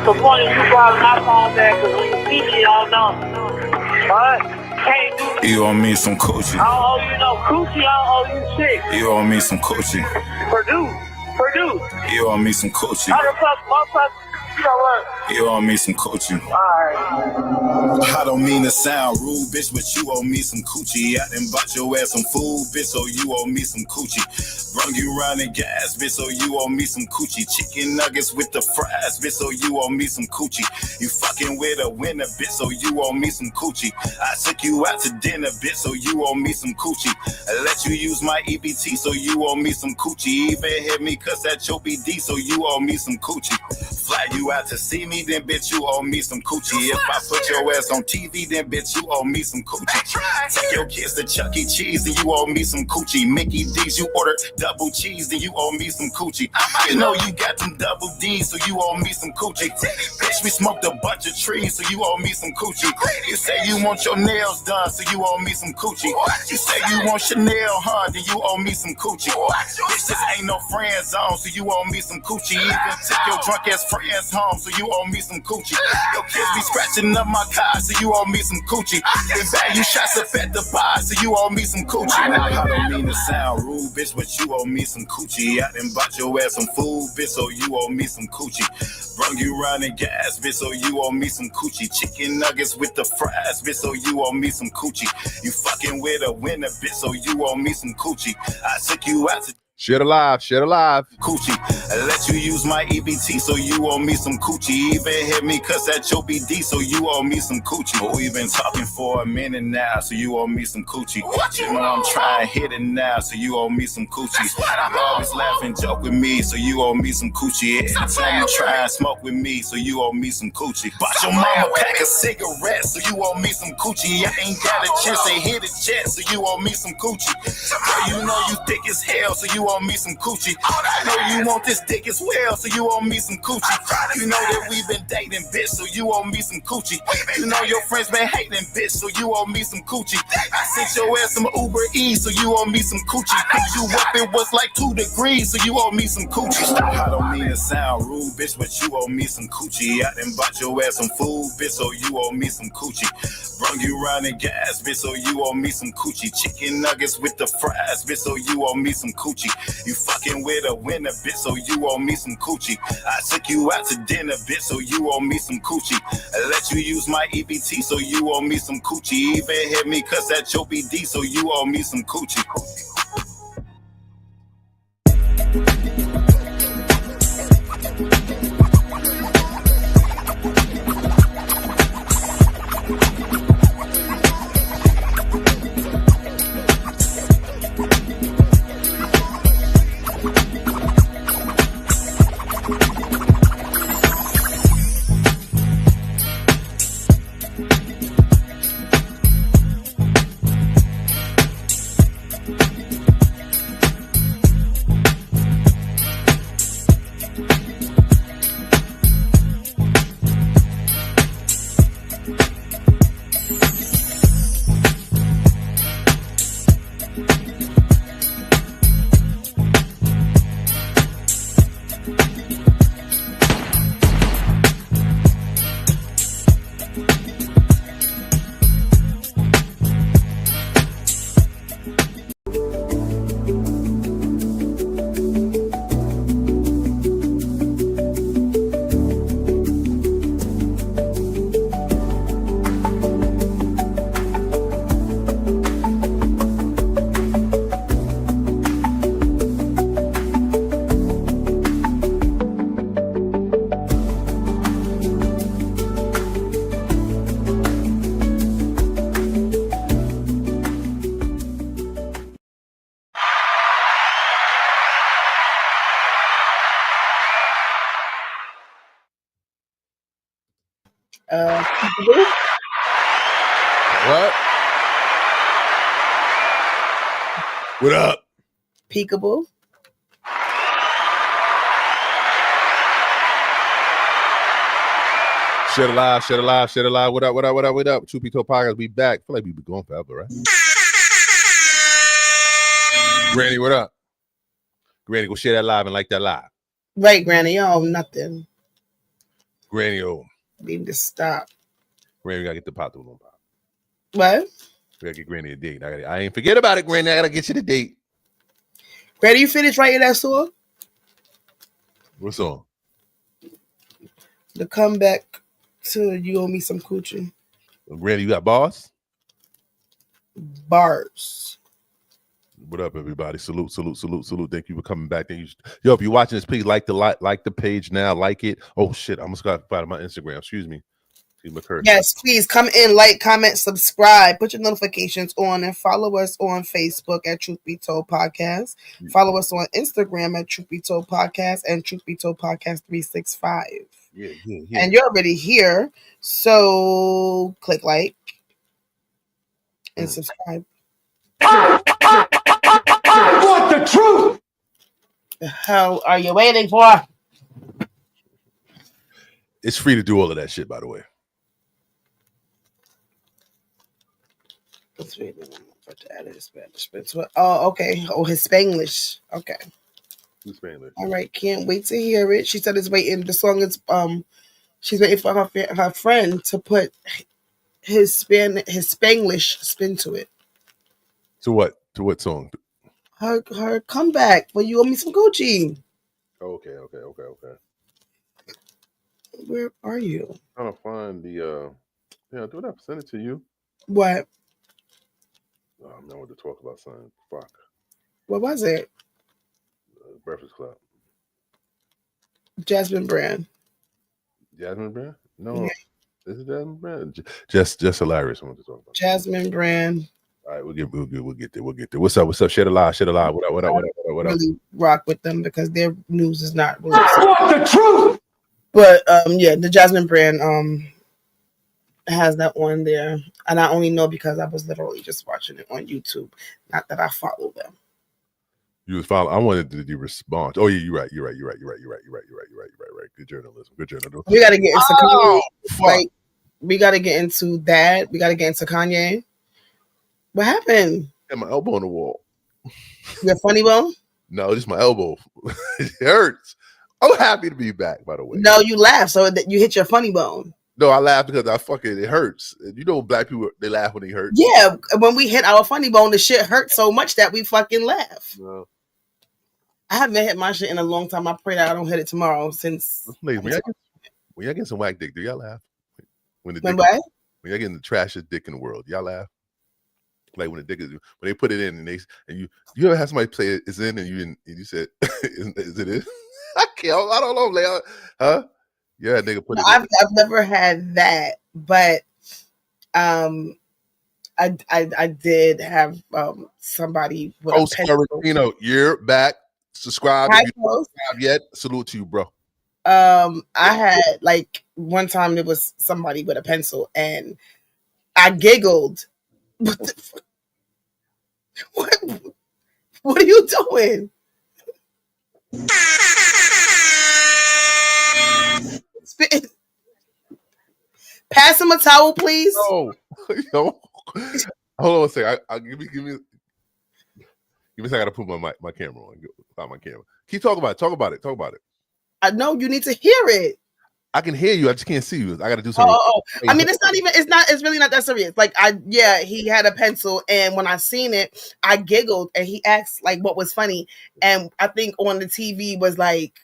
disappointed you brought my phone back because when you see me, you don't know. What? Can't do You owe me some coochie. I don't owe you no coochie, I don't owe you shit. You owe me some coochie. Produce. You owe me some coochie. Motherfucker, you know what? You owe me some coochie. Alright. I don't mean to sound rude, bitch, but you owe me some coochie. I done bought your ass some food, bitch, so you owe me some coochie. Brung you around in gas, bitch, so you owe me some coochie. Chicken nuggets with the fries, bitch, so you owe me some coochie. You fucking with a winner, bitch, so you owe me some coochie. I took you out to dinner, bitch, so you owe me some coochie. I let you use my EBT, so you owe me some coochie. Even hit me cuss at your BD, so you owe me some coochie. Fly you out to see me, then bitch, you owe me some coochie. If I put your ass on TV, then bitch, you owe me some coochie. Take your kids to Chuck E. Cheese, then you owe me some coochie. Mickey D's, you order double cheese, then you owe me some coochie. You know you got them double D's, so you owe me some coochie. Bitch, we smoked a bunch of trees, so you owe me some coochie. You say you want your nails done, so you owe me some coochie. You say you want Chanel, huh, then you owe me some coochie. Bitch, this ain't no friend zone, so you owe me some coochie. Even took your drunk ass friends home, so you owe me some coochie. Your kids be scratching up my car, so you owe me some coochie. Then value shots up at the bar, so you owe me some coochie. I don't mean to sound rude, bitch, but you owe me some coochie. I done bought your ass some food, bitch, so you owe me some coochie. Brung you around in gas, bitch, so you owe me some coochie. Chicken nuggets with the fries, bitch, so you owe me some coochie. You fucking with a winner, bitch, so you owe me some coochie. I took you out to Shit alive. coochie. I let you use my EBT, so you owe me some coochie. Even hit me cuss at your BD, so you owe me some coochie. But we've been talking for a minute now, so you owe me some coochie. You know I'm trying to hit it now, so you owe me some coochie. You always laugh and joke with me, so you owe me some coochie. Every time you try and smoke with me, so you owe me some coochie. Bought your mama pack of cigarettes, so you owe me some coochie. I ain't got a chance to hit it yet, so you owe me some coochie. Girl, you know you thick as hell, so you owe me some coochie. I know you want this dick as well, so you owe me some coochie. You know that we've been dating, bitch, so you owe me some coochie. You know your friends been hating, bitch, so you owe me some coochie. I sent your ass some Uber Eats, so you owe me some coochie. Picked you up, it was like 2 degrees, so you owe me some coochie. Stop. I don't mean to sound rude, bitch, but you owe me some coochie. I done bought your ass some food, bitch, so you owe me some coochie. Brung you around in gas, bitch, so you owe me some coochie. Chicken nuggets with the fries, bitch, so you owe me some coochie. You fucking with a winner, bitch, so you owe me some coochie. I took you out to dinner, bitch, so you owe me some coochie. I let you use my EBT, so you owe me some coochie. Even hit me cuss at your BD, so you owe me some coochie. What up? Peekaboo. Shit alive. What up? Two People Podcast, we back. I feel like we be going forever, right? Granny, what up? Granny, go share that live and like that live. Right, Granny. Oh, nothing. Granny, oh, Need to stop. Granny, we gotta get the pot to one pop. What? We gotta get Granny a date. I ain't forget about it, Granny. I gotta get you the date. Granny, you finished writing that song? What song? The comeback to You Owe Me Some Coochie. Granny, you got bars? Bars. What up, everybody? Salute. Thank you for coming back. Yo, if you're watching this, please like the page now. Like it. Oh shit, I almost got out of my Instagram. Excuse me. Yes, please come in, like, comment, subscribe, put your notifications on, and follow us on Facebook at Truth Be Told Podcast. Follow us on Instagram at Truth Be Told Podcast and Truth Be Told Podcast 365. Yeah. And you're already here, so click like and subscribe. Want the truth? The hell are you waiting for? It's free to do all of that shit, by the way. Oh, okay. Oh, his Spanglish. Okay. Who's Spanglish? All right. Can't wait to hear it. She said it's waiting. The song is she's waiting for her friend to put his Spanglish spin to it. To what? To what song? Her comeback. Well, You Owe Me Some Gucci. Okay. Where are you? I'm trying to find the yeah, do that. Send it to you. What? Oh, man, I want to talk about something. Fuck. What was it? Breakfast Club. Jasmine Brand. Jasmine Brand? No. Yeah. Is it Jasmine Brand? Just hilarious. I want to talk about. Jasmine Brand. All right, we'll get there. What's up? Share the live. What up? Really rock with them because their news is not released. I want the truth. But yeah, the Jasmine Brand has that one there, and I only know because I was literally just watching it on YouTube. Not that I follow them. You was following. I wanted to do response. Oh yeah, you're right. Good journalism. We got to get into Oh, Kanye. Like, we got to get into that. We got to get into Kanye. What happened? I had my elbow on the wall. Your funny bone? No, just my elbow. It hurts. I'm happy to be back, by the way. No, you laugh, so that you hit your funny bone. No, I laugh because it hurts. You know, black people, they laugh when they hurt. Yeah, when we hit our funny bone, the shit hurt so much that we fucking laugh. No. I haven't hit my shit in a long time. I pray that I don't hit it tomorrow since. When y'all get some whack dick, do y'all laugh? When y'all getting the trashiest dick in the world, y'all laugh? Like when the dick is, when they put it in and you ever have somebody play it's in and you said, is it in? I don't know, like, huh? Yeah, nigga put it in. I've never had that, but I did have somebody with a pencil. You're back. Subscribe if you don't subscribe yet. Salute to you, bro. I had like one time there was somebody with a pencil and I giggled. What the fuck? What are you doing? Pass him a towel, please. No. Hold on a second. I'll give me a second. I gotta put my camera on. Find my camera. Keep talking about it. Talk about it. I know you need to hear it. I can hear you. I just can't see you. I got to do something. I mean, it's really not that serious. Like, he had a pencil, and when I seen it, I giggled, and he asked, like, what was funny, and I think on the TV was, like,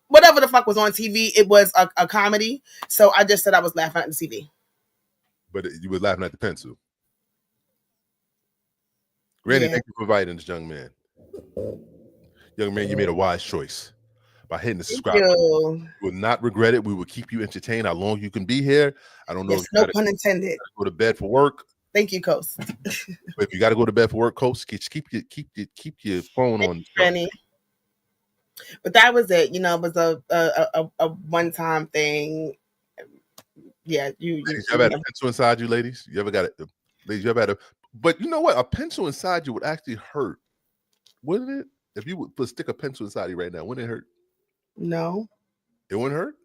whatever the fuck was on TV, it was a comedy, so I just said I was laughing at the TV. But you were laughing at the pencil. Granny, thank you for inviting this young man. Young man, you made a wise choice. By hitting the subscribe button. You will not regret it. We will keep you entertained how long you can be here. I don't know. Yes, no pun intended. Go to bed for work. Thank you, Coast. But if you got to go to bed for work, Coast, keep your phone on. Granny. But that was it. You know, it was a one-time thing. Yeah, you ever had a pencil inside you, ladies? You ever got it? Ladies, you ever had a? But you know what? A pencil inside you would actually hurt, wouldn't it? If you would stick a pencil inside you right now, wouldn't it hurt? No. It wouldn't hurt?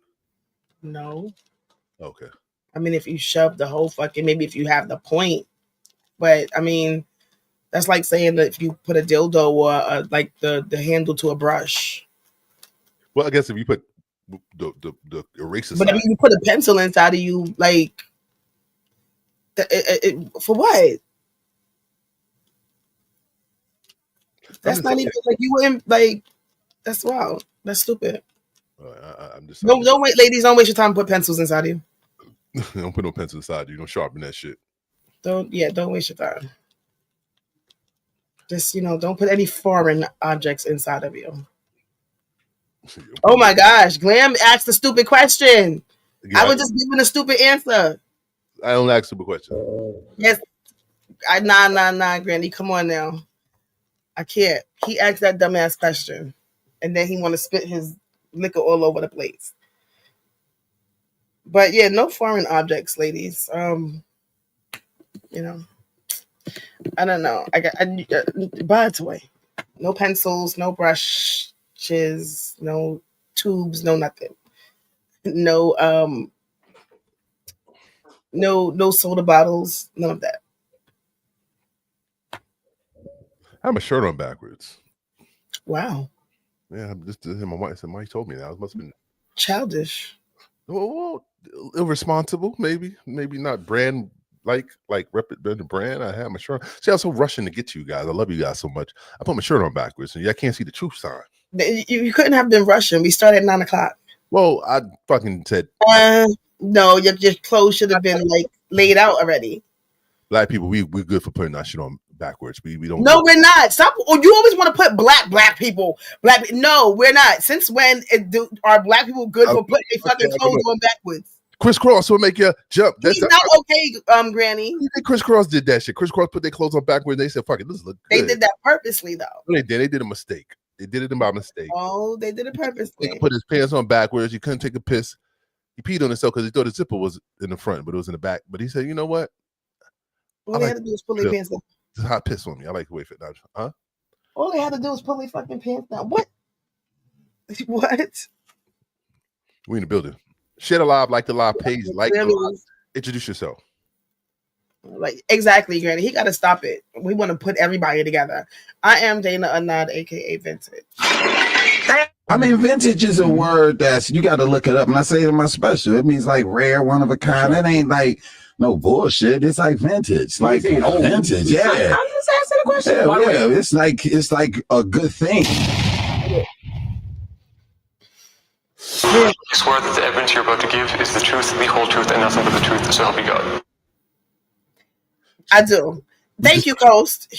No. Okay. I mean, if you shove the whole fucking, maybe if you have the point. But, I mean, that's like saying that if you put a dildo or like the handle to a brush. Well, I guess if you put The eraser But side. I mean, you put a pencil inside of you, like, for what? That's not even like you wouldn't like. That's wild. That's stupid. I'm just. Don't wait, ladies. Don't waste your time. Put pencils inside of you. Don't put no pencil inside you. Don't sharpen that shit. Don't waste your time. Just don't put any foreign objects inside of you. Oh my gosh, Glam asked a stupid question. I was just giving a stupid answer. I don't ask stupid questions. Yes, nah, Granny, come on now. I can't. He asked that dumbass question, and then he want to spit his liquor all over the place. But yeah, no foreign objects, ladies. I don't know. I buy it away. No pencils, no brushes, no tubes, no nothing. No no soda bottles, none of that. I have my shirt on backwards. Wow. Yeah, just my wife said, Mike told me that. It must have been childish. Well, irresponsible, maybe not brand like representing the brand. I have my shirt. See, I was so rushing to get to you guys. I love you guys so much. I put my shirt on backwards, and I can't see the truth sign. You couldn't have been rushing. We started at 9:00. Well, I fucking said no. Your clothes should have been like laid out already. Black people, we're good for putting our shit on backwards. We don't. No, we're not. Stop. Or you always want to put black people. No, we're not. Since when are black people good for putting their fucking clothes on backwards? Chris Cross will make you jump. He's not okay, Granny. Chris Cross did that shit. Chris Cross put their clothes on backwards. They said, "Fuck it, this look good." They did that purposely, though. No, they did. They did a mistake. They did it by mistake. Oh, they did it purposely. He put his pants on backwards. He couldn't take a piss. He peed on himself because he thought the zipper was in the front, but it was in the back. But he said, "You know what? All they had to do was pull their pants down. It's hot piss on me. I like the way it now. Huh? All they had to do was pull their fucking pants down. What? What? We in the building. Share the live, like the live page, like the live. Introduce yourself. Like exactly, Granny. He got to stop it. We want to put everybody together. I am Dana Anad, aka Vintage. I mean, vintage is a word that's you got to look it up. And I say it in my special. It means like rare, one of a kind. It ain't like no bullshit. It's like vintage, like vintage. Yeah. I'm just asking a question. Yeah. It's like a good thing. You swear that the evidence you're about to give is the truth, the whole truth, and nothing but the truth, so help you God. I do. Thank you, Ghost.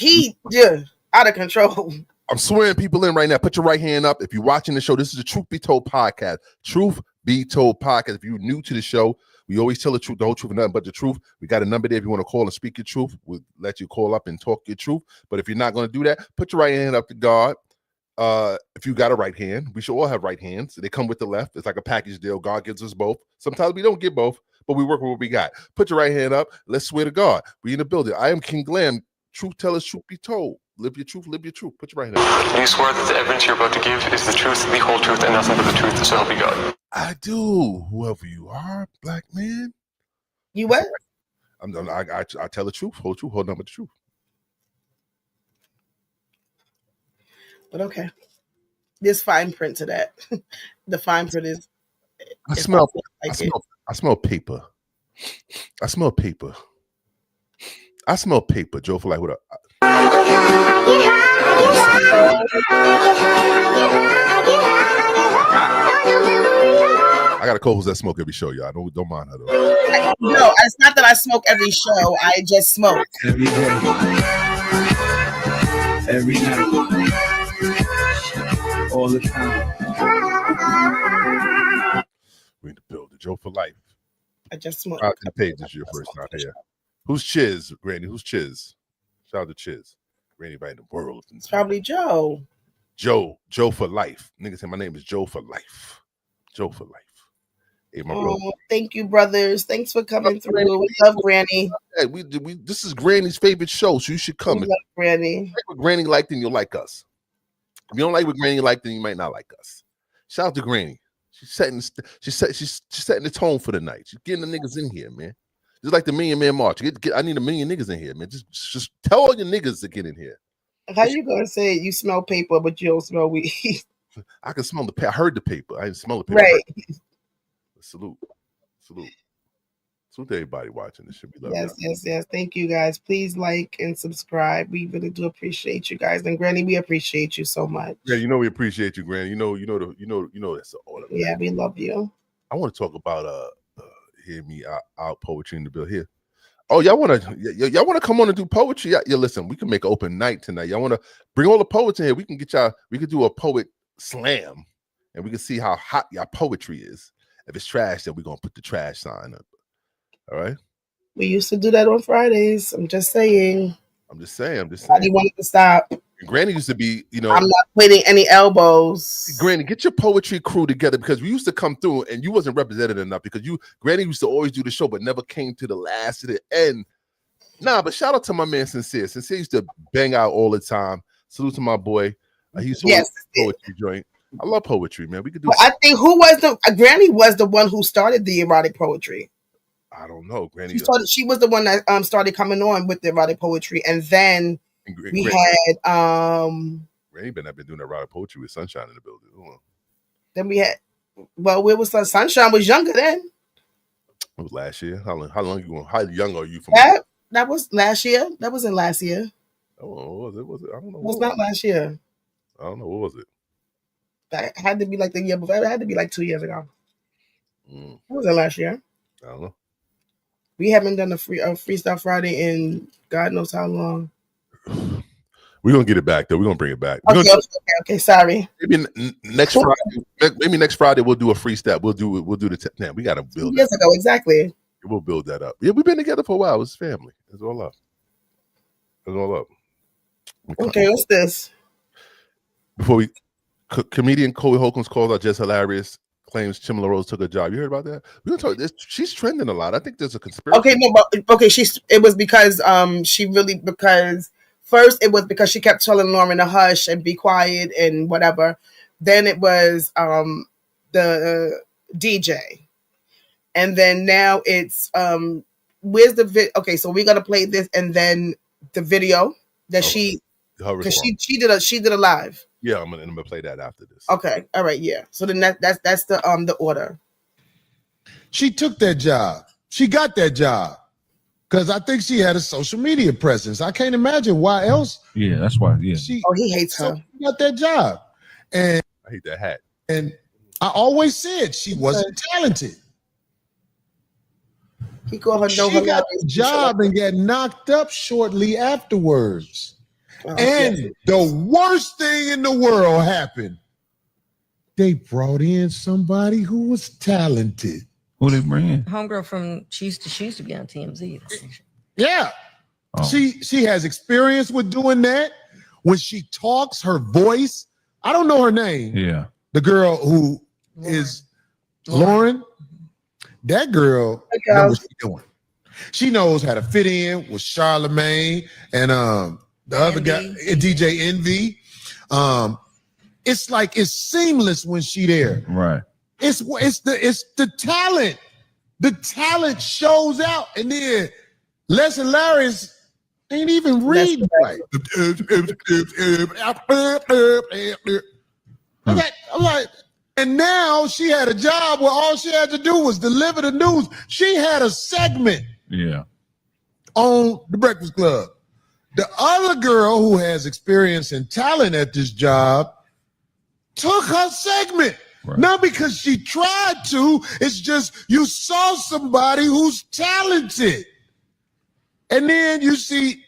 Out of control. I'm swearing people in right now. Put your right hand up. If you're watching the show, this is the Truth Be Told podcast. Truth Be Told podcast. If you're new to the show, we always tell the truth, the whole truth, and nothing but the truth. We got a number there if you want to call and speak your truth. We'll let you call up and talk your truth. But if you're not going to do that, put your right hand up to God. If you got a right hand, we should all have right hands. They come with the left. It's like a package deal. God gives us both. Sometimes we don't get both, but we work with what we got. Put your right hand up. Let's swear to God. We in the building. I am King Glam. Truth tellers, truth be told. Live your truth, live your truth. Put your right hand up. Do you swear that the evidence you're about to give is the truth, the whole truth, and nothing but the truth, so help you God? I do. Whoever you are, black man. You what? I tell the truth, whole nothing but the truth. But okay. There's fine print to that. The fine print is. I smell paper. I smell paper. I smell paper. Joe, for like, what up? I got a co-host that smoke every show, y'all. Don't mind her though. No, it's not that I smoke every show. I just smoke every day, every night, all the time. We in the building. Joe for life. I just smoke. Out to the page. This is your first time here. Who's Chiz, Granny? Who's Chiz? Shout out to Chiz. Anybody in the world. It's probably Joe. Joe for life. Nigga say my name is Joe for life. Joe for life. Hey, my brother. Thank you, brothers. Thanks for coming through. We love Granny. Hey, we this is Granny's favorite show, so you should come. We love Granny. If you like what Granny liked, then you'll like us. If you don't like what Granny liked, then you might not like us. Shout out to Granny. She's setting the tone for the night. She's getting the niggas in here, man. Just like the Million Man March. I need 1 million niggas in here, man. Just tell all your niggas to get in here. How you gonna say you smell paper but you don't smell weed? I can smell the paper. I heard the paper. I didn't smell the paper. Right. Salute. Salute to everybody watching this shit. We love yes. Thank you guys. Please like and subscribe. We really do appreciate you guys. And Granny, we appreciate you so much. Yeah, you know we appreciate you, Granny. You know that's all. Yeah, we love you. I want to talk about hear me out poetry in the bill here. Oh, y'all want to come on and do poetry? Yeah, listen, we can make an open night tonight. Y'all want to bring all the poets in here? We can get y'all. We could do a poet slam, and we can see how hot y'all poetry is. If it's trash, then we're gonna put the trash sign up. All right. We used to do that on Fridays. I'm just saying. Nobody wanted to stop. Granny used to be, I'm not putting any elbows. Granny, get your poetry crew together because we used to come through and you wasn't represented enough because Granny used to always do the show but never came to the last of the end. Nah, but shout out to my man Sincere. Sincere used to bang out all the time. Salute to my boy. He used to poetry joint. I love poetry, man. We could do. Well, I think Granny was the one who started the erotic poetry. I don't know, Granny. She was the one that started coming on with the erotic poetry, and then we had Granny been doing erotic poetry with Sunshine in the building. Then we had where was Sunshine was younger then. It was last year. How young are you from that was last year? That wasn't last year. Oh, was it? I don't know. It was not last year. I don't know. What was it? That had to be like the year before. It had to be like 2 years ago. It wasn't last year. I don't know. We haven't done a Freestyle Friday in God knows how long. We're gonna get it back though. We're gonna bring it back. Okay. Sorry. Maybe next Friday. Maybe next Friday we'll do a freestyle. We'll do the. We gotta build. 2 years ago, exactly. We'll build that up. Yeah, we've been together for a while. It's family. It's all up. Okay, what's this? Before comedian Chloe Holcomb's calls out just hilarious. Claims Chimla Rose took a job. You heard about that? We're gonna talk this. She's trending a lot. I think there's a conspiracy. Okay, no, but it was because first it was because she kept telling Lauren to hush and be quiet and whatever. Then it was the DJ, and then now it's where's the video? Okay, so we're gonna play this and then the video that she did a live. Yeah, I'm gonna play that after this. Okay, all right, yeah. So then that's the order. She took that job. She got that job because I think she had a social media presence. I can't imagine why else. Yeah, that's why. Yeah. He hates her. She got that job, and I hate that hat. And I always said she wasn't talented. He called her She got the job and got knocked up shortly afterwards. And the worst thing in the world happened. They brought in somebody who was talented. Who they bring in? Homegirl from she used to be on TMZ. Yeah. Oh. She has experience with doing that. When she talks, her voice. I don't know her name. Yeah. The girl who is Lauren. That girl knows what she's doing. She knows how to fit in with Charlamagne and the other guy, DJ Envy. It's like it's seamless when she there. Right. It's the talent. The talent shows out, and then Les and Larry's ain't even reading right. I'm like, and now she had a job where all she had to do was deliver the news. She had a segment. Yeah. On the Breakfast Club. The other girl who has experience and talent at this job took her segment. Right. Not because she tried to, it's just you saw somebody who's talented. And then you see,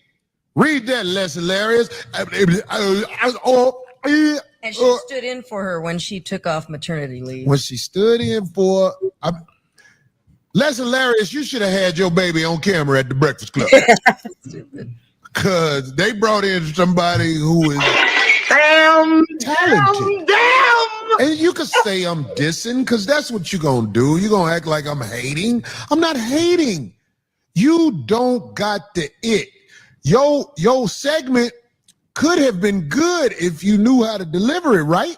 read that, Les Hilarious. And she stood in for her when she took off maternity leave. When she stood in for... Les Hilarious, you should have had your baby on camera at the Breakfast Club. Stupid. Because they brought in somebody who is talented. And you could say I'm dissing because that's what you're going to do. You're going to act like I'm hating. I'm not hating. You don't got the it. Your segment could have been good if you knew how to deliver it, right?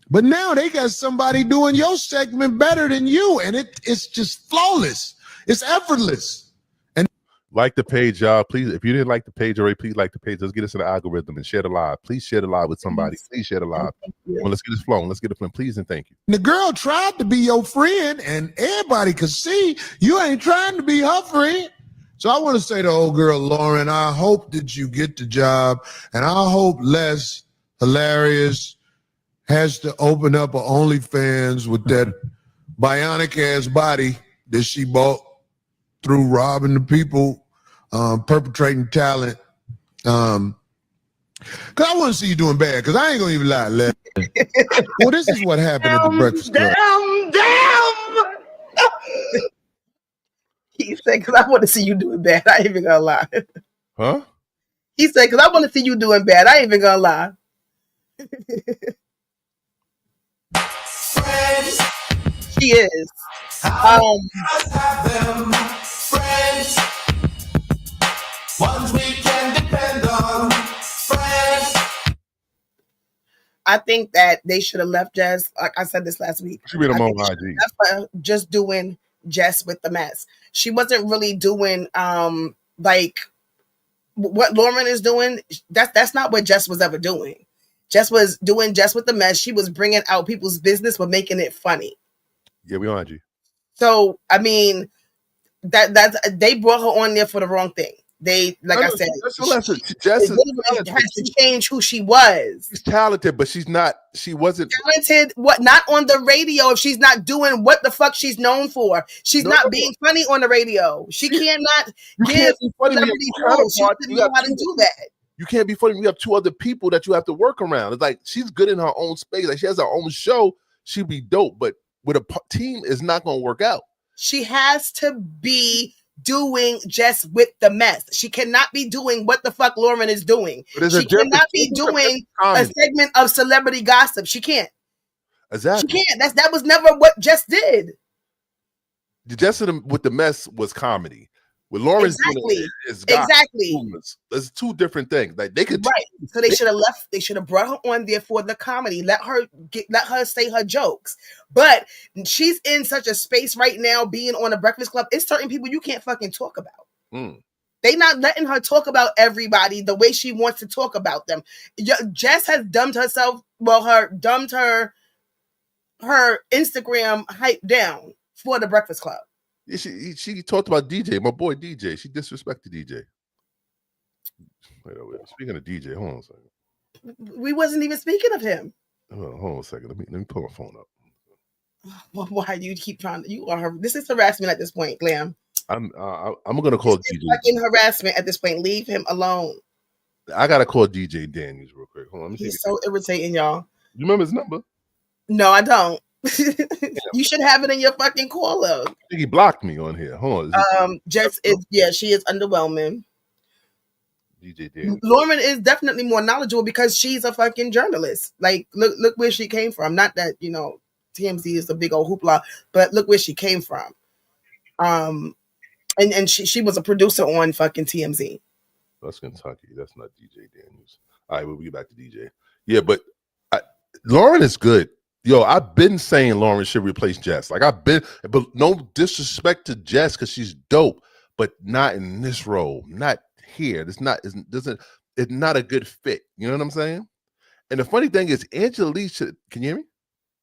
But now they got somebody doing your segment better than you, and it's just flawless. It's effortless. And Like the page, y'all. Please, if you didn't like the page already, please like the page. Let's get us in the algorithm and share the live. Please share the live with somebody. Please share the live. Well, let's get this flowing. Let's get it flowing. Please and thank you. The girl tried to be your friend, and everybody could see you ain't trying to be her friend. So I want to say to old girl Lauren, I hope that you get the job, and I hope Les Hilarious has to open up a OnlyFans with that bionic ass body that she bought through robbing the people, perpetrating talent. Cause I want to see you doing bad. Cause I ain't gonna even lie, Les. Well, this is what happened at the Breakfast Club. Damn! He said, because I want to see you doing bad. I ain't even gonna lie. Huh? He said, because I want to see you doing bad. I ain't even gonna lie. Friends. She is. Friends. Ones we can depend on. Friends. I think that they should have left Jess. Like I said this last week. She made them on IG. That's why just doing Jess with the mess. She wasn't really doing like what Lauren is doing. That's not what Jess was ever doing. Jess was doing Jess with the mess. She was bringing out people's business but making it funny. Yeah, we on IG. So I mean, that's they brought her on there for the wrong thing. They, like I said, Jess has to change who she was. She's talented, but she's not. She wasn't talented. What? Not on the radio. If she's not doing what the fuck she's known for, she's not being funny on the radio. She cannot give celebrity roles. She doesn't know how to do that. You can't be funny. You have two other people that you have to work around. It's like she's good in her own space. Like she has her own show. She'd be dope, but with a team, it's not going to work out. She has to be doing just with the mess. She cannot be doing what the fuck Lauren is doing. She cannot be doing a segment of celebrity gossip. She can't. Exactly. She can't. That was never what Jess did. Jess with the mess was comedy. With Lauren's doing it, it's exactly. There's two different things. Like they could So they should have left. They should have brought her on there for the comedy. Let her say her jokes. But she's in such a space right now, being on a Breakfast Club. It's certain people you can't fucking talk about. They not letting her talk about everybody the way she wants to talk about them. Jess has dumbed herself. Well, dumbed her Instagram hype down for the Breakfast Club. She talked about DJ, my boy DJ. She disrespected DJ. Wait. Speaking of DJ, hold on a second. We wasn't even speaking of him. Hold on a second. Let me pull my phone up. Well, why do you keep trying to? You are this is harassment at this point, Glam. I'm gonna call DJ. Fucking harassment at this point. Leave him alone. I gotta call DJ Daniels real quick. Hold on. He's so irritating, y'all. You remember his number? No, I don't. You should have it in your fucking caller. I think he blocked me on here. Hold on. Jess is she is underwhelming. DJ Daniels. Lauren is definitely more knowledgeable because she's a fucking journalist. Like, look where she came from. Not that TMZ is a big old hoopla, but look where she came from. And she was a producer on fucking TMZ. That's Kentucky. That's not DJ Daniels. All right, we'll get back to DJ. Yeah, but Lauren is good. Yo, I've been saying Lauren should replace Jess. Like but no disrespect to Jess because she's dope, but not in this role. Not here. It's not a good fit. You know what I'm saying? And the funny thing is, Angela Lee can you hear me?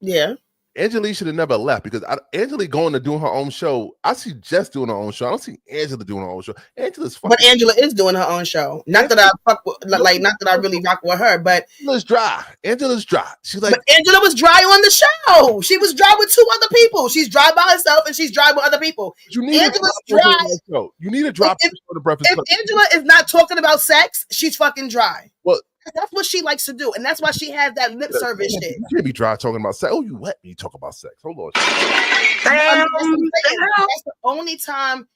Yeah. Angela Lee should have never left because Angela going to doing her own show. I see Jess doing her own show. I don't see Angela doing her own show. Angela's fucking. But Angela is doing her own show. Not that I fuck with, not that I really rock with her, but Angela's dry. Angela's dry. She's like, but Angela was dry on the show. She was dry with two other people. She's dry by herself and she's dry with other people. Angela's dry. You need to drop the Breakfast Club. If Angela is not talking about sex, she's fucking dry. Well, that's what she likes to do, and that's why she has that lip service shit. You can't be dry talking about sex. Oh, you let me talk about sex. Hold on. Damn. That's the only time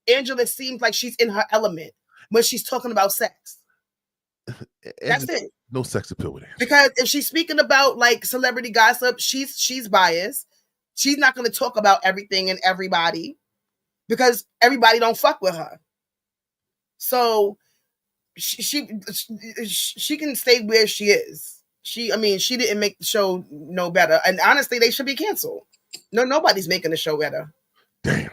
Angela seems like she's in her element when she's talking about sex. That's it. No sex appeal with it. Because if she's speaking about like celebrity gossip, she's biased. She's not going to talk about everything and everybody because everybody don't fuck with her. So she can stay where she is. She didn't make the show no better. And honestly, they should be canceled. Nobody's making the show better. Damn.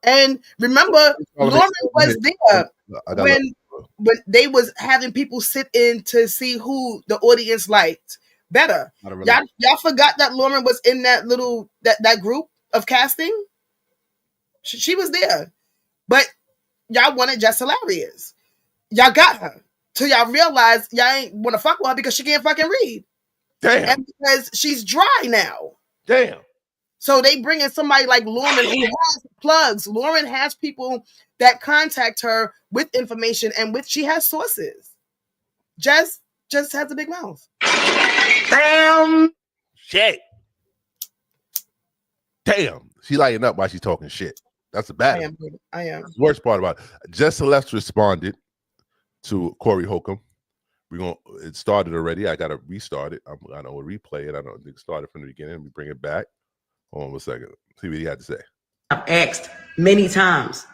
And remember, Lauren was there when they was having people sit in to see who the audience liked better. Y'all forgot that Lauren was in that little that group of casting. She was there, but y'all wanted Just Hilarious. Y'all got her till y'all realize y'all ain't want to fuck with her because she can't fucking read. Damn, and because she's dry now. Damn. So they bring in somebody like Lauren who has plugs. Lauren has people that contact her with information and she has sources. Just has a big mouth. Damn. Shit. Damn. She lighting up while she's talking shit. That's the bad. I am. The worst part about it. Just Celeste responded to Corey Holcomb. It started already. I gotta restart it. I know we'll replay it. I don't think it started from the beginning. We bring it back. Hold on 1 second. See what he had to say. I've asked many times.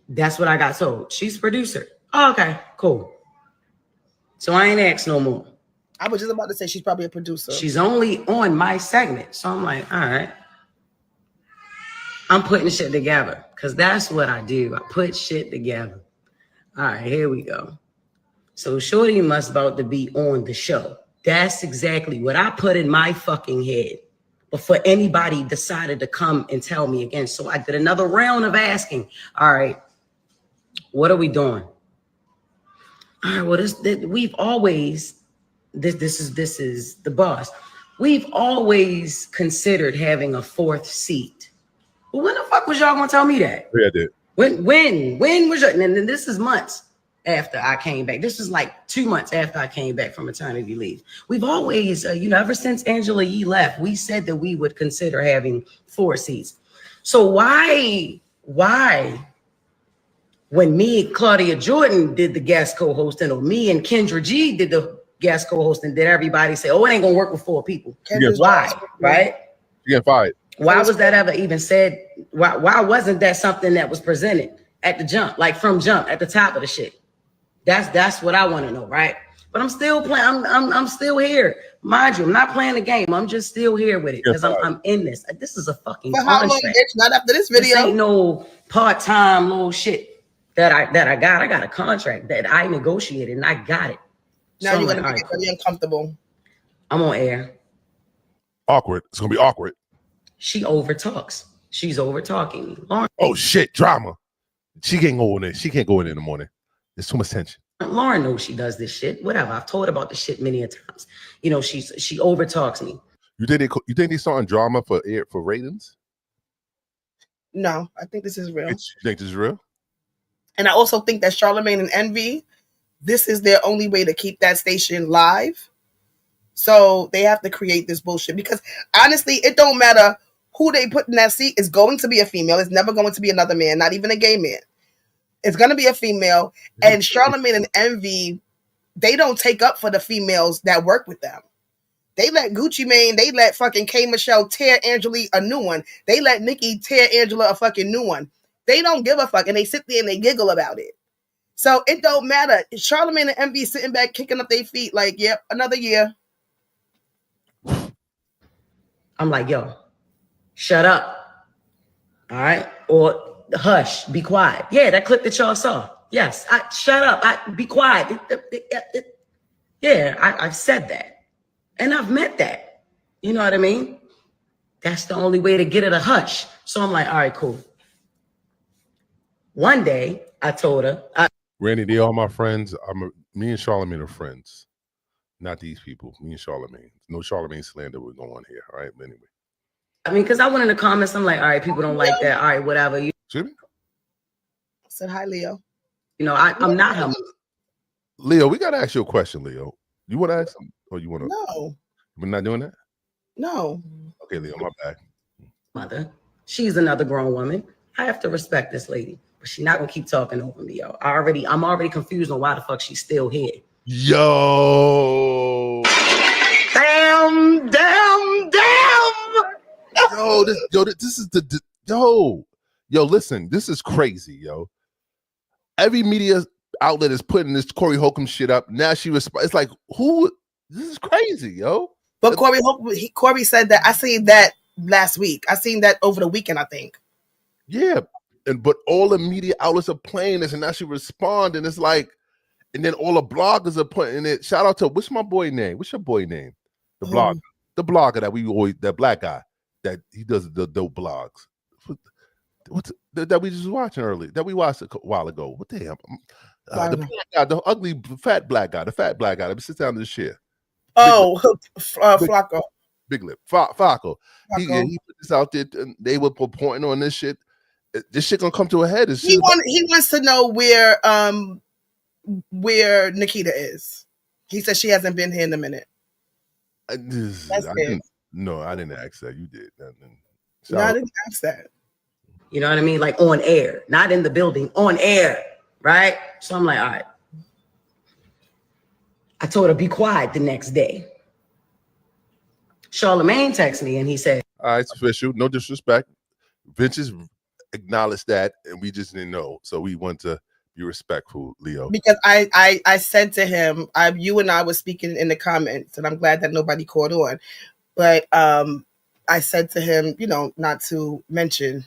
That's what I got told. She's a producer. Oh, okay, cool. So I ain't asked no more. I was just about to say she's probably a producer. She's only on my segment. So I'm like, all right. I'm putting shit together because that's what I do. I put shit together. All right, here we go. So Shorty must about to be on the show. That's exactly what I put in my fucking head before anybody decided to come and tell me again. So I did another round of asking, all right, what are we doing? All right, well, we've always, this is the boss. We've always considered having a fourth seat. Well, when the fuck was y'all gonna tell me that? Yeah, I did. When was your, and then this is months after I came back. This was like 2 months after I came back from maternity leave. We've always, ever since Angela Yee left, we said that we would consider having 4 seats. So why, when me and Claudia Jordan did the guest co-hosting, or me and Kendra G did the guest co-hosting, did everybody say, oh, it ain't gonna work with 4 people? Why, right? You get fired. Why was that ever even said? Why wasn't that something that was presented at the jump, like from jump at the top of the shit? That's what I want to know, right? But I'm still playing. I'm still here, mind you. I'm not playing the game. I'm just still here with it because I'm in this. This is a fucking contract. It's not after this video. This ain't no part-time little shit that I got. I got a contract that I negotiated and I got it. Now so you're gonna make it really uncomfortable. I'm on air. Awkward. It's gonna be awkward. She overtalks. She's overtalking me. Lauren, oh shit, drama. She can't go in there. She can't go in there in the morning. There's too much tension. Lauren knows she does this shit. Whatever. I've told her about this shit many a times. She overtalks me. You think they starting drama for ratings? No, I think this is real. You think this is real? And I also think that Charlamagne and Envy, this is their only way to keep that station live. So they have to create this bullshit because honestly, it don't matter who they put in that seat. It's going to be a female. It's never going to be another man, not even a gay man. It's going to be a female. And Charlamagne and Envy, they don't take up for the females that work with them. They let Gucci Mane, they let fucking K. Michelle tear Angela a new one. They let Nicki tear Angela a fucking new one. They don't give a fuck and they sit there and they giggle about it. So it don't matter. Charlamagne and Envy sitting back kicking up their feet like, yep, another year. I'm like, yo, shut up. All right. Or hush, be quiet. Yeah, that clip that y'all saw. Yes. Shut up. Be quiet. Yeah, I've said that. And I've meant that. You know what I mean? That's the only way to get it a hush. So I'm like, all right, cool. One day I told her. Randy, they are my friends. Me and Charlamagne are friends. Not these people. Me and Charlamagne. No Charlamagne slander we're going here. All right. But anyway. I mean, because I went in the comments. I'm like, all right, people don't like that. All right, whatever. Excuse me? I said hi, Leo. I'm not her. Leo, we got to ask you a question, Leo. You want to ask him? Or you want to? No. We're not doing that? No. Okay, Leo, my bad. Mother. She's another grown woman. I have to respect this lady. But she's not going to keep talking over me, yo. I'm already confused on why the fuck she's still here. Yo. Damn. This is yo, listen, this is crazy, yo. Every media outlet is putting this Corey Holcomb shit up. Now she responds. It's like, who? This is crazy, yo. But Corey said that. I seen that last week. I seen that over the weekend, I think. Yeah, but all the media outlets are playing this, and now she responding. It's like, and then all the bloggers are putting it. Shout out to what's my boy name? What's your boy name? The blogger that we always, that black guy that he does the dope blogs. What's that we just watching earlier? That we watched a while ago. What the hell? The black guy, the ugly fat black guy, that sits down in the chair. Flacco. Big lip. Flacco. He put this out there. And they were pointing on this shit. This shit gonna come to a head. He wants to know where Nikita is. He said she hasn't been here in a minute. I didn't ask that. You did. No, I didn't ask that. You know what I mean? Like on air, not in the building, on air, right? So I'm like, all right. I told her be quiet the next day. Charlamagne texted me and he said, all right, it's official. No disrespect. Vince's acknowledged that, and we just didn't know. So we want to be respectful, Leo. Because I said to him, you and I were speaking in the comments, and I'm glad that nobody caught on. But I said to him, not to mention,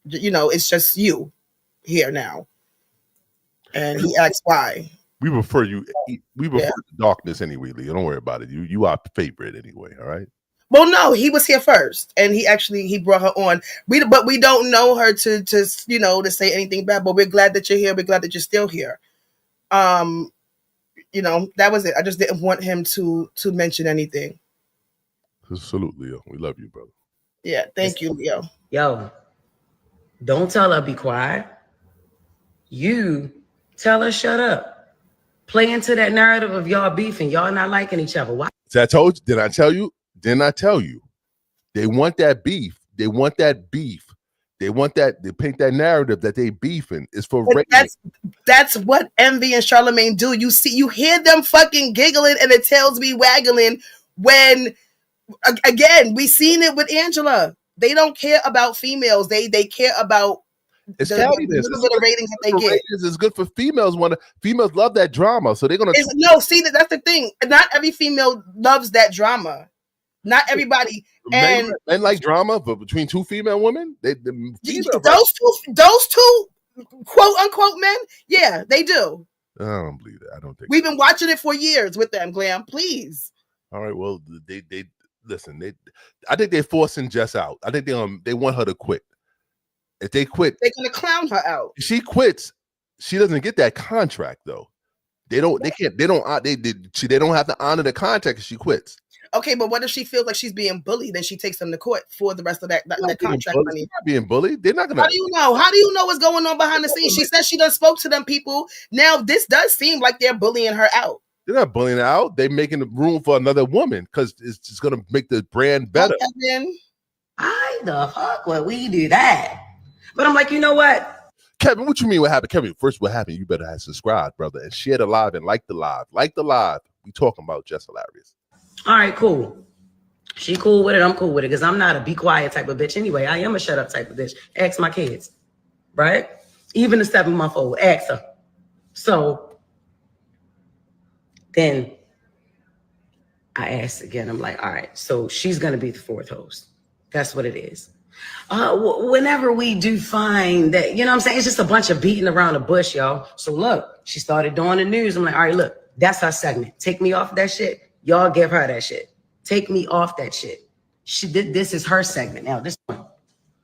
it's just you here now. And he asked why. We prefer darkness anyway, Leo. Don't worry about it. You are favorite anyway, all right? Well, no, he was here first, and he brought her on. But we don't know her to say anything bad. But we're glad that you're here. We're glad that you're still here. That was it. I just didn't want him to mention anything. Salute, Leo. We love you, brother. Yeah, thank you, Leo. Yo, don't tell her be quiet. You tell her shut up. Play into that narrative of y'all beefing, y'all not liking each other. Why? So I told you. Did I tell you? Didn't I tell you? They want that beef. They want that beef. They want that. They paint that narrative that they beefing is for ratings. That's what Envy and Charlamagne do. You hear them fucking giggling and the tails be waggling when, again, we seen it with Angela. They don't care about females. They care about it's the little bit of ratings that they get. It's good for females. Females love that drama, so they're gonna. That's the thing. Not every female loves that drama. Not everybody. And men like drama, but between two female women, those two quote unquote men, yeah, they do. I don't believe that. I don't think we've been watching it for years with them. Glam, please. All right. Well, they listen. I think they're forcing Jess out. I think they want her to quit. If they quit, they're gonna clown her out. If she quits, she doesn't get that contract though. They don't have to honor the contract if she quits. Okay, but what if she feels like she's being bullied and she takes them to court for the rest of that contract money? She's not being bullied. They're not gonna. How do you know? How do you know what's going on behind the scenes? She says she done spoke to them people. Now this does seem like they're bullying her out. They're not bullying her out. They're making room for another woman because it's just gonna make the brand better. Why the fuck would we do that? But I'm like, you know what? Kevin, what you mean what happened? Kevin, first what happened, you better have subscribed, brother, and share the live and like the live. Like the live. We talking about Jess Hilarious. All right, cool. She cool with it. I'm cool with it because I'm not a be quiet type of bitch anyway. I am a shut up type of bitch. Ask my kids, right? Even the 7-month-old, ask her. So then I asked again. I'm like, all right, so she's going to be the fourth host. That's what it is. Whenever we do find that, you know what I'm saying? It's just a bunch of beating around the bush, y'all. So look, she started doing the news. I'm like, all right, look, that's her segment. Take me off that shit. Y'all give her that shit. Take me off that shit. This is her segment. Now, this one,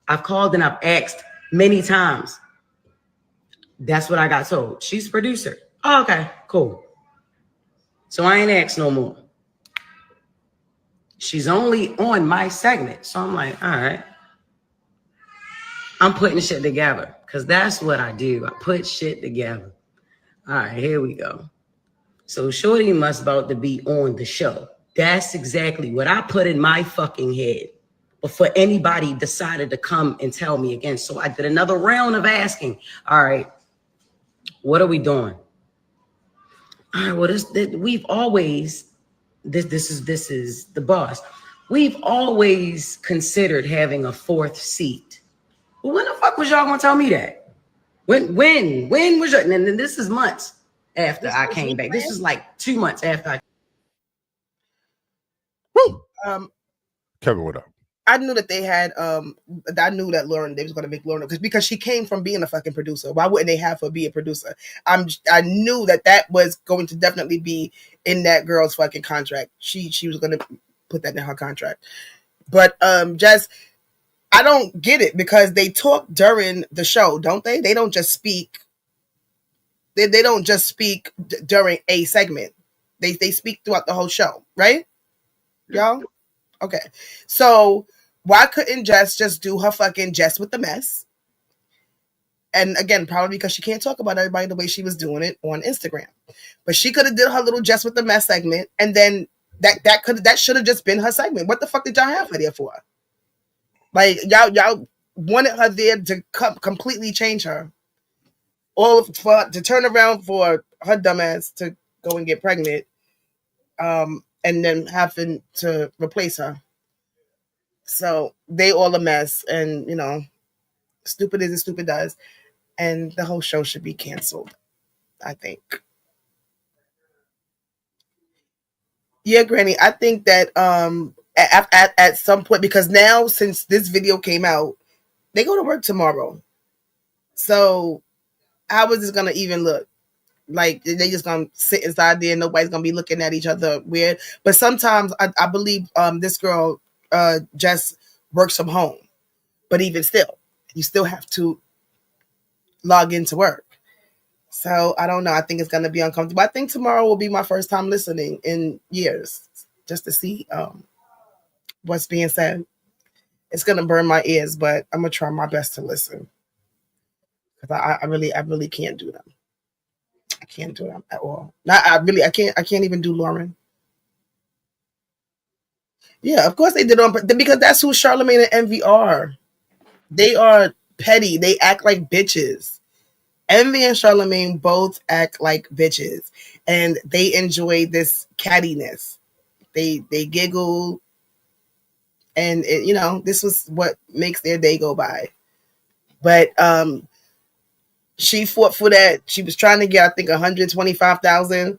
I've called and I've asked many times. That's what I got told. She's producer. Oh, okay, cool. So I ain't asked no more. She's only on my segment. So I'm like, all right. I'm putting shit together because that's what I do. I put shit together. All right, here we go. So Shorty must about to be on the show. That's exactly what I put in my fucking head before anybody decided to come and tell me again. So I did another round of asking. All right, what are we doing? All right, well, we've always, this is the boss. We've always considered having a fourth seat. Well, when the fuck was y'all gonna tell me that? When was your, and then this is months after I came back. This is like 2 months after I. Woo! Kevin, what up? I knew that they had I knew that they was gonna make Lauren because she came from being a fucking producer. Why wouldn't they have her be a producer? I knew that was going to definitely be in that girl's fucking contract. She was gonna put that in her contract. But just I don't get it because they talk during the show, don't they? They don't just speak. They don't just speak during a segment. They speak throughout the whole show, right? Y'all? Okay. So why couldn't Jess just do her fucking Jess with the mess? And again, probably because she can't talk about everybody the way she was doing it on Instagram. But she could have did her little Jess with the mess segment, and then that should have just been her segment. What the fuck did y'all have her there for? Like y'all wanted her there to completely change her. To turn around for her dumbass to go and get pregnant, and then having to replace her. So they all a mess, and stupid is as stupid does, and the whole show should be canceled, I think. Yeah, Granny, I think that at some point, because now since this video came out, they go to work tomorrow. So how is this gonna even look? Like they just gonna sit inside there and nobody's gonna be looking at each other weird. But sometimes I believe this girl just works from home. But even still, you still have to log into work. So I don't know. I think it's gonna be uncomfortable. I think tomorrow will be my first time listening in years, just to see what's being said. It's gonna burn my ears, but I'm gonna try my best to listen. Because I really can't do them. I can't do them at all. I can't even do Lauren. Yeah, of course they did on because that's who Charlamagne and Envy are. They are petty. They act like bitches. Envy and Charlamagne both act like bitches, and they enjoy this cattiness. They giggle, and this was what makes their day go by. But she fought for that. She was trying to get, I think, $125,000,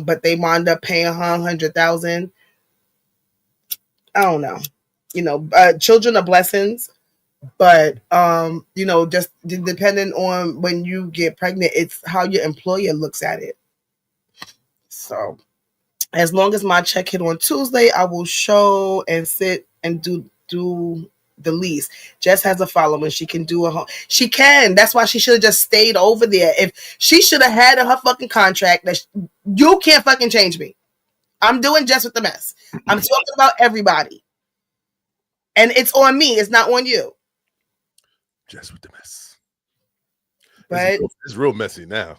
but they wound up paying her $100,000. I don't know. Children are blessings, but just depending on when you get pregnant, it's how your employer looks at it. So, as long as my check hit on Tuesday, I will show and sit and do the lease. Jess has a following. She can do a home. She can. That's why she should have just stayed over there. If she should have had in her fucking contract that you can't fucking change me. I'm doing Jess with the mess. I'm talking about everybody. And it's on me. It's not on you. Jess with the mess. But it's real messy now.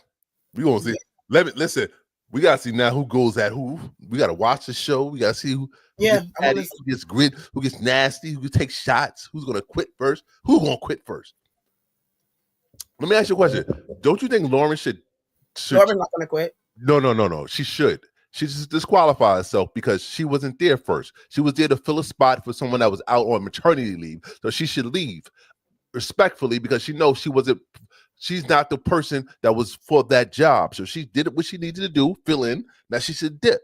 We gonna see. Listen. We gotta see now who goes at who. We gotta watch the show. We gotta see who gets grit, who gets nasty, who takes shots, who's gonna quit first. Who's gonna quit first? Let me ask you a question. Don't you think Lauren should Lauren's not gonna quit. No. She should. She just disqualify herself because she wasn't there first. She was there to fill a spot for someone that was out on maternity leave. So she should leave respectfully because she knows she's not the person that was for that job. So she did what she needed to do, fill in. Now she should dip.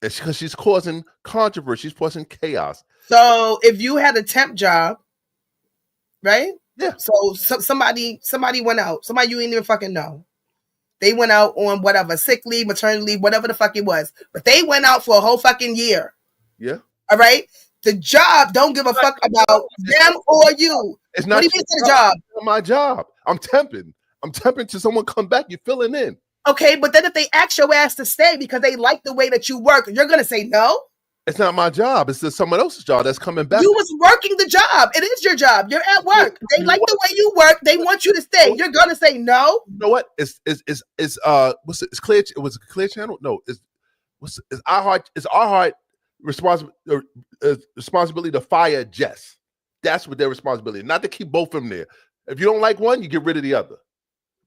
And because she's causing controversy, she's causing chaos. So if you had a temp job, right? Yeah. So somebody went out. Somebody you ain't even fucking know. They went out on whatever, sick leave, maternity leave, whatever the fuck it was. But they went out for a whole fucking year. Yeah. All right? The job don't give a fuck about them or you. It's not what do you mean the job? It's not my job. I'm temping. I'm temping till someone come back. You're filling in. Okay, but then if they ask your ass to stay because they like the way that you work, you're going to say no? It's not my job. It's just someone else's job that's coming back. You was working the job. It is your job. You're at work. They like the way you work. They want you to stay. You're going to say no? You know what? It's what's it? It's Clear. It was a Clear Channel. No, it's our responsibility to fire Jess. That's what their responsibility. Not to keep both of them there. If you don't like one, you get rid of the other.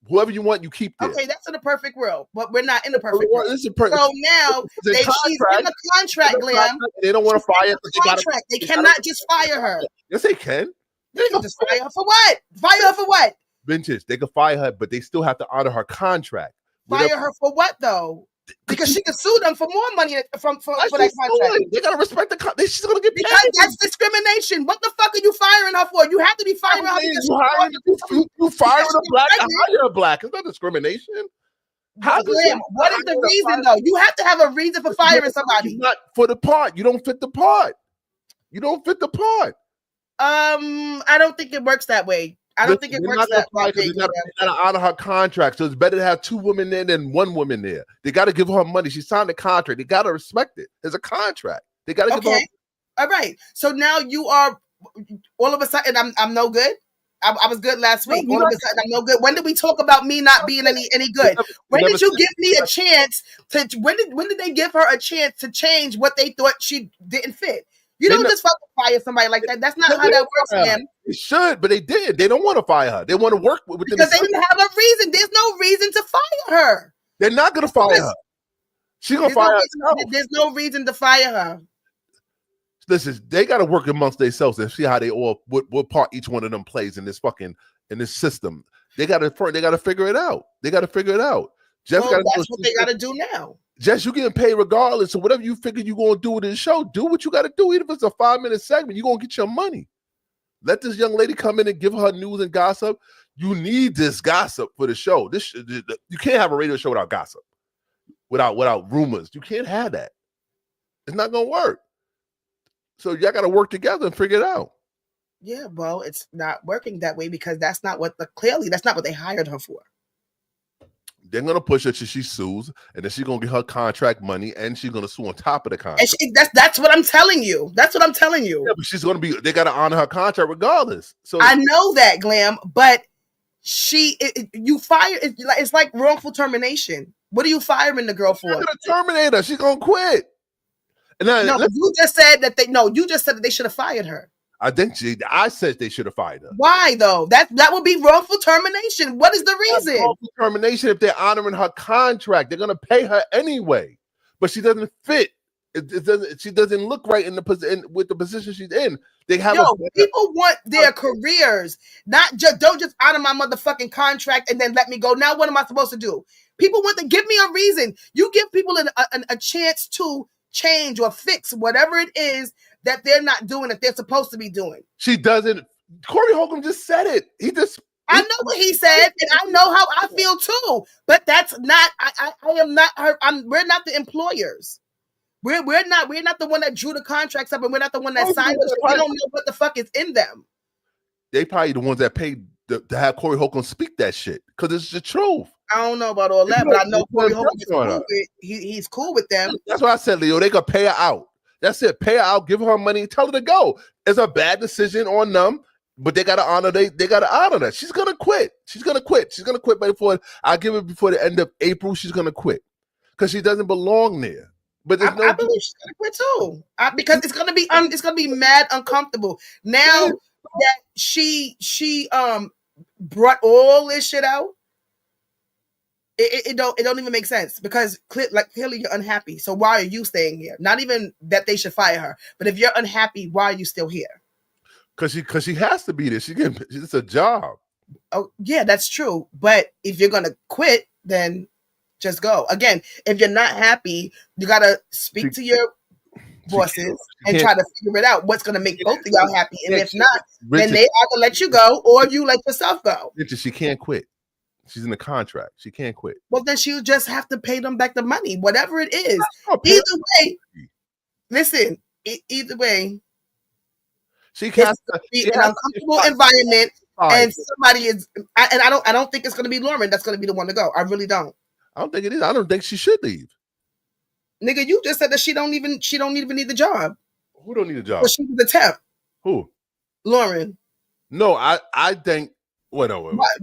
Whoever you want, you keep there. Okay, that's in the perfect world, but we're not in the perfect world. So now she's in the contract, Glam. They don't want to fire her. They cannot just fire her. Yes, they can. They can just fire her for what? Fire her for what? Vintage. They can fire her, but they still have to honor her contract. Fire her for what, though? Because she can sue them for more money for that contract. They gotta respect the contract. She's gonna get paid. Because that's discrimination. What the fuck are you firing her for? You have to be firing her because you firing a black to hire a black. It's not discrimination. What is the reason though? You have to have a reason for firing somebody. Not for the part. You don't fit the part. You don't fit the part. I don't think it works that way. I don't think it works that way. They gotta honor her contract. So it's better to have 2 women there than 1 woman there. They gotta give her money. She signed a contract. They gotta respect it. There's a contract. They gotta give her. All right. So now you are all of a sudden I'm no good. I was good last week. All of a sudden I'm no good. When did we talk about me not being any good? When did you give me a chance to? When did they give her a chance to change what they thought she didn't fit? You don't just fucking fire somebody like that. That's not how that works, man. They should, but they did. They don't want to fire her. They want to work with them because they didn't have a reason. There's no reason to fire her. They're not gonna fire her. She's gonna fire herself. There's no reason to fire her. Listen, they got to work amongst themselves and see how they all what part each one of them plays in this system. They got to figure it out. They got to figure it out. That's what they got to do now. Jess, you getting paid regardless. So whatever you figure you're going to do with this show, do what you got to do. Even if it's a 5-minute segment, you're going to get your money. Let this young lady come in and give her news and gossip. You need this gossip for the show. You can't have a radio show without gossip, without rumors. You can't have that. It's not going to work. So y'all got to work together and figure it out. Yeah, well, it's not working that way because that's not what they hired her for. They're gonna push her till she sues, and then she's gonna get her contract money, and she's gonna sue on top of the contract. And that's what I'm telling you. That's what I'm telling you. Yeah, but she's gonna be. They gotta honor her contract regardless. So I know that, Glam, but you fire. It's like wrongful termination. What are you firing the girl for? You're gonna terminate her. She's gonna quit. And you just said that You just said that they should have fired her. I said they should have fired her. Why though? That would be wrongful termination. What is the reason? Wrongful termination. If they're honoring her contract, they're gonna pay her anyway. But she doesn't fit. She doesn't look right in with the position she's in. They have people want their careers, don't just honor my motherfucking contract and then let me go. Now what am I supposed to do? People want to give me a reason. You give people a chance to change or fix whatever it is that they're not doing that they're supposed to be doing. She doesn't. Corey Holcomb just said it. I know what he said, and I know how I feel too. But that's not. I am not her. We're not the employers. We're not the one that drew the contracts up, and we're not the one that signed them. We don't know what the fuck is in them. They probably the ones that paid to have Corey Holcomb speak that shit because it's the truth. I don't know about all that, but I know Corey Holcomb is cool with. He's cool with them. That's what I said, Leo. They could pay her out. That's it. Pay her out, give her money, tell her to go. It's a bad decision on them, but they gotta honor they gotta honor that. She's gonna quit. She's gonna quit before the end of April. She's gonna quit because she doesn't belong there. But I believe she's gonna quit too, because it's gonna be mad uncomfortable now that she brought all this shit out. It don't even make sense because clearly you're unhappy. So why are you staying here? Not even that they should fire her, but if you're unhappy, why are you still here? Because she has to be there. It's a job. Oh yeah, that's true. But if you're gonna quit, then just go. Again, if you're not happy, you gotta speak to your bosses and try to figure it out. What's gonna make both of y'all happy? And if not, then they either let you go or you let yourself go. She can't quit. She's in the contract. She can't quit. Well, then she'll just have to pay them back the money, whatever it is. Either way, listen. Either way, she has to be an uncomfortable environment, and somebody is. I don't think it's going to be Lauren. That's going to be the one to go. I really don't. I don't think it is. I don't think she should leave. Nigga, you just said that she don't even need the job. Who don't need a job? Well, she was the temp. Who? Lauren. No, I think. Wait.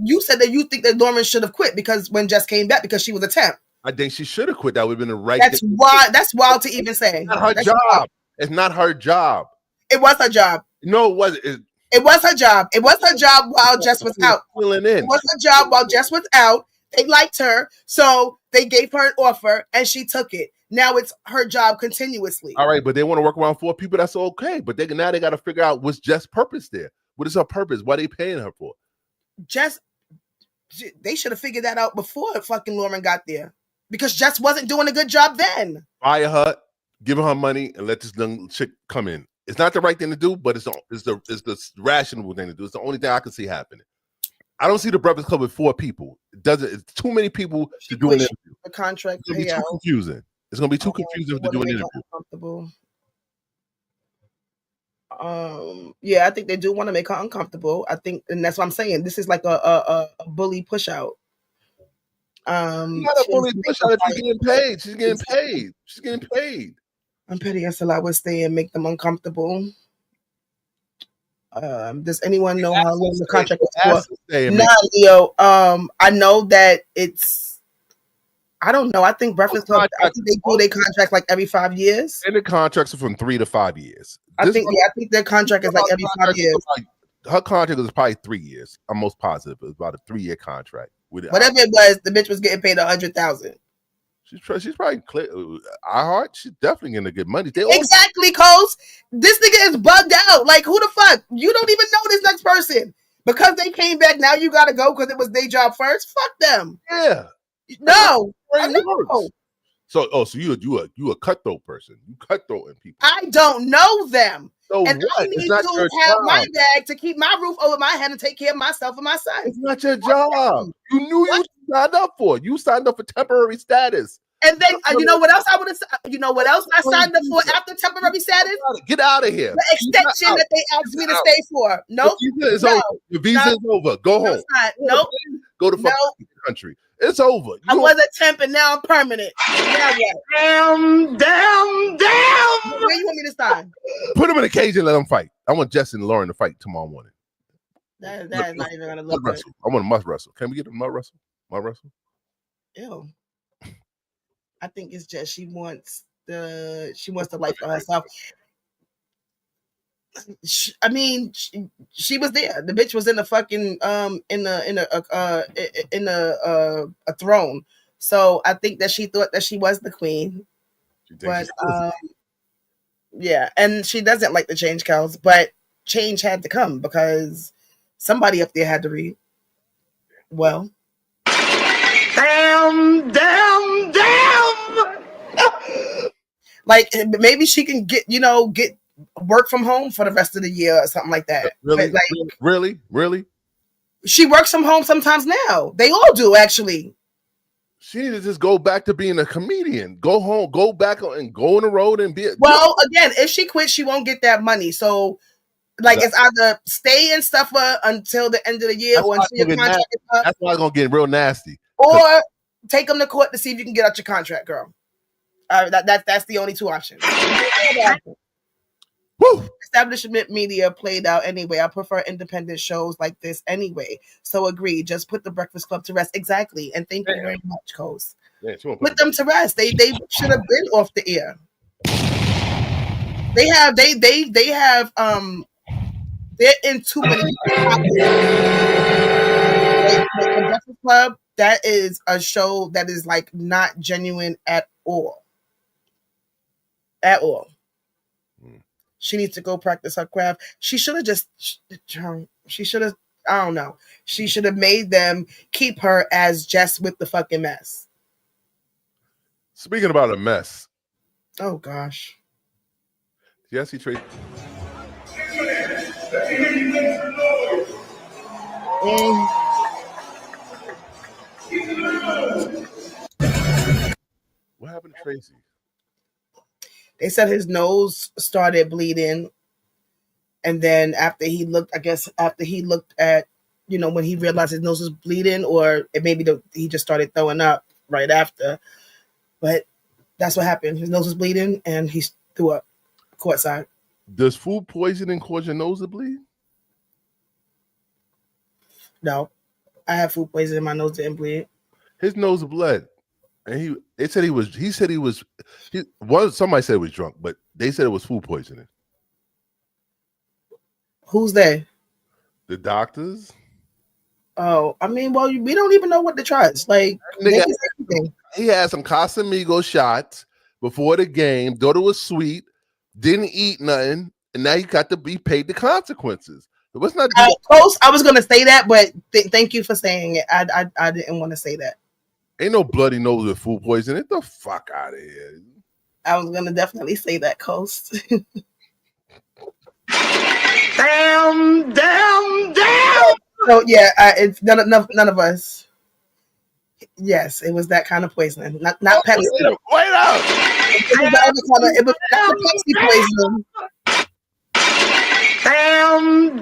You said that you think that Lauren should have quit because when Jess came back because she was a temp. I think she should have quit. That would have been the right. That's wild to even say. It's not her job. Wild. It's not her job. It was her job. No, it wasn't. It was her job. It was her job while Jess was out. It was her job while Jess was out. They liked her, so they gave her an offer, and she took it. Now it's her job continuously. All right, but they want to work around 4 people. That's okay. But now they got to figure out what's Jess' purpose there. What is her purpose? What are they paying her for? They should have figured that out before fucking Lauren got there. because Jess wasn't doing a good job then. Fire her, give her money, and let this young chick come in. It's not the right thing to do, but it's the rational thing to do. It's the only thing I can see happening. I don't see the Breakfast Club with 4 people. It's too many people to do an interview. The contract. It's gonna be too confusing. It's gonna be too confusing to do an interview. Uncomfortable. Yeah, I think they do want to make her uncomfortable. I think, and that's what I'm saying. This is like a bully push out. Not a bully push out. She's getting paid. She's getting paid. She's getting paid. I'm petty as I would stay and make them uncomfortable. Does anyone know how long the contract is for? Nah, Leo. I know that it's. I don't know. I think Breakfast Club. I think they do their contract like every 5 years. And the contracts are from 3 to 5 years. I think their contract is like every 5 years. Her contract was probably 3 years. I'm most positive it was about a 3-year contract. Whatever it was, the bitch was getting paid $100,000. She's probably iHeart. She's definitely gonna get money. Exactly, Coast. This nigga is bugged out. Like, who the fuck? You don't even know this next person because they came back. Now you gotta go because it was their job first. Fuck them. Yeah. No. I know. So you a cutthroat person. You cutthroating people. I don't know them. So and what? I need to have my bag to keep my roof over my head and take care of myself and my son. It's not your job. You knew you signed up for. You signed up for temporary status. And then you know what else I would have? You know what else I signed up for after temporary status? Get out of here. The extension that they asked me to stay for. Nope. Your visa is over. Go home. Nope. Go to fucking country. It's over. I was a temp and now I'm permanent. Now what? Damn. Where you want me to sign? Put them in a cage and let them fight. I want Jess and Lauren to fight tomorrow morning. That is not even gonna look good. I want a must wrestle. Can we get a must wrestle? Must wrestle? Ew. I think it's just she wants the life for herself. She was there. The bitch was in the fucking in a throne. So I think that she thought that she was the queen. But yeah, and she doesn't like the change cows, but change had to come because somebody up there had to read. Well, damn. Like maybe she can get work from home for the rest of the year or something like that. Really? Like, Really? She works from home sometimes now. They all do, actually. She need to just go back to being a comedian. Go home, go back and go on the road and be. Well, again, if she quits, she won't get that money. So, it's either stay and stuff until the end of the year, or until your contract is up. That's why it's gonna get real nasty. Or take them to court to see if you can get out your contract, girl. That's the only 2 options. Woo! Establishment media played out anyway. I prefer independent shows like this anyway. So agree. Just put the Breakfast Club to rest. Exactly. And thank you very much, Coase. Yeah, put them to rest. They should have been off the air. They're in too many the Breakfast Club, that is a show that is like not genuine at all. At all. She needs to go practice her craft. She should have I don't know. She should have made them keep her as Jess with the fucking mess. Speaking about a mess. Oh, gosh. Jesse Tracy. What happened to Tracy? They said his nose started bleeding. And then after he looked at, when he realized his nose was bleeding, or he just started throwing up right after. But that's what happened. His nose was bleeding and he threw up courtside. Does food poisoning cause your nose to bleed? No. I had food poisoning. My nose didn't bleed. His nose bled. And somebody said he was drunk, but they said it was food poisoning. Who's they? The doctors. Oh, we don't even know what to trust. Like, he had some Casamigos shots before the game. Thought it was sweet. Didn't eat nothing, and now he got to be paid the consequences. What's not close? I was going to say that, but thank you for saying it. I didn't want to say that. Ain't no bloody nose with food poisoning. Get the fuck out of here. I was gonna definitely say that, Coast. Damn. So yeah, it's none of us. Yes, it was that kind of poisoning, not Pepsi. Wait up! It was the other kind of. It was not the Pepsi poisoning. Damn.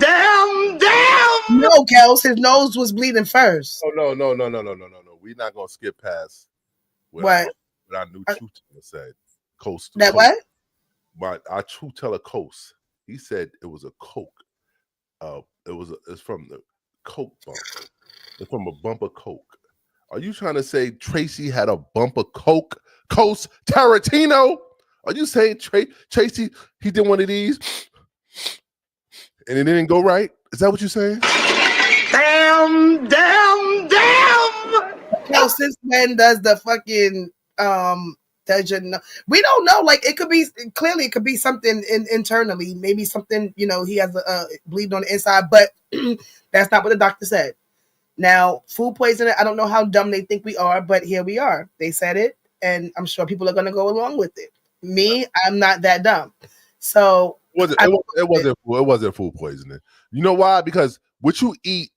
No, Kels, his nose was bleeding first. Oh no. We're not gonna skip past what our new truth teller said. Coast. That Coast. what? Our truth teller Coast. He said it was a Coke. It's from the Coke bump. It's from a bump of Coke. Are you trying to say Tracy had a bump of Coke? Coast Tarantino? Are you saying Tracy, he did one of these and it didn't go right? Is that what you're saying? Damn. No, since when does the fucking does you know? We don't know. Like it could be something internally. Maybe something, he has a bleed on the inside, but that's not what the doctor said. Now, food poisoning, I don't know how dumb they think we are, but here we are. They said it, and I'm sure people are going to go along with it. Me, I'm not that dumb. So it wasn't food poisoning. You know why? Because what you eat,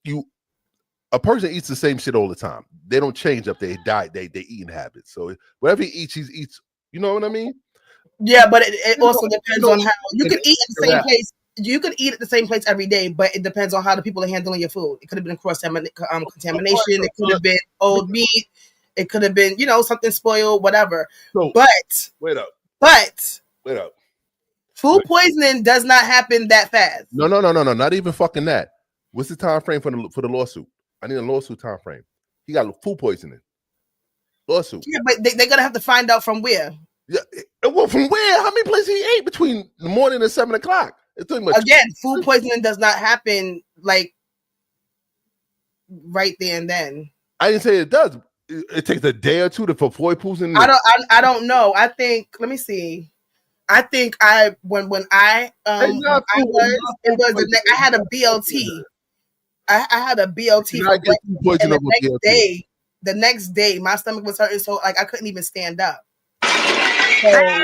a person eats the same shit all the time. They don't change up their diet, they eating habits. So whatever he eats. You know what I mean? Yeah, but it also depends on how you can eat at the same place. You could eat at the same place every day, but it depends on how the people are handling your food. It could have been contamination. It could have been old meat. It could have been, something spoiled, whatever. So, but wait up. Food poisoning does not happen that fast. No. Not even fucking that. What's the time frame for the lawsuit? I need a lawsuit time frame. He got food poisoning. Lawsuit. Yeah, but they're gonna have to find out from where. Yeah, well, from where? How many places he ate between the morning and 7 o'clock? Again, food poisoning does not happen like right there and then. I didn't say it does. It takes a day or two for food poisoning. I don't know. I think. Let me see. I think I had a BLT. I had a BLT for breakfast, and the next day, my stomach was hurting, so like I couldn't even stand up. So,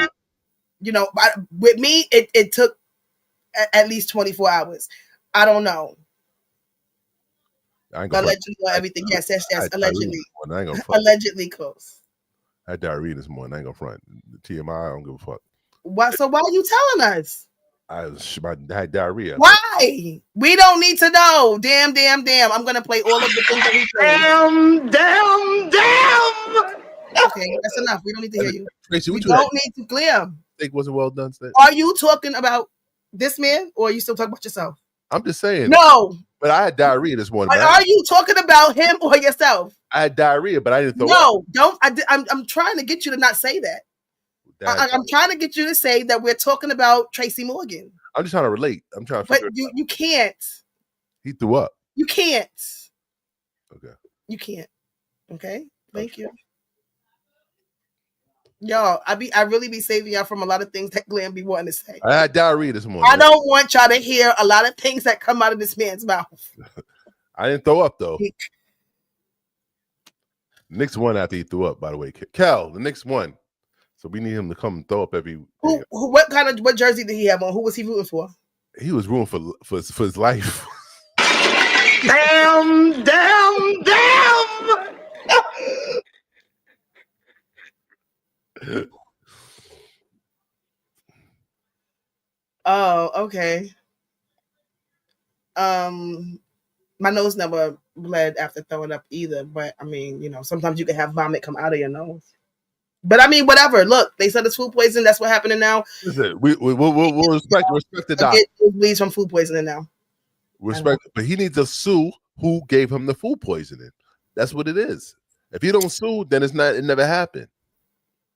with me, it took at least 24 hours. I don't know. Allegedly, everything. Yes, allegedly. Allegedly close. I had diarrhea this morning. I ain't gonna front. TMI, I don't give a fuck. So why are you telling us? I had diarrhea. Why? We don't need to know. Damn. I'm gonna play all of the things that we say. Damn. Okay, that's enough. We don't need to hear you. Tracy, we don't need to clear. Think wasn't well done today. Are you talking about this man, or are you still talking about yourself? I'm just saying. No. But I had diarrhea this morning. But are you talking about him or yourself? I had diarrhea, but I didn't throw up. No, don't. I'm trying to get you to not say that. I'm trying to get you to say that we're talking about Tracy Morgan. I'm just trying to relate. I'm trying to figure it out. You can't. He threw up. You can't. Okay. You can't. Okay. Thank you. Y'all, I really be saving y'all from a lot of things that Glenn be wanting to say. I had diarrhea this morning. I don't want y'all to hear a lot of things that come out of this man's mouth. I didn't throw up though. Knicks won after he threw up, by the way. Cal, the Knicks won. So we need him to come and throw up every. What jersey did he have on? Who was he rooting for? He was rooting for his life. Damn. Oh, okay. My nose never bled after throwing up either, but I mean, sometimes you can have vomit come out of your nose. But I mean, whatever. Look, they said it's food poisoning. That's what happening now. Listen, we'll respect the doctor. Bleeds from food poisoning now. Respect, but he needs to sue who gave him the food poisoning. That's what it is. If he don't sue, then it never happened.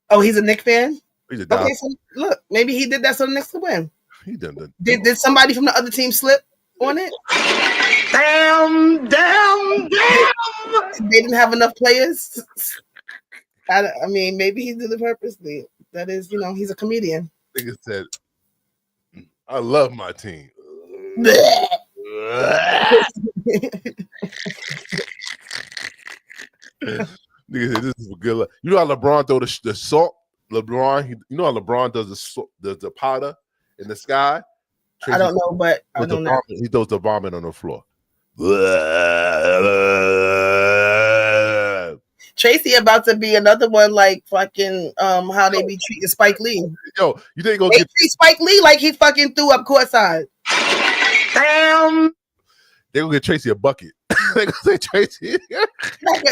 Oh, he's a Knicks fan? He's a doctor. Okay, so look, maybe he did that so the Knicks could win. He done. Did somebody from the other team slip on it? Damn. They didn't have enough players. I mean, maybe he did it purposely. That is, he's a comedian. Nigga said, I love my team. Nigga said, this know how LeBron throw the salt. LeBron, you know how LeBron does the powder in the sky. I don't know, but I don't know. He throws the vomit on the floor. Tracy about to be another one like fucking how they be treating Spike Lee. Yo, you think they treat Spike Lee like he fucking threw up courtside. Damn. They gonna get Tracy a bucket. They gonna say Tracy.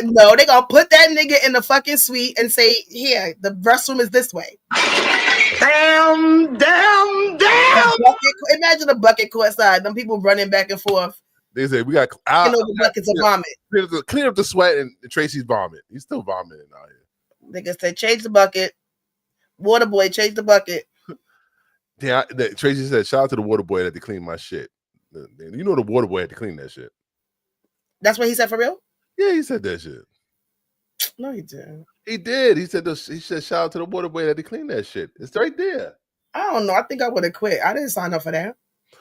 No, they gonna put that nigga in the fucking suite and say, here, the restroom is this way. Damn. Imagine a bucket courtside. Them people running back and forth. They say we got buckets of vomit. Clean up the sweat and Tracy's vomit. He's still vomiting out here. Nigga said, change the bucket. Water boy, change the bucket. Yeah, Tracy said, shout out to the water boy that had to clean my shit. You know the water boy had to clean that shit. That's what he said for real? Yeah, he said that shit. No, he didn't. He did. He said shout out to the water boy that had to clean that shit. It's right there. I don't know. I think I would have quit. I didn't sign up for that.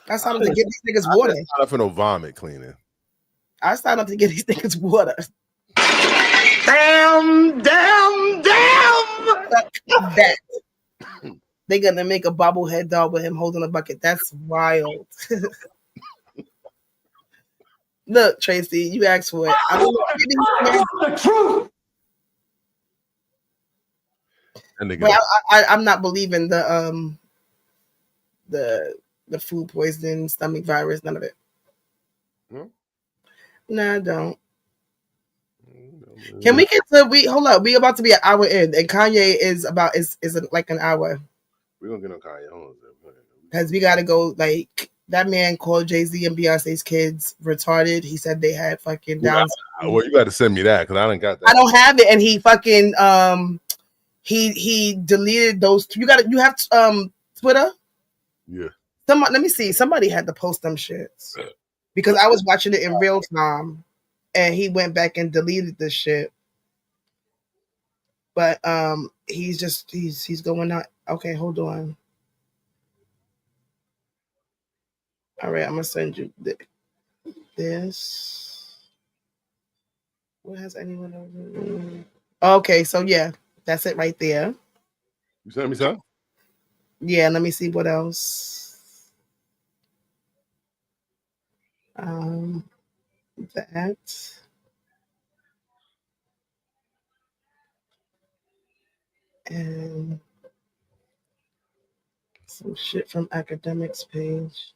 I signed up to get these niggas water. I didn't sign up for no vomit cleaning. I signed up to get these niggas water. Damn. That. They gonna make a bobblehead doll with him holding a bucket. That's wild. Look, Tracy, you asked for it. The truth. But I'm not believing the food poisoning, stomach virus, none of it. No, I don't. Can we get to hold up? We about to be an hour in, and Kanye is like an hour. We're gonna get on Kanye because we gotta go. Like that man called Jay-Z and Beyonce's kids retarded. He said they had fucking down. Well, you got to send me that because I don't got that. I don't have it, and he fucking he deleted those. You have Twitter. Yeah. Let me see. Somebody had to post them shits because I was watching it in real time, and he went back and deleted this shit. But he's going out. Okay, hold on. All right, I'm gonna send you this. What has anyone ever? Okay, so yeah, that's it right there. You sent me some? Yeah, let me see what else. That. And some shit from academics page.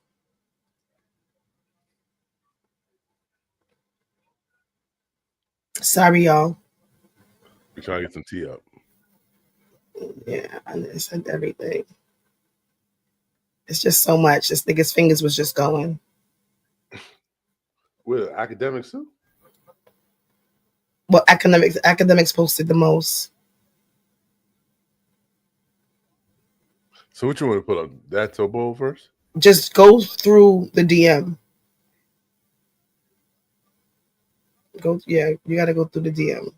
Sorry, y'all. We're trying to get some tea up. Yeah, I sent everything. It's just so much. This nigga's fingers was just going. With academics too? Well, academics posted the most. So what you want to put up? That Tobo first? Just go through the DM. You gotta go through the DM.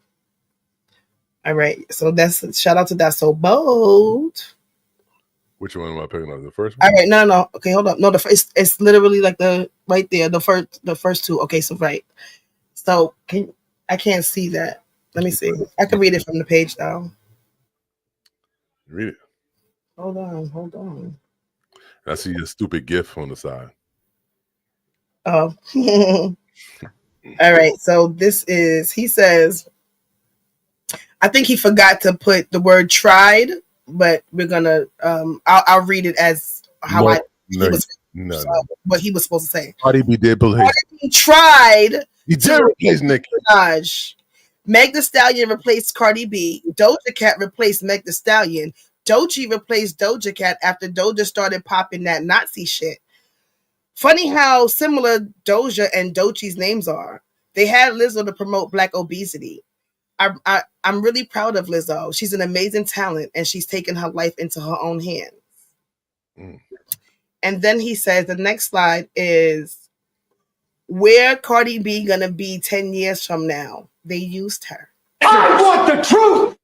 All right. So that's shout out to That's So Bold. Which one am I picking up? The first one? All right, no. Okay, hold up. No, the first it's literally like the right there, the first two. Okay, so right. So I can't see that. Let me see. I can read it from the page though. Read it. Hold on. I see your stupid GIF on the side. Oh. All right. So this is, he says, I think he forgot to put the word tried, but we're gonna I'll read it as how what he was supposed to say. Cardi B did believe. Cardi B tried. He did replace Nicki. Minaj. Meg Thee Stallion replaced Cardi B. Doja Cat replaced Meg Thee Stallion. Doechii replaced Doja Cat after Doja started popping that Nazi shit. Funny how similar Doja and Doechii's names are. They had Lizzo to promote Black obesity. I'm really proud of Lizzo. She's an amazing talent, and she's taken her life into her own hands. And then he says the next slide is, where Cardi B gonna be 10 years from now? They used her. I want the truth.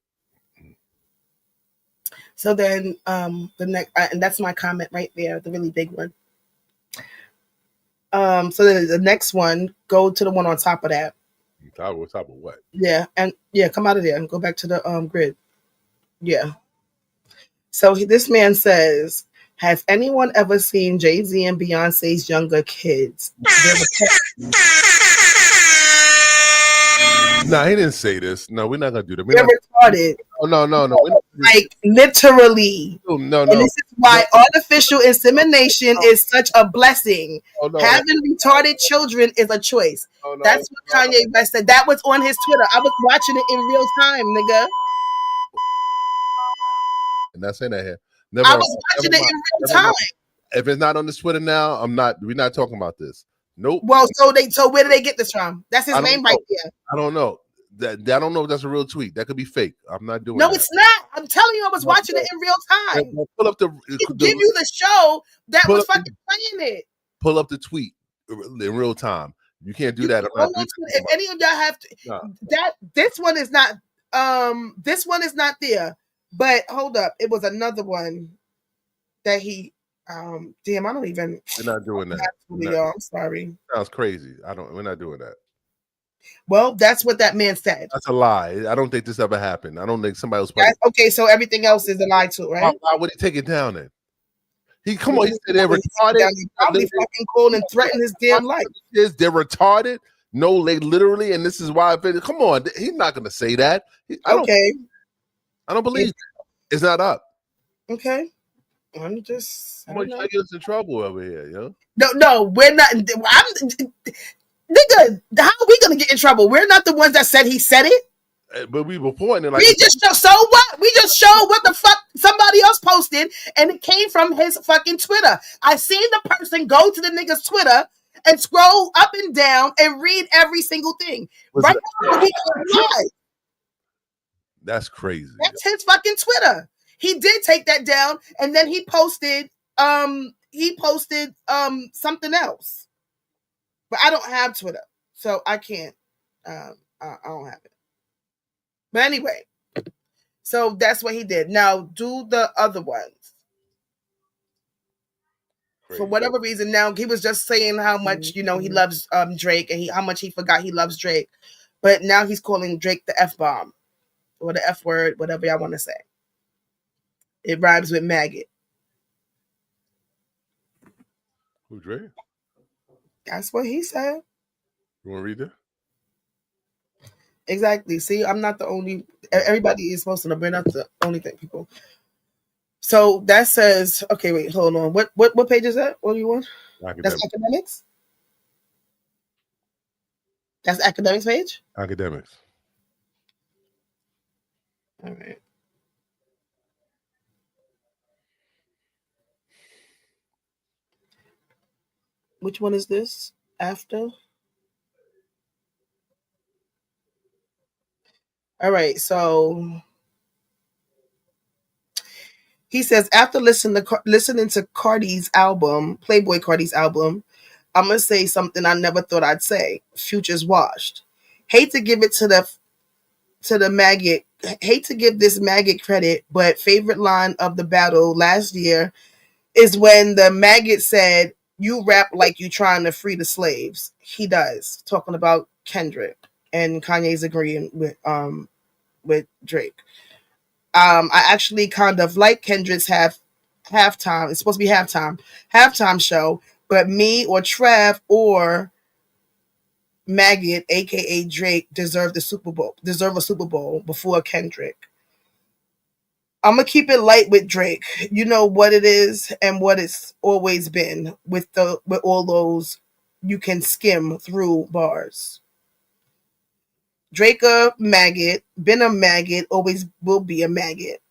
So then the next, and that's my comment right there, the really big one. So then the next one, go to the one on top of that. Top of what? Yeah, and yeah, come out of there and go back to the grid. Yeah. So this man says, has anyone ever seen Jay-Z and Beyonce's younger kids? No, he didn't say this. No, we're not gonna do that. They're retarded. Oh no. Like literally. No. And this is why artificial insemination is such a blessing. Having retarded children is a choice. That's what Kanye West said. That was on his Twitter. I was watching it in real time, nigga. And not saying that here. I was watching it in real time. If it's not on the Twitter now, we're not talking about this. Nope. Well, so where did they get this from? That's his name right there. I don't know. I don't know if that's a real tweet. That could be fake. I'm not doing No, that. It's not. I'm telling you, I was watching it in real time. Pull up give you the show that was fucking playing it. Pull up the tweet in real time. You can't do that. If any of y'all have to, this one is not there. But hold up, it was another one that he damn, I don't even. We're not doing that. Y'all, I'm sorry. Sounds crazy. We're not doing that. Well, that's what that man said. That's a lie. I don't think this ever happened. I don't think somebody else. Okay, so everything else is a lie too, right? Why would he take it down then? He said they're retarded. He probably fucking called and threatened his damn life. They're retarded. No, they literally, and this is why. Come on, he's not going to say that. I don't believe it. It's not up. Okay, I'm just. I'm gonna get us in trouble over here, yo. No, we're not. Nigga, how are we gonna get in trouble? We're not the ones that said he said it. But we were pointing like we just so what? We just showed what the fuck somebody else posted, and it came from his fucking Twitter. I seen the person go to the nigga's Twitter and scroll up and down and read every single thing. Right now, he live. That's crazy. That's his fucking Twitter. He did take that down, and then he posted something else. But I don't have Twitter, so I can't. I don't have it. But anyway, so that's what he did. Now do the other ones. Crazy. For whatever reason, now he was just saying how much he loves Drake and how much he forgot he loves Drake, but now he's calling Drake the F-bomb or the F word, whatever y'all want to say. It rhymes with maggot. Who, Drake? That's what he said. You want to read that? Exactly. See, I'm not the only. Everybody is supposed to know. We're not the only thing, people. So that says, okay, wait, hold on. What page is that? What do you want? That's academics. That's academics page. Academics. All right. Which one is this? After? All right, so he says, after listening to Cardi's album, Playboy Cardi's album, I'm going to say something I never thought I'd say. Future's washed. Hate to give it to the maggot. Hate to give this maggot credit, but favorite line of the battle last year is when the maggot said, "You rap like you trying to free the slaves." He does, talking about Kendrick, and Kanye's agreeing with Drake. I actually kind of like Kendrick's halftime. It's supposed to be halftime show, but me or Trav or Maggot, aka Drake, deserve a Super Bowl before Kendrick. I'm gonna keep it light with Drake. You know what it is and what it's always been with all those you can skim through bars. Drake a maggot, been a maggot, always will be a maggot.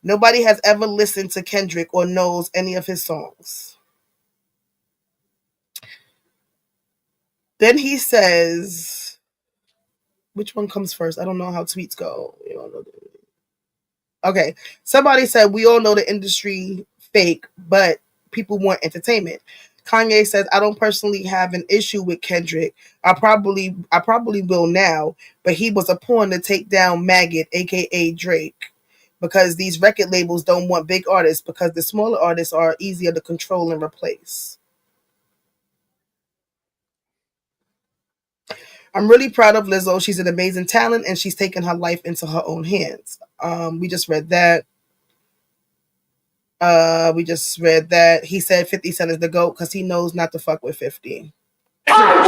Nobody has ever listened to Kendrick or knows any of his songs. Then he says, which one comes first? I don't know how tweets go. Okay, somebody said, we all know the industry fake, but people want entertainment. Kanye says, I don't personally have an issue with Kendrick. I probably will now, but he was a pawn to take down Maggot, aka Drake, because these record labels don't want big artists because the smaller artists are easier to control and replace. I'm really proud of Lizzo. She's an amazing talent, and she's taken her life into her own hands. We just read that. He said 50 Cent is the GOAT because he knows not to fuck with 50. I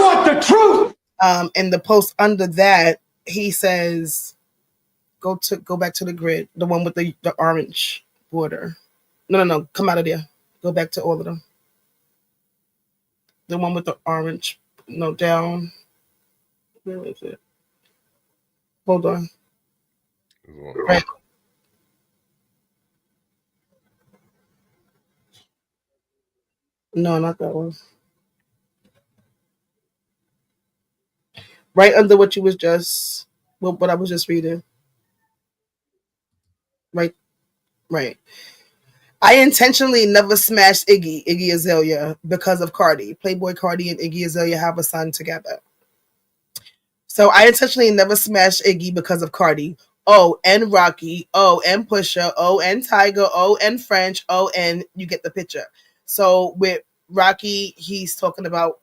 want the truth. In the post under that, he says, go back to the grid, the one with the orange border. No, come out of there. Go back to all of them. The one with the orange, no, down. Where is it? Hold on. Right. No, not that one. Right under what I was just reading. Right. I intentionally never smashed Iggy Azalea, because of Cardi. Playboy Cardi and Iggy Azalea have a son together. So I intentionally never smashed Iggy because of Cardi. Oh, and Rocky. Oh, and Pusha. Oh, and Tyga. Oh, and French. Oh, and you get the picture. So with Rocky, he's talking about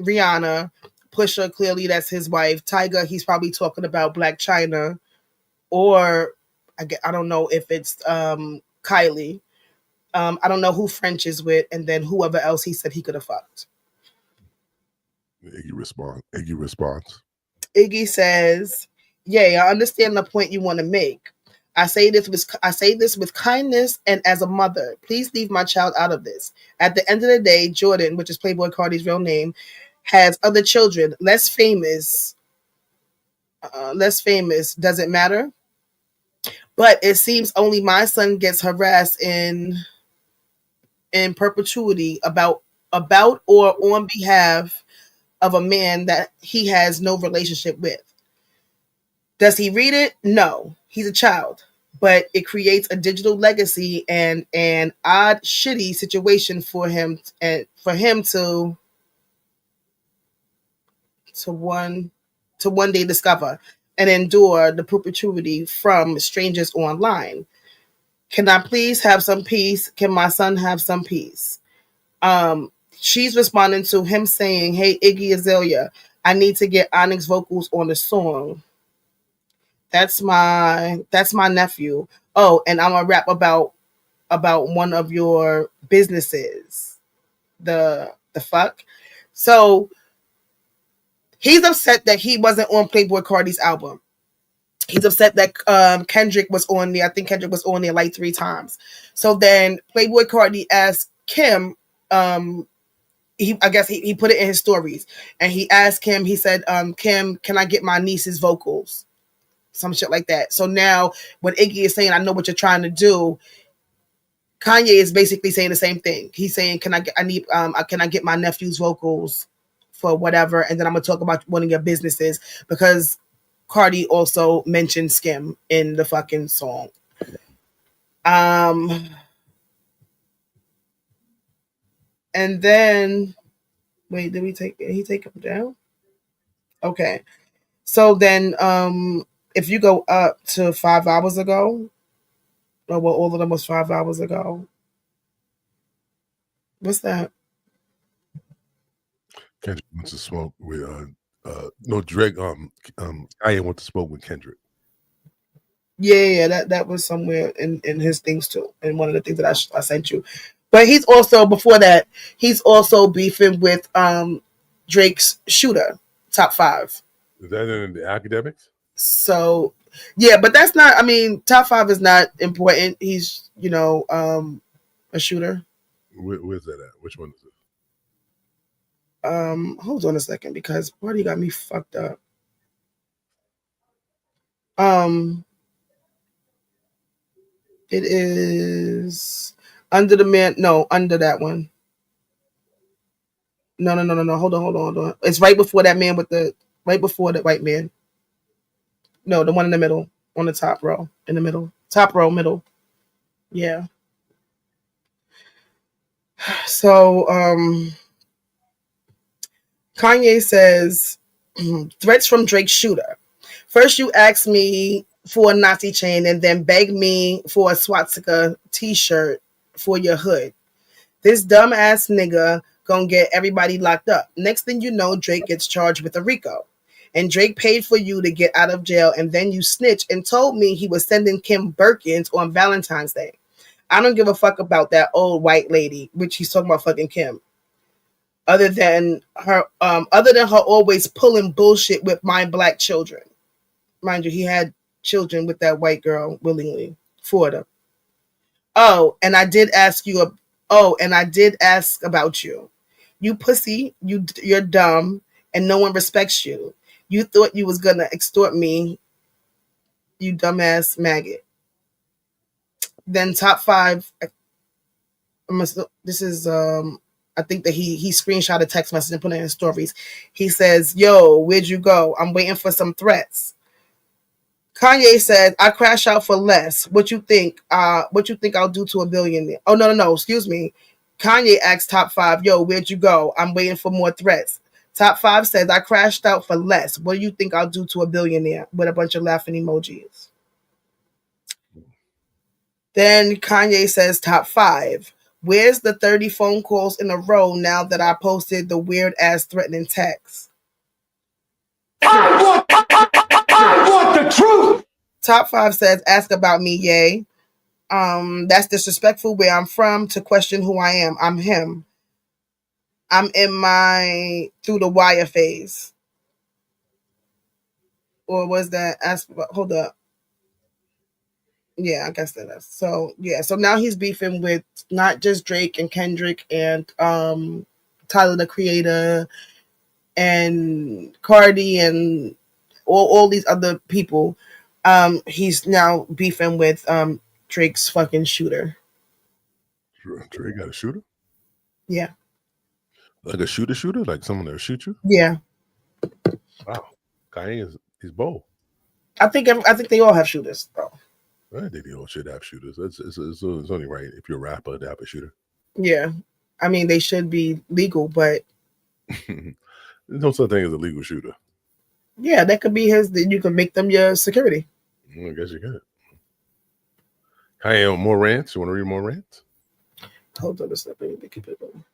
Rihanna. Pusha, clearly that's his wife. Tyga, he's probably talking about Black China. Or I don't know if it's Kylie. I don't know who French is with, and then whoever else he said he could have fucked. Iggy responds. Iggy says, "Yeah, I understand the point you want to make. I say this with kindness and as a mother. Please leave my child out of this. At the end of the day, Jordan, which is Playboy Cardi's real name, has other children, less famous. Does it matter? But it seems only my son gets harassed in perpetuity about or on behalf of a man that he has no relationship with. Does he read it? No. He's a child. But it creates a digital legacy and an odd, shitty situation for him to one day discover and endure the perpetuity from strangers online. Can I please have some peace? Can my son have some peace?" She's responding to him saying, "Hey, Iggy Azalea, I need to get Onyx vocals on the song. That's my nephew. Oh, and I'm gonna rap about one of your businesses." The fuck? So he's upset that he wasn't on Playboy Cardi's album. He's upset that Kendrick was on there. I think Kendrick was on there like 3 times. So then Playboy Cardi asked Kim, he put it in his stories, and he asked Kim, he said, "Kim, can I get my niece's vocals?" Some shit like that. So now when Iggy is saying, "I know what you're trying to do," Kanye is basically saying the same thing. He's saying, can I get my nephew's vocals for whatever? And then I'm going to talk about one of your businesses, because Cardi also mentioned Skim in the fucking song. And then, wait, did he take him down? Okay. So then, if you go up to 5 hours ago, well, all of them was 5 hours ago. What's that? Kendrick wants to smoke with Drake. I want to smoke with Kendrick. Yeah, that was somewhere in his things too, and one of the things that I sent you. But he's also, before that, he's also beefing with Drake's Shooter Top 5. Is that in the academics? So yeah, but that's not. I mean, Top 5 is not important. He's a shooter. Where's that at? Which one is it? Hold on a second, because Party got me fucked up. It is under the man. No, under that one. No. Hold on. It's right before that man right before the white man. No, the one in the middle, on the top row, in the middle, top row, middle. Yeah. So, Kanye says, threats from Drake's Shooter. First, you asked me for a Nazi chain and then begged me for a swastika t-shirt for your hood. This dumbass nigga gonna get everybody locked up. Next thing you know, Drake gets charged with a RICO. And Drake paid for you to get out of jail, and then you snitched and told me he was sending Kim Birkins on Valentine's Day. I don't give a fuck about that old white lady, which he's talking about fucking Kim. Other than her always pulling bullshit with my black children. Mind you, he had children with that white girl willingly for them. Oh, and I did ask about you. You pussy, you're dumb, and no one respects you. You thought you was gonna extort me, you dumbass maggot. Then top 5. This is I think that he screenshot a text message and put it in his stories. He says, "Yo, where'd you go? I'm waiting for some threats." Kanye said, "I crash out for less. What you think? What you think I'll do to a billionaire?" Oh no. Excuse me. Kanye asked top 5, "Yo, where'd you go? I'm waiting for more threats." Top 5 says, "I crashed out for less. What do you think I'll do to a billionaire?" With a bunch of laughing emojis. Then Kanye says, top 5. "Where's the 30 phone calls in a row now that I posted the weird ass threatening text?" I want the truth. Top 5 says, "Ask about me, yay. That's disrespectful where I'm from to question who I am. I'm him. I'm in my through the wire phase." Or was that hold up? Yeah, I guess that is. So yeah, so now he's beefing with not just Drake and Kendrick and Tyler the Creator and Cardi and all these other people. He's now beefing with Drake's fucking shooter. Drake got a shooter? Yeah. Like a shooter? Like someone that'll shoot you? Yeah. Wow. Kanye he's bold. I think they all have shooters, though. I think they all should have shooters. It's only right if you're a rapper to have a shooter. Yeah. I mean, they should be legal, but there's no such thing as a legal shooter. Yeah, that could be his. You can make them your security. I guess you could. Kanye, more rants? You want to read more rants? Hold on a second. Let me keep it going.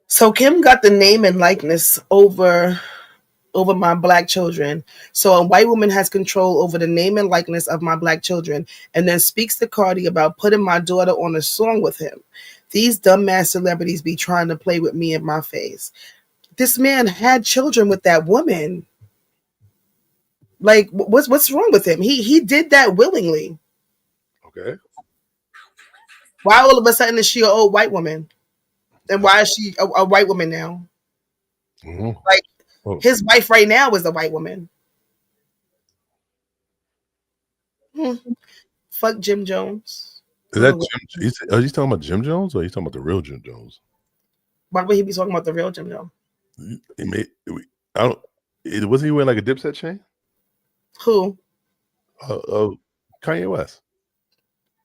So Kim got the name and likeness over my black children. So a white woman has control over the name and likeness of my black children and then speaks to Cardi about putting my daughter on a song with him. These dumbass celebrities be trying to play with me in my face. This man had children with that woman. Like, what's wrong with him? He did that willingly. Okay. Why all of a sudden is she an old white woman? And why is she a white woman now? Mm-hmm. Like, his wife right now is a white woman. Fuck Jim Jones. Is that Jim? Are you talking about Jim Jones or are you talking about the real Jim Jones? Why would he be talking about the real Jim Jones? Wasn't he wearing like a Dipset chain? Who? Kanye West.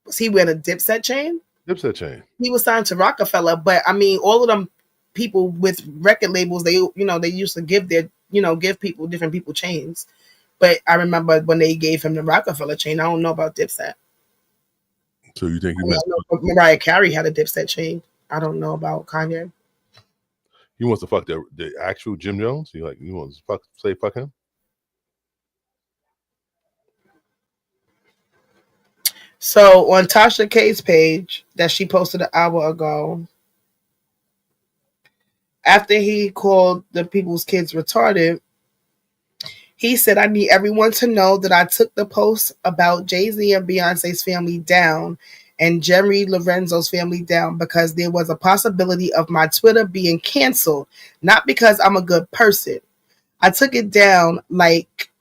Was he wearing a Dipset chain? Dipset chain. He was signed to Rockefeller, but I mean, all of them people with record labels, they used to give different people chains. But I remember when they gave him the Rockefeller chain. I don't know about Dipset. So you think Mariah Carey had a Dipset chain? I don't know about Kanye. He wants to fuck the actual Jim Jones? He wants to fuck him? So on Tasha K's page that she posted an hour ago, after he called the people's kids retarded, he said, "I need everyone to know that I took the post about Jay-Z and Beyonce's family down and Jerry Lorenzo's family down because there was a possibility of my Twitter being canceled, not because I'm a good person. I took it down like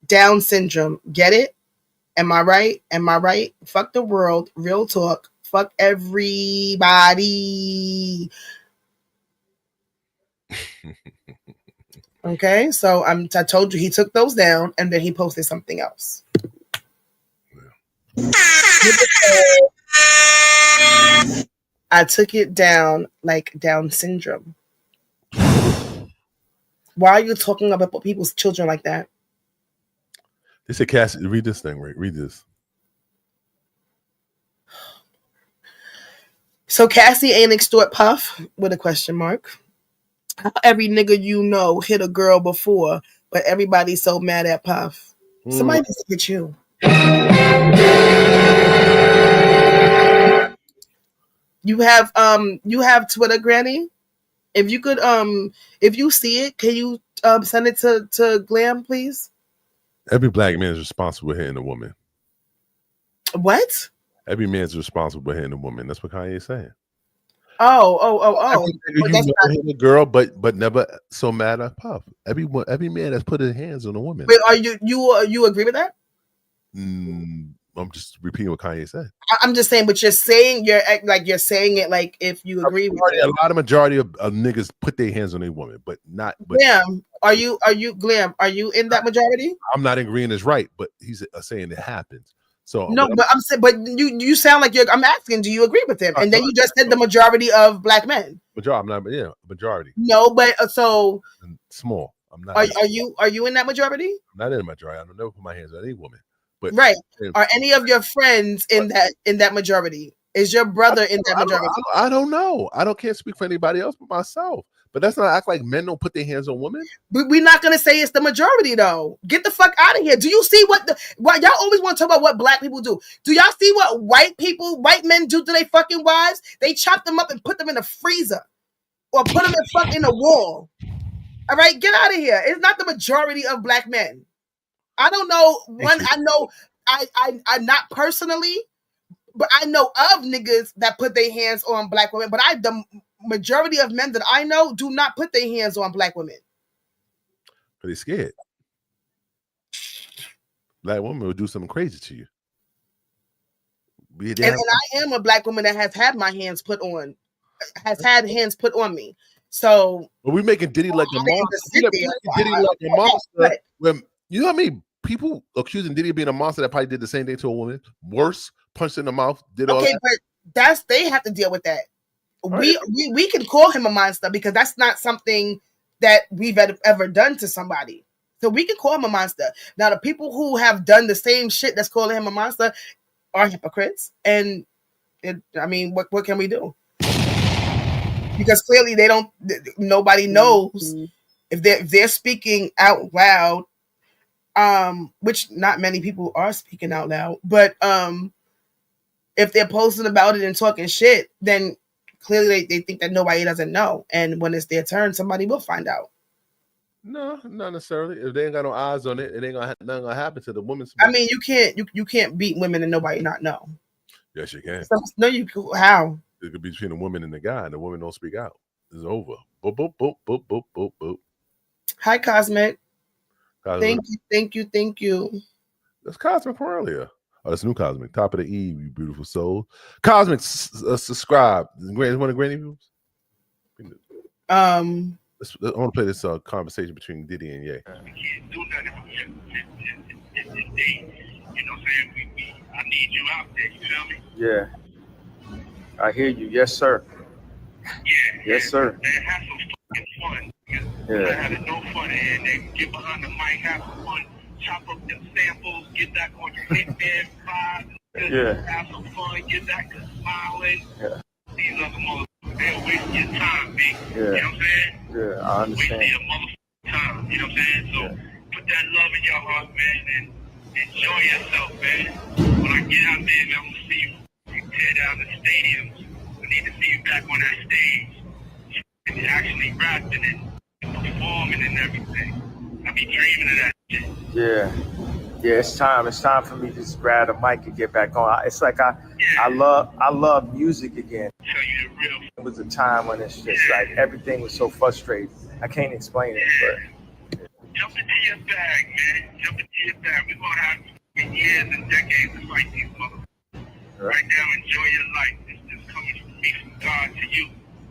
Down syndrome. Get it? Am I right? Am I right? Fuck the world. Real talk. Fuck everybody." Okay, so I told you he took those down and then he posted something else. Yeah. I took it down like Down syndrome. Why are you talking about people's children like that? They said, Cassie, read this thing, right? Read this. So Cassie ain't extort Puff with a question mark. Every nigga you know hit a girl before, but everybody's so mad at Puff. Somebody needs to get you. You have Twitter, Granny. If you could if you see it, can you send it to Glam, please? Every black man is responsible for hitting a woman. What? Every man's responsible for hitting a woman. That's what Kanye's saying. Oh. You know, hit a girl, but never so mad at Puff. Every man that's put his hands on a woman. Wait, are you agree with that? I'm just repeating what Kanye said. I'm just saying, but you're saying you're saying it like if you agree with it. A majority of niggas put their hands on a woman, but not. Glam, are you Glam? Are you in that majority? I'm not agreeing is right, but he's saying it happens. So no, but I'm saying, but you sound like you're. I'm asking, do you agree with him? And then you just said the majority of black men. Majority. No, but so small. I'm not. Are you in that majority? I'm not in the majority. I don't never put my hands on any woman. But right. Are any of your friends in that majority? Is your brother in that majority? I don't know. Can't speak for anybody else but myself. But that's not act like men don't put their hands on women. We're not gonna say it's the majority though. Get the fuck out of here. Do you see what y'all always want to talk about what black people do? Do y'all see what white men do to their fucking wives? They chop them up and put them in a freezer or put them in the wall. All right, get out of here. It's not the majority of black men. I don't know. I know I not personally, but I know of niggas that put their hands on black women. But the majority of men that I know do not put their hands on black women. But they're scared. Black woman will do something crazy to you. And I am a black woman that has had my hands put on, has had hands put on me. So, but we making Diddy like a monster. Diddy like a monster. When you know what I mean? People accusing Diddy of being a monster that probably did the same thing to a woman. Worse, punched in the mouth. Did all that. But they have to deal with that. Right. We can call him a monster because that's not something that we've ever done to somebody. So we can call him a monster. Now the people who have done the same shit that's calling him a monster are hypocrites. And what can we do? Because clearly nobody knows if they're speaking out loud. Which not many people are speaking out loud, but if they're posting about it and talking shit, then clearly they think that nobody doesn't know, and when it's their turn, somebody will find out. No, not necessarily. If they ain't got no eyes on it, it ain't nothing gonna happen to the woman. I mean, you can't beat women and nobody not know. Yes, you can. No, how? It could be between the woman and the guy, and the woman don't speak out. It's over. Boop boop boop boop boop boop boop. Hi, Cosmic. Thank you. That's Cosmic from earlier. Oh, that's new Cosmic. Top of the eve, you beautiful soul. Cosmic, subscribe. One of Granny views. I want to play this conversation between Diddy and Ye. We can't do nothing. You know what I'm saying? I need you out there. You feel me? Yeah. I hear you. Yes, sir. Yeah. Yes, sir. Man, have some fucking fun. Yeah. Having no fun, and they get behind the mic, have some fun, chop up them samples, get back on your Hitman vibe, have some fun, get back to smiling. Yeah. These other motherfuckers, they're wasting your time, big. Yeah. You know what I'm saying? Yeah, I understand. Wasting your motherfucking time. You know what I'm saying? So put that love in your heart, man, and enjoy yourself, man. When I get out there, man, I'm gonna see you tear down the stadiums. I need to see you back on that stage. And actually rapping and performing and everything. I be dreaming of that shit. Yeah, it's time. It's time for me to just grab the mic and get back on. It's like I love music again. Tell you the real. It was a time when it's just like everything was so frustrating. I can't explain it, but jump into your bag, man. Jump into your bag. We're gonna have years and decades to fight these motherfuckers. Right now, enjoy your life. It's coming from me, from God to you.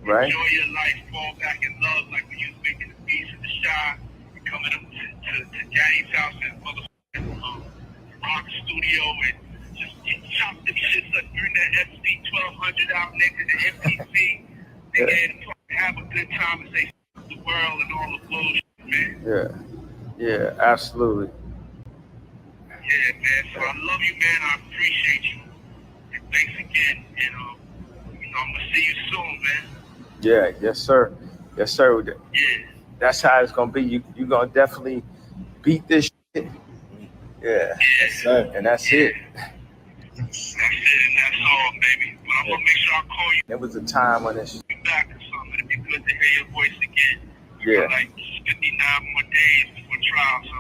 Right. Enjoy your life, fall back in love like when you was making the beats in the shop, coming up to Daddy's house and motherfucking rock studio and just chop them shits up, bring that SC 1200 out, nigga, the MPC, and have a good time and say the world and all the bullshit, man. Yeah, absolutely. Yeah, man. So I love you, man. I appreciate you. And thanks again. And I'm gonna see you soon, man. Yeah, yes, sir. Yes, sir. Yeah. That's how it's gonna be. You gonna definitely beat this shit. Yeah. Yes, sir. And that's it. That's it, and that's all, baby. But I'm gonna make sure I call you. There was a time when it's Back or something. It'd be good to hear your voice again. yeah. Like 59 more days before trial, so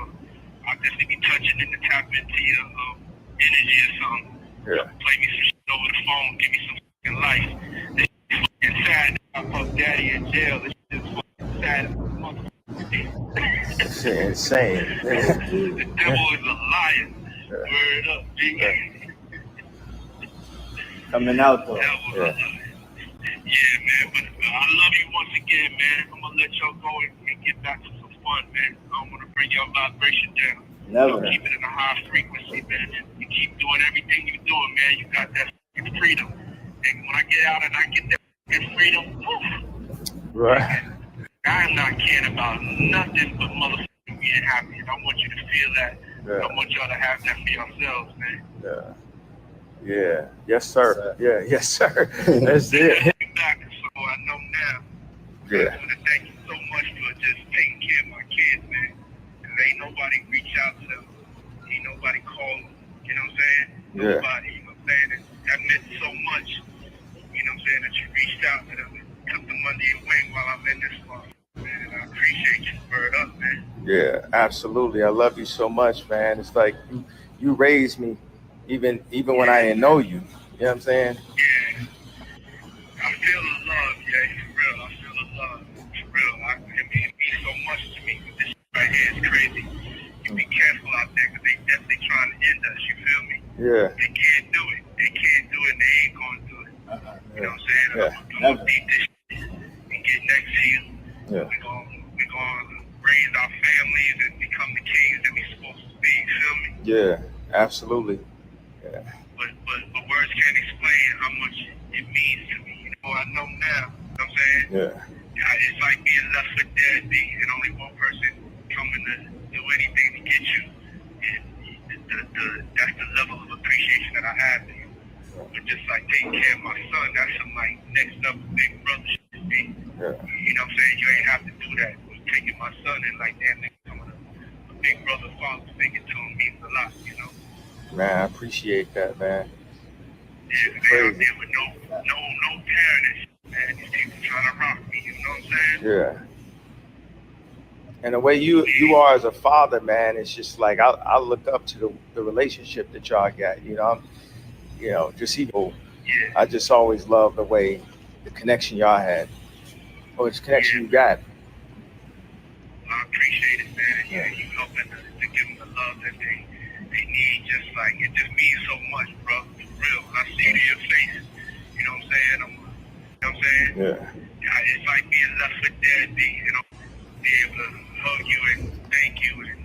I'll definitely be touching in to tap into your energy or something. Yeah. Play me some shit over the phone, give me some fucking life. This shit fucking sad. I fuck daddy in jail. This shit is fucking sad. It's insane. The devil is a liar. Word up, G. Coming out though. Yeah, man, but I love you once again, man. I'm gonna let y'all go and get back to some fun, man. I don't want to bring y'all vibration down. Never. Keep it in a high frequency, man. You keep doing everything you're doing, man. You got that freedom. And when I get out and I get that freedom, right. I'm not caring about nothing but motherfucking being happy. And I want you to feel that. Yeah. I want y'all to have that for yourselves, man. Yeah. Yeah. Yes, sir. Yeah. Yes, sir. That's it. Back, so I know now. Yeah. I want to thank you so much for just taking care of my kids, man. Because ain't nobody reach out to them. Ain't nobody call them. You know what I'm saying? Yeah. Nobody, you know what I'm saying? That meant so much. You know what I'm saying? That you reached out to them and took them under your wing while I'm in this one. Man, and I appreciate you. Word up, man. Yeah, absolutely. I love you so much, man. It's like you raised me even when I didn't know you. You know what I'm saying? Yeah. I feel the love, yeah, for real. I feel the love, for real. It means so much to me. This right here is crazy. You be careful out there because they definitely trying to end us, you feel me? Yeah. They can't do it. They can't do it and they ain't going to do it. You know what I'm saying? Yeah. I'm going to beat this shit and get next to you. Yeah. We're going to raise our families and become the kings that we're supposed to be, you feel me? Yeah, absolutely. Yeah. But words can't explain how much it means to me. You know, I know now. You know what I'm saying? Yeah. It's like being left for dead, and only one person coming to do anything to get you. And that's the level of appreciation that I have for you. But just like taking care of my son, that's some like next up big brother shit to me. Yeah. You know what I'm saying? You ain't have to do that. Taking my son and like damn nigga coming a big brother father figure to him means a lot, you know? Man, I appreciate that, man. Yeah, they out there with no tearing and shit, man. These people trying to rock me, you know what I'm saying? Yeah. And the way you are as a father, man, it's just like I look up to the relationship that y'all got. You know, just even. Yeah. I just always love the way the connection y'all had, or the connection you got. I appreciate it, man. And you helping to give them the love that they need. Just like it just means so much, bro. For real. I see it in your face. You know what I'm saying? You know what I'm saying? Yeah. It's like being left for dead, you know, be able to hug you and thank you and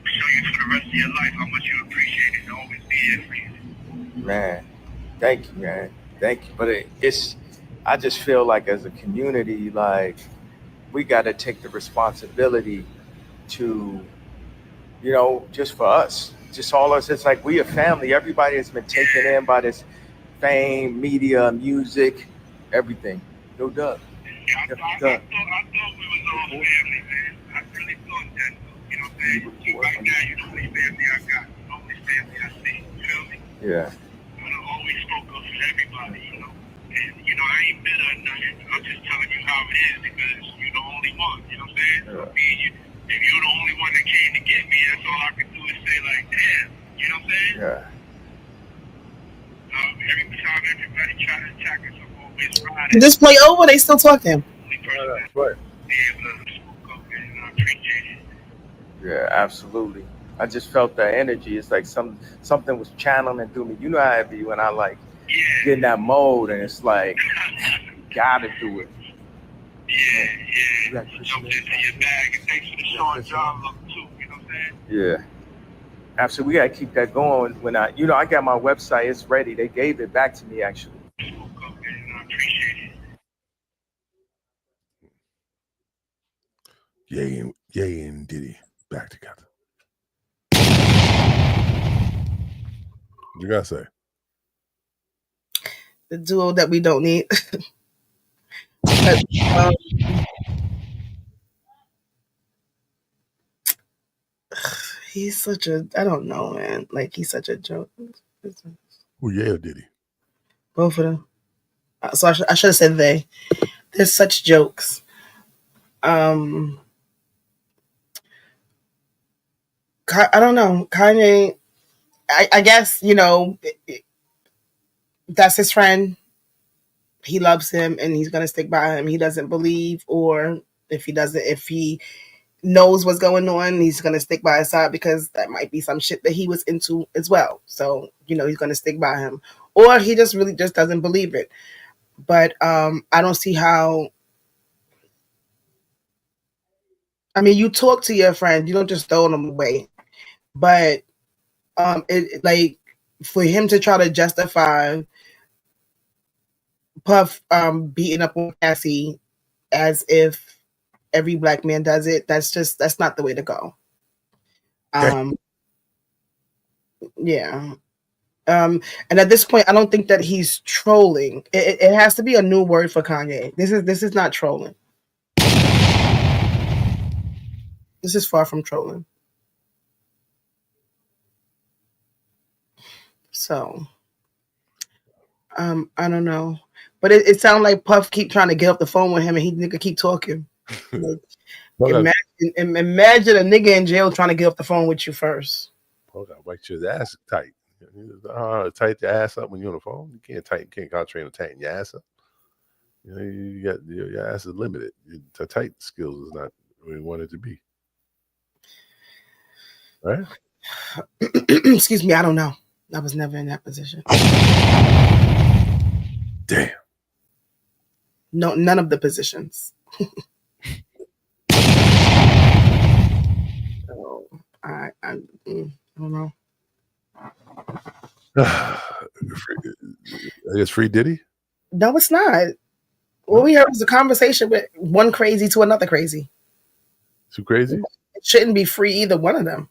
show you for the rest of your life how much you appreciate it and always be there for you. Man, thank you, man. Thank you. But I just feel like as a community, like we got to take the responsibility to, you know, just for us, just all us. It's like we a family. Everybody has been taken in by this fame, media, music, everything. No doubt. Yeah, I thought we was all family, man. I really thought that. You know what I'm saying? So right now, you the only family I got. The only family I see. You feel me? Yeah. I always spoke up for everybody, you know. And, you know, I ain't bitter or nothing. I'm just telling you how it is because you're the only one. You know what I'm saying? Yeah. If you're the only one that came to get me, that's all I can do is say, like, damn. You know what I'm saying? Yeah. Every time everybody try to attack us, I'm always riding. Just play over, they still talking. Right. Be able to spoke up, and I appreciate it. Yeah, absolutely. I just felt that energy. It's like something was channeling through me. You know how it be when I like get in that mode and it's like, gotta do it. Yeah. Jump into your bag and thanks for the Sean John look too. You know what I'm saying? Yeah. Absolutely. We gotta keep that going. When I got my website, it's ready. They gave it back to me actually. I appreciate it. Yay and Diddy back together. What you gotta say? The duo that we don't need. But, he's such a, I don't know, man. Like, he's such a joke. Who, yeah, or did he? Both of them. So I should have said they. They're such jokes. I don't know. Kanye, I guess, you know, that's his friend. He loves him and he's going to stick by him. He doesn't believe, or if he knows what's going on, he's going to stick by his side because that might be some shit that he was into as well. So, you know, he's going to stick by him, or he just really just doesn't believe it. But I don't see how. I mean, you talk to your friend, you don't just throw them away. But it like for him to try to justify Puff beating up on Cassie as if every black man does it, that's not the way to go. Yeah. And at this point, I don't think that he's trolling. It has to be a new word for Kanye. This is not trolling. This is far from trolling. So, I don't know, but it sounds like Puff keep trying to get off the phone with him, and he nigga keep talking. Like, imagine a nigga in jail trying to get off the phone with you first. Hold on, wait your ass tight. Tight your ass up when you're on the phone. You can't concentrate on tightening your ass up. You know, you got your ass is limited. The tight skills is not where you want it to be. Right? Excuse me, I don't know. I was never in that position. Damn. No, none of the positions. So I don't know. I guess Free Diddy? No, it's not. What we heard was a conversation with one crazy to another crazy. Too crazy? It shouldn't be free, either one of them.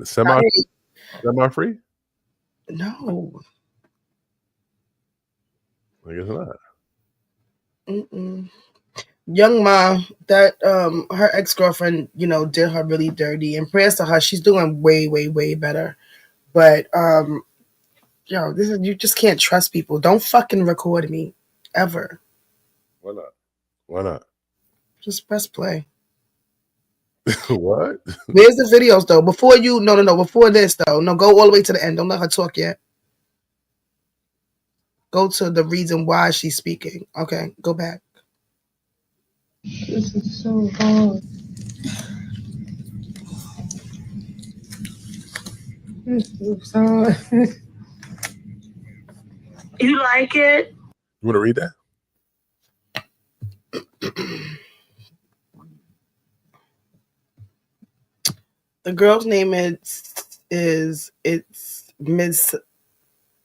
Semi-free? No. I guess not. Young Ma, that her ex-girlfriend, you know, did her really dirty. And prayers to her, she's doing way, way, way better. But you just can't trust people. Don't fucking record me ever. Why not? Why not? Just press play. What? Where's the videos though? Before this though. No, go all the way to the end. Don't let her talk yet. Go to the reason why she's speaking. Okay, go back. This is so hard. This is hard. You like it? You want to read that? The girl's name is Miss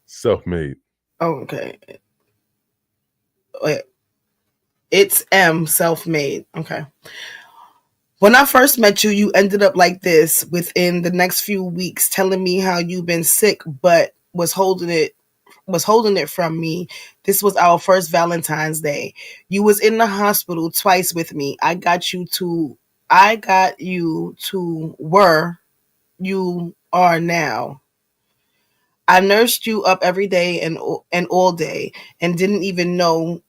Self-Made. Oh, okay. Wait. It's M, Self-Made. Okay. When I first met you, you ended up like this within the next few weeks, telling me how you've been sick, but was holding it from me. This was our first Valentine's Day. You was in the hospital twice with me. I got you to where you are now. I nursed you up every day and all day and didn't even know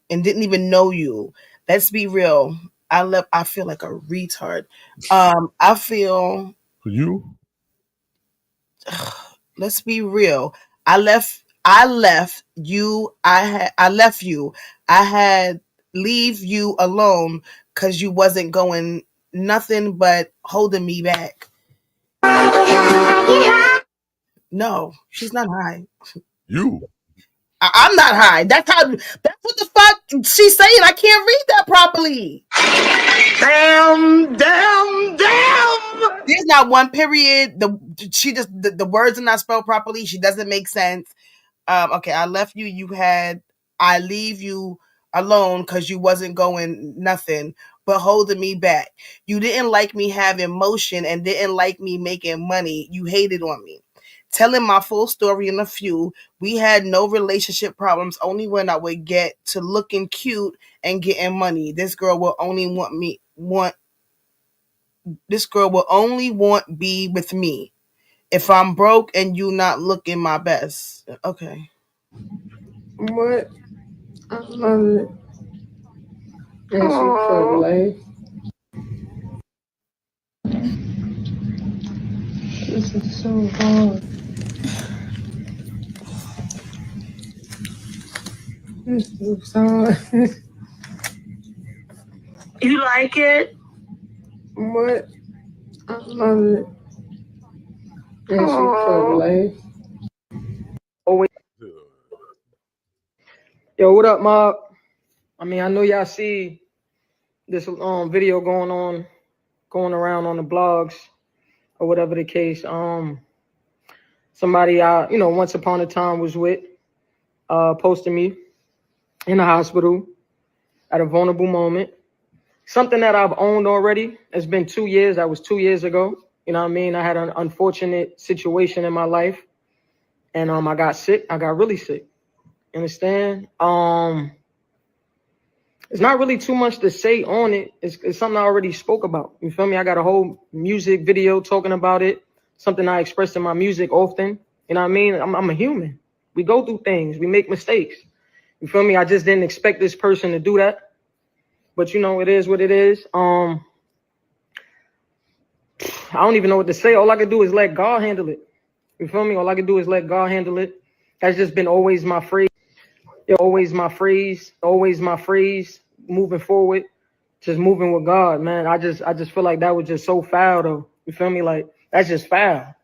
you. Let's be real. I feel like a retard. I feel you. Let's be real. I left you. I had leave you alone because you wasn't going nothing but holding me back. No, she's not high. You. I'm not high. That's what the fuck she's saying. I can't read that properly. Damn. There's not one period. The words are not spelled properly. She doesn't make sense. Okay, I left you. I leave you alone because you wasn't going nothing but holding me back. You didn't like me having motion and didn't like me making money. You hated on me. telling my full story in a few. We had no relationship problems, only when I would get to looking cute and getting money. This girl will only be with me if I'm broke and you not looking my best. Okay. What? I love it. And she felt like this is so hard. This is hard. You like it? What? I love it. And she felt like. Yo, what up, Mob? I mean, I know y'all see this video going around on the blogs or whatever the case. Somebody I once upon a time was with posted me in the hospital at a vulnerable moment. Something that I've owned already. It's been 2 years. That was 2 years ago. You know what I mean? I had an unfortunate situation in my life, and I got sick. I got really sick. You understand? It's not really too much to say on it. It's something I already spoke about. You feel me? I got a whole music video talking about it. Something I express in my music often. You know what I mean? I'm a human. We go through things. We make mistakes. You feel me? I just didn't expect this person to do that. But it is what it is. I don't even know what to say. All I can do is let God handle it. You feel me? All I can do is let God handle it. That's just been always my phrase. Always my phrase. Moving forward, just moving with God, man. I just feel like that was just so foul, though. You feel me? Like, that's just foul.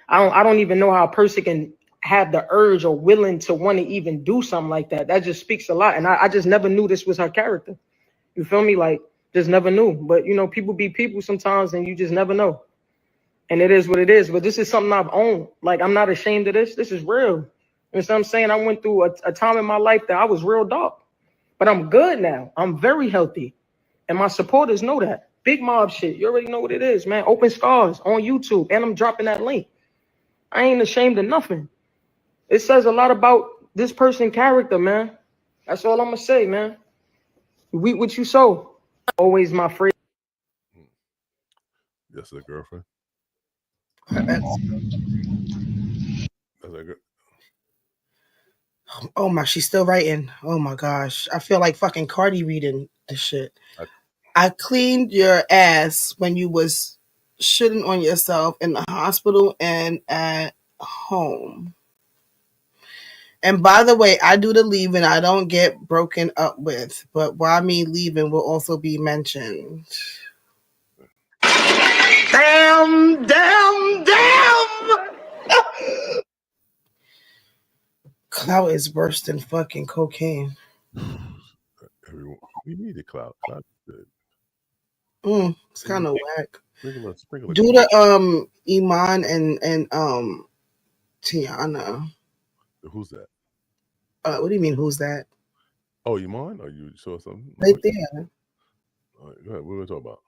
I don't even know how a person can have the urge or willing to want to even do something like that. That just speaks a lot. And I just never knew this was her character. You feel me? Like, just never knew. But people be people sometimes, and you just never know. And it is what it is. But this is something I've owned. Like, I'm not ashamed of this. This is real. You know what I'm saying? I went through a time in my life that I was real dark. But I'm good now. I'm very healthy. And my supporters know that. Big Mob shit. You already know what it is, man. Open Scars on YouTube. And I'm dropping that link. I ain't ashamed of nothing. It says a lot about this person's character, man. That's all I'm going to say, man. Reap what you sow. Always my phrase. That's a girlfriend. Oh my, she's still writing. Oh my gosh. I feel like fucking Cardi reading this shit. I cleaned your ass when you was shitting on yourself in the hospital and at home. And by the way, I do the leaving. I don't get broken up with, but why me leaving will also be mentioned. Damn. Clout is worse than fucking cocaine. Everyone, we need a clout. Clout is good. It's kind of whack. Sprinkle Do the Iman and Tiana. Who's that? What do you mean? Who's that? Oh, Iman? Or you saw something? Right there. All right, go ahead. What are we talking about?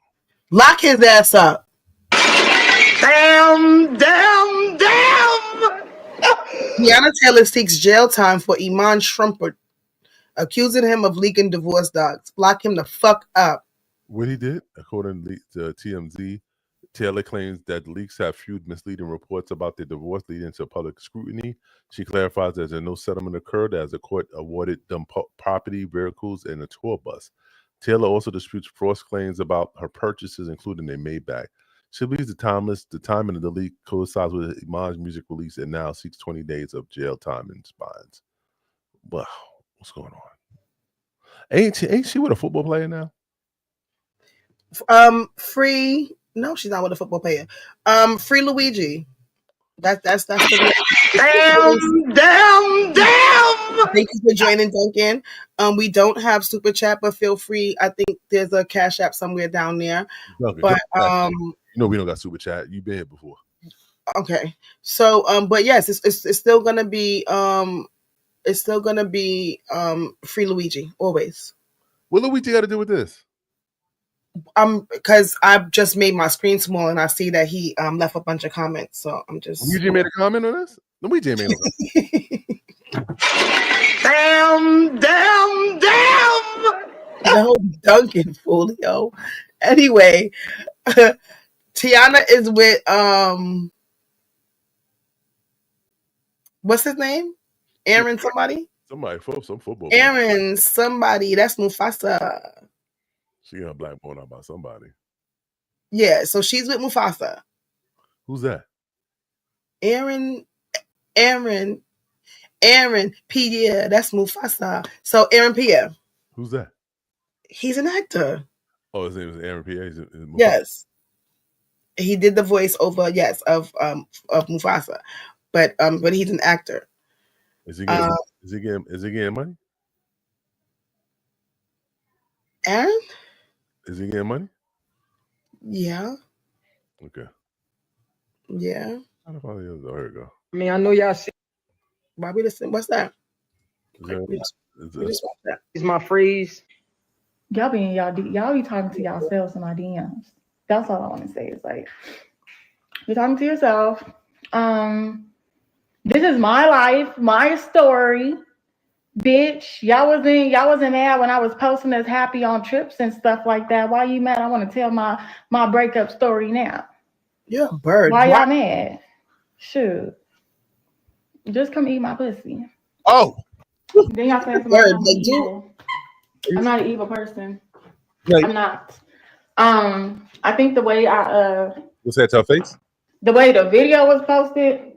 Lock his ass up. Damn. Tiana Taylor seeks jail time for Iman Shumpert, accusing him of leaking divorce docs. Lock him the fuck up. What he did, according to TMZ, Taylor claims that leaks have fueled misleading reports about their divorce, leading to public scrutiny. She clarifies that no settlement occurred as the court awarded them property, vehicles, and a tour bus. Taylor also disputes false claims about her purchases, including a Maybach. She believes the timing of the leak coincides with Iman's music release and now seeks 20 days of jail time in spines. Wow, what's going on? Ain't she with a football player now? Free. No, she's not with a football player. Free Luigi. That's the damn. Thank you for joining, Duncan. We don't have super chat, but feel free. I think there's a Cash App somewhere down there. Duncan, but we don't got super chat. You've been here before. Okay. So but yes, it's still gonna be Free Luigi always. What Luigi got to do with this? Because I just made my screen small and I see that he left a bunch of comments, so I'm just. Luigi made a comment on this. Luigi made a comment. Damn! No, Duncan Folio. Anyway, Tiana is with what's his name? Aaron somebody? Some football. Aaron somebody. That's Mufasa. She got a black born out about somebody. Yeah, so she's with Mufasa. Who's that? Aaron Pierre. That's Mufasa. So Aaron Pierre. Who's that? He's an actor. Oh, his name is Aaron Pierre. Yes. He did the voice over, yes, of Mufasa. But he's an actor. Is he getting money? Aaron? Is he getting money? Yeah. Okay. Yeah. How the fuck is there we go? I mean, I know y'all see. Bobby, listen, what's that? Is my phrase. Y'all be talking to yourselves in my DMs. That's all I want to say. Is like, you're talking to yourself. This is my life, my story. Bitch, y'all wasn't mad when I was posting us happy on trips and stuff like that. Why you mad? I want to tell my breakup story now. You're a bird. Why y'all mad? Shoot. Just come eat my pussy. Oh. Then y'all say something. I'm not an evil person. Right. I'm not. I think the way what's that to her face? The way the video was posted.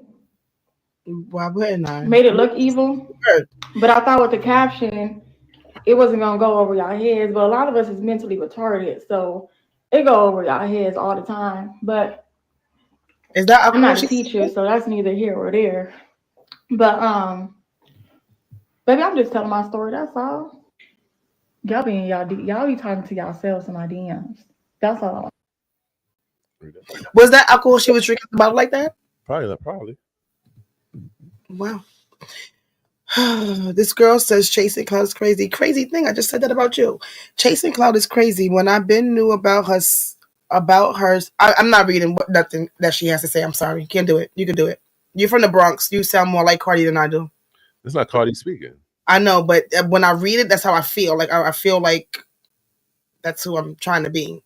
Why wouldn't I? Made it look evil. But I thought with the caption, it wasn't gonna go over y'all heads. But a lot of us is mentally retarded, so it go over y'all heads all the time. But is that I'm not a teacher, so that's neither here or there. But baby, I'm just telling my story. That's all. Y'all be talking to yourselves in my DMs. That's all I want. Was that alcohol she was drinking about like that? Probably. Wow. This girl says chasing cloud is crazy. Crazy thing. I just said that about you. Chasing cloud is crazy. When I've been knew about hers, I'm not reading nothing that she has to say. I'm sorry. Can't do it. You can do it. You're from the Bronx. You sound more like Cardi than I do. It's not Cardi speaking. I know, but when I read it, that's how I feel. Like I feel like that's who I'm trying to be.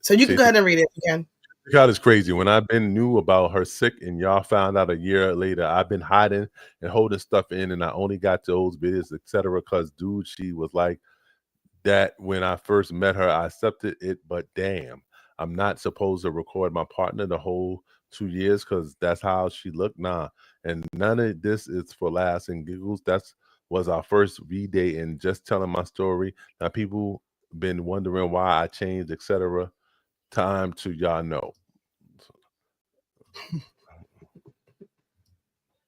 So you can go ahead and read it again. God is crazy. When I've been knew about her sick and y'all found out a year later, I've been hiding and holding stuff in, and I only got those videos, etc. Because dude, she was like that when I first met her. I accepted it, but damn, I'm not supposed to record my partner the whole 2 years because that's how she looked. Nah, and none of this is for laughs and giggles. That's was our first V-Day and just telling my story. Now people been wondering why I changed, etc. Time to y'all know.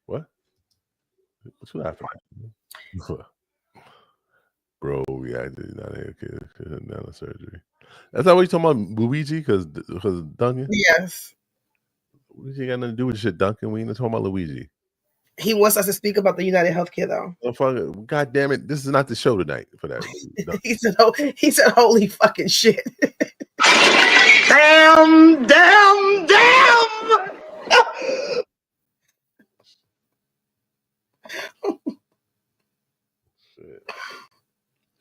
What? What you laughing at? Bro, we actually not okay. Not a surgery. That's not what you talking about, Luigi? Because Duncan. Yes. Luigi got nothing to do with shit, Duncan. We ain't talking about Luigi. He wants us to speak about the United Healthcare, though. Oh, God damn it! This is not the show tonight for that. he said, "Holy fucking shit!" Damn!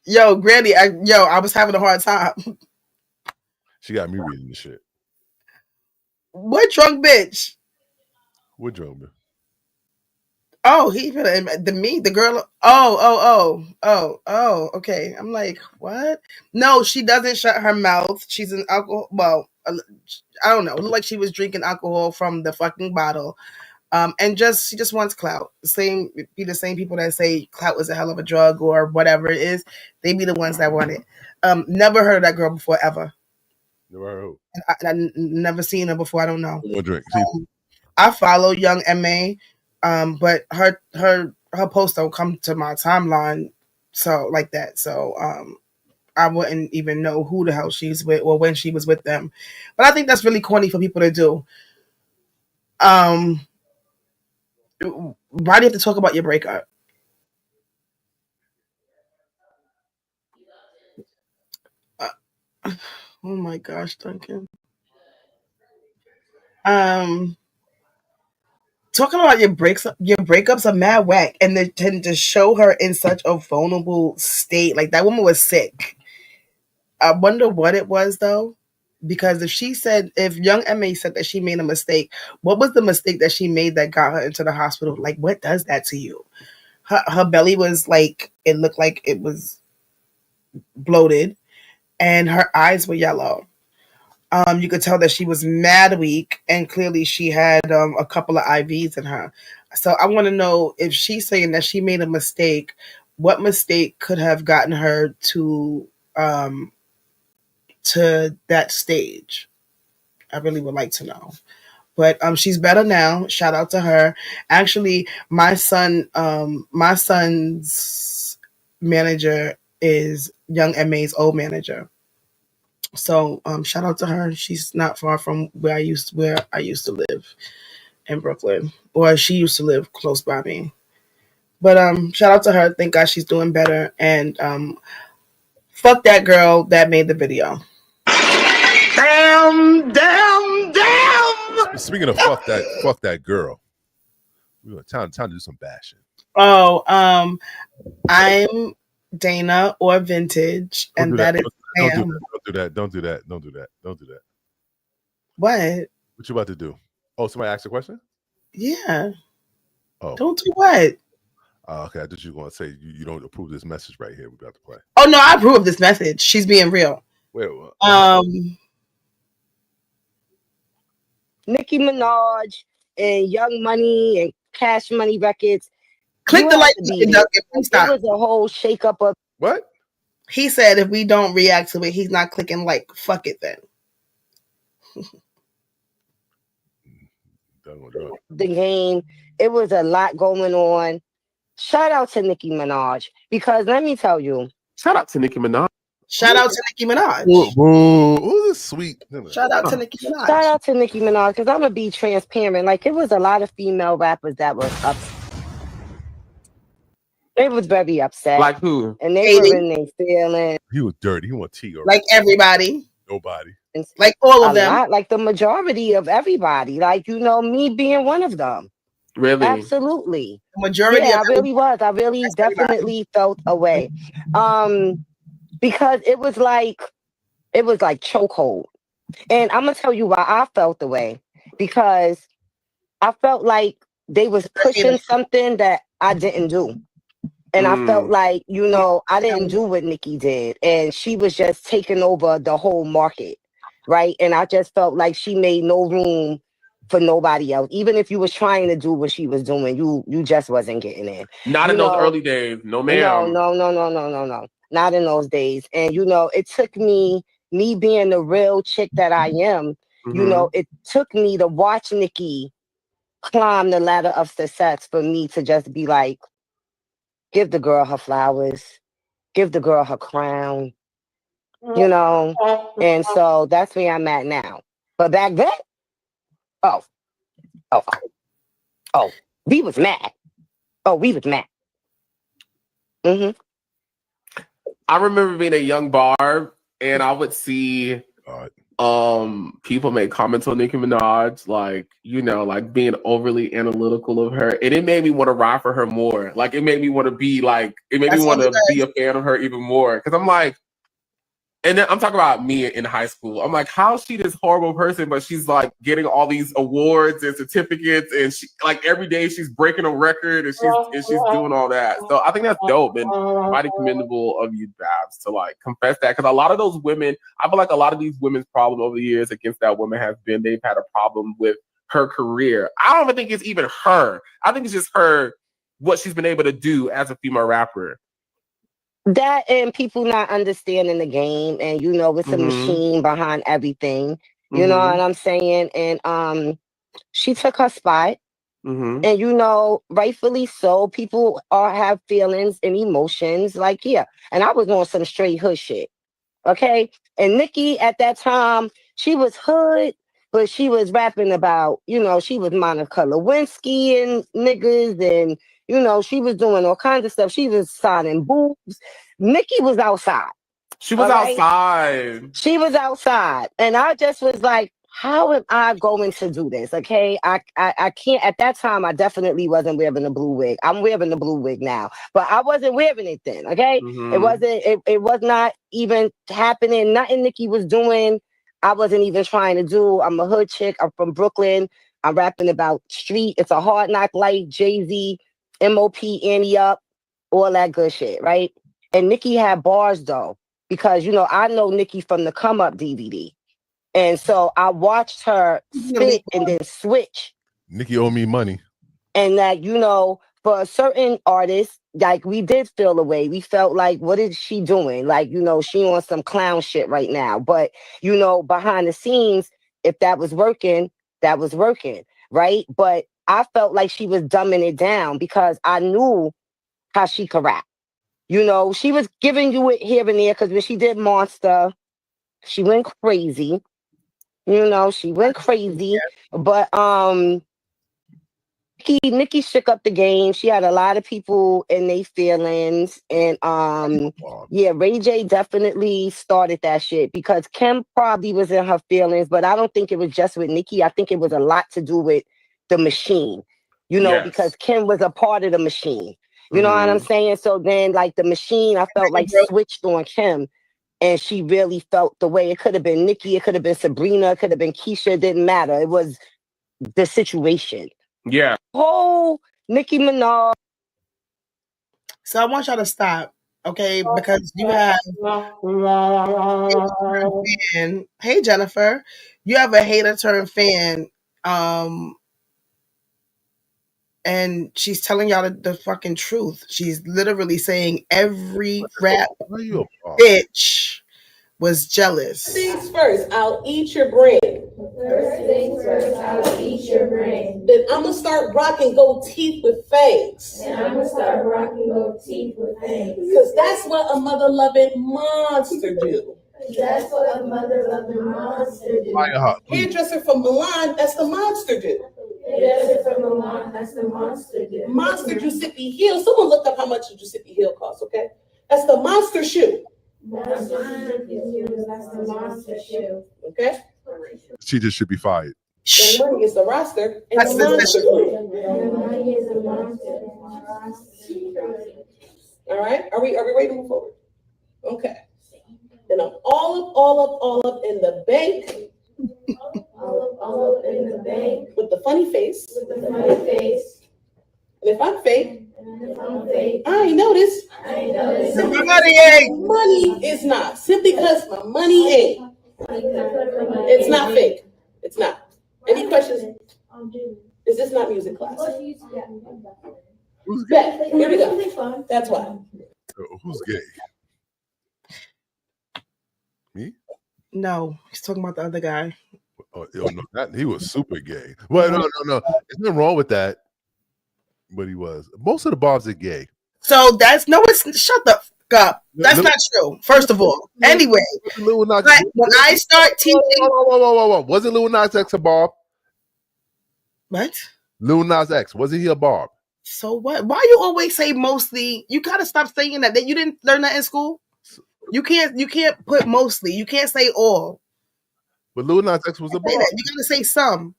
Yo, Granny, I was having a hard time. She got me reading the shit. What drunk bitch? What drunk bitch? Oh, the girl. Oh, okay. I'm like, what? No, she doesn't shut her mouth. She's an alcohol. Well, I don't know. It looked like she was drinking alcohol from the fucking bottle. And she just wants clout. The same people that say clout is a hell of a drug or whatever it is. They be the ones that want it. Never heard of that girl before ever. Never heard of her. I never seen her before. I don't know. What drink? I follow Young M.A., but her post don't come to my timeline so like that. So I wouldn't even know who the hell she's with or when she was with them. But I think that's really corny for people to do. Why do you have to talk about your breakup? Oh my gosh, Duncan. Talking about your breakups are mad whack, and they tend to show her in such a vulnerable state. Like that woman was sick. I wonder what it was though, because if Young M.A. said that she made a mistake, what was the mistake that she made that got her into the hospital? Like, what does that to you? Her belly was like, it looked like it was bloated, and her eyes were yellow. You could tell that she was mad weak, and clearly she had a couple of IVs in her. So I want to know, if she's saying that she made a mistake, what mistake could have gotten her to that stage? I really would like to know. But she's better now. Shout out to her. Actually, my son's manager is Young M.A.'s old manager. So shout out to her. She's not far from where I used to live in Brooklyn, or she used to live close by me. But shout out to her. Thank God she's doing better. And fuck that girl that made the video. Damn. Speaking of fuck that girl, we got time to do some bashing. Oh, I'm Dana or Vintage, and that is Sam. Don't do that. What? What you about to do? Oh, somebody asked a question? Yeah. Oh. Don't do what? Okay, I thought you were going to say you don't approve this message right here we're about to play. Oh no, I approve of this message. She's being real. Wait, Nicki Minaj and Young Money and Cash Money Records. Click the like button, Duncan. It was a whole shakeup of what? He said if we don't react to it, he's not clicking like. Fuck it then. The game. It was a lot going on. Shout out to Nicki Minaj, because let me tell you. Shout out to Nicki Minaj. Shout out to Nicki Minaj. Ooh, this is sweet. Shout out to Nicki Minaj. Shout out to Nicki Minaj, because I'm gonna be transparent. Like, it was a lot of female rappers that were upset. They was very upset. Like who? And they were in their feelings. He was dirty. He want tea. Like everybody. Nobody. Like all of them. Like the majority of everybody. Like, me being one of them. Really? Absolutely. The majority. Yeah, I really was. I really definitely felt away. Because it was like chokehold. And I'm gonna tell you why I felt the way. Because I felt like they was pushing something that I didn't do. And I felt like, I didn't do what Nicki did. And she was just taking over the whole market. Right. And I just felt like she made no room for nobody else. Even if you was trying to do what she was doing, you just wasn't getting in. Not in those early days. No, ma'am. No. Not in those days. And, it took me being the real chick that I am, it took me to watch Nicki climb the ladder of success for me to just be like, give the girl her flowers, give the girl her crown, and so that's where I'm at now. But back then, we was mad. Mm-hmm. I remember being a young Barb, and I would see people make comments on Nicki Minaj, like, like being overly analytical of her, and it made me want to ride for her more. Like, it made me want to be a fan of her even more, because I'm like, and then I'm talking about me in high school. I'm like, how is she this horrible person, but she's like getting all these awards and certificates, and she like every day she's breaking a record, and she's doing all that. So I think that's dope and mighty commendable of you, Babs, to like confess that, because a lot of those women, I feel like a lot of these women's problem over the years against that woman has been they've had a problem with her career. I don't even think it's even her. I think it's just her, what she's been able to do as a female rapper. That and people not understanding the game, and it's a machine behind everything. You know what I'm saying? And she took her spot, and rightfully so. People have feelings and emotions, like, yeah. And I was on some straight hood shit, okay. And Nicki at that time, she was hood, but she was rapping about, she was Monica Lewinsky and niggas, and she was doing all kinds of stuff. She was signing boobs. Nicki was outside. She was outside. She was outside. And I just was like, how am I going to do this? Okay. I can't. At that time, I definitely wasn't wearing the blue wig. I'm wearing the blue wig now, but I wasn't wearing it then. Okay. It wasn't, it was not even happening. Nothing Nicki was doing. I wasn't even trying to do. I'm a hood chick. I'm from Brooklyn. I'm rapping about street. It's a hard knock life. Jay-Z, MOP, Annie Up, all that good shit. Right. And Nicki had bars though, because, you know, I know Nicki from the Come Up DVD. And so I watched her spit and then switch. Nicki owe me money. And that, you know, for a certain artist, like we did feel the way. We felt like, what is she doing? Like, you know, she on some clown shit right now. But, you know, behind the scenes, if that was working, that was working. Right. But I felt like she was dumbing it down because I knew how she could rap. You know, she was giving you it here and there because when she did Monster, she went crazy. You know, she went crazy. But Nicki shook up the game. She had a lot of people in their feelings. And yeah, Ray J definitely started that shit because Kim probably was in her feelings, but I don't think it was just with Nicki. I think it was a lot to do with the machine, you know, because Kim was a part of the machine. You know what I'm saying? So then, like, the machine, I felt like switched on Kim. And she really felt the way. It could have been Nicki, it could have been Sabrina, it could have been Keisha, it didn't matter. It was the situation. Yeah. Oh, Nicki Minaj. So I want y'all to stop, okay? Because you have fan. Hey Jennifer, you have a hater turned fan. And she's telling y'all the fucking truth. She's literally saying every rap bitch was jealous. First things first, I'll eat your brain. First things first, I'll eat your brain. Then I'm gonna start rocking gold teeth with fangs. And I'm gonna start rocking gold teeth with fangs. Because that's what a mother-loving monster do. That's what a mother-loving monster do. Hairdresser from Milan, that's the monster do. Hairdresser from Milan, that's the monster do. Monster Giuseppe heel. Someone look up how much a Giuseppe heel costs, okay? That's the monster shoe. That's the monster shoe. Okay? She just should be fired. The money is the roster and that's the monster. The money is the monster. All right? Are we ready to move forward? Okay. And I'm all up in the bank. All up in the bank. With the funny face. With the funny face. And if I'm fake, I ain't noticed. My money ain't. Money is not. Simply because my money ain't. It's not fake. It's not. Any questions? Is this not music class? Bet. Here we go. That's why. Who's gay? Me? No, he's talking about the other guy. Oh, no, he was super gay. Well, no. There's nothing wrong with that. But he was. Most of the Bobs are gay. So it's shut the fuck up. That's not true. First of all. Anyway. When I start teaching. Whoa. Wasn't Lil Nas X a Bob? What? Lil Nas X. Wasn't he a Bob? So what? Why you always say mostly? You gotta stop saying that. You didn't learn that in school? You can't put mostly. You can't say all. But Lil Nas X was a Bob. You gotta say some.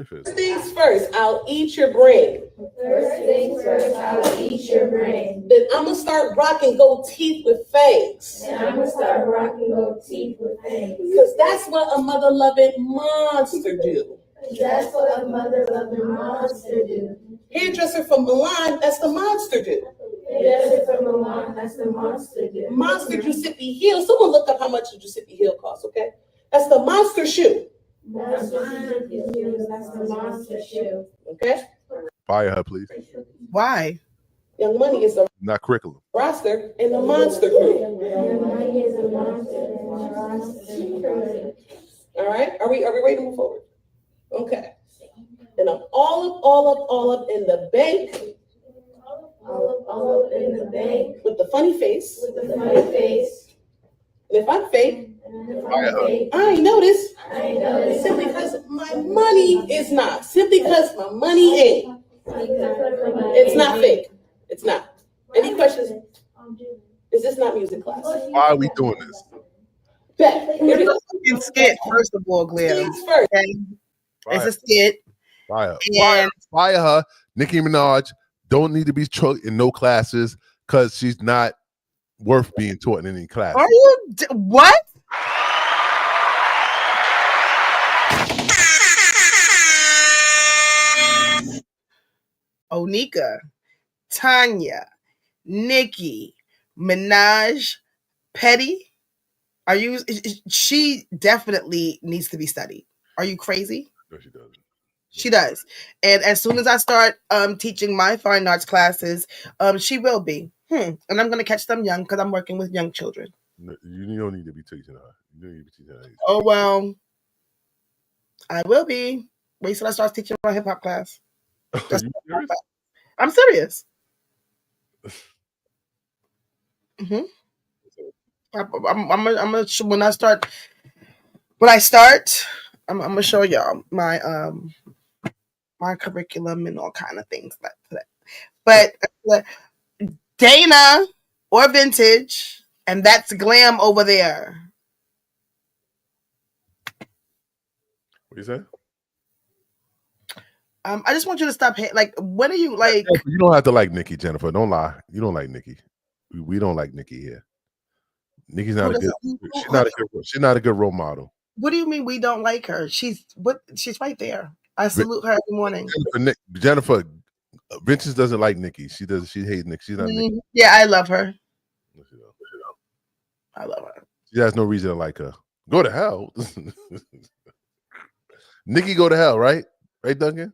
First things first, I'll eat your brain. First things first, I'll eat your brain. Then I'm gonna start rocking gold teeth with fangs. And I'm gonna start rocking gold teeth with fangs. Because that's what a mother-loving monster do. That's what a mother-loving monster do. Hairdresser from Milan, that's the monster do. Hairdresser from Milan, that's the monster do. Monster Giuseppe heel. Someone look up how much a Giuseppe heel costs, okay? That's the monster shoe. That's the monster shoe. Okay? Fire her, please. Why? Young Money is the not curriculum. Roster and the monster crew. Young Money is the monster. All right? Are we ready to move forward? Okay. And I'm all up in the bank. All up in the bank. With the funny face. With the funny face. And if I'm fake, I ain't noticed. Simply because my money is not. Simply because my money ain't. It's not fake. It's not. Any questions? Is this not music class? Why are we doing this? It's a skit, first of all, Glam. Okay? It's a skit. Fire And her. Nicki Minaj don't need to be taught in no classes because she's not worth being taught in any class. Are you what? Onika, Tanya, Nicki, Minaj, Petty. Are you? She definitely needs to be studied. Are you crazy? No, she doesn't. She does. And as soon as I start teaching my fine arts classes, she will be. And I'm going to catch them young because I'm working with young children. No, you don't need to be teaching her. You don't need to be teaching her. Oh, well, I will be. Wait till I start teaching my hip hop class. I'm serious. I'm gonna when I start, I'm gonna show y'all my my curriculum and all kind of things like that. But Dana or Vintage, and that's Glam over there. What you say? I just want you to stop. Like, what are you like? You don't have to like Nicki, Jennifer. Don't lie. You don't like Nicki. We don't like Nicki here. Nicki's not a good. She's not a good role model. What do you mean we don't like her? She's right there. I salute her every morning. Jennifer, Vintage doesn't like Nicki. She hates Nicki. She's not Nicki. Yeah, I love her. I love her. She has no reason to like her. Go to hell. Nicki go to hell, right? Right, Duncan?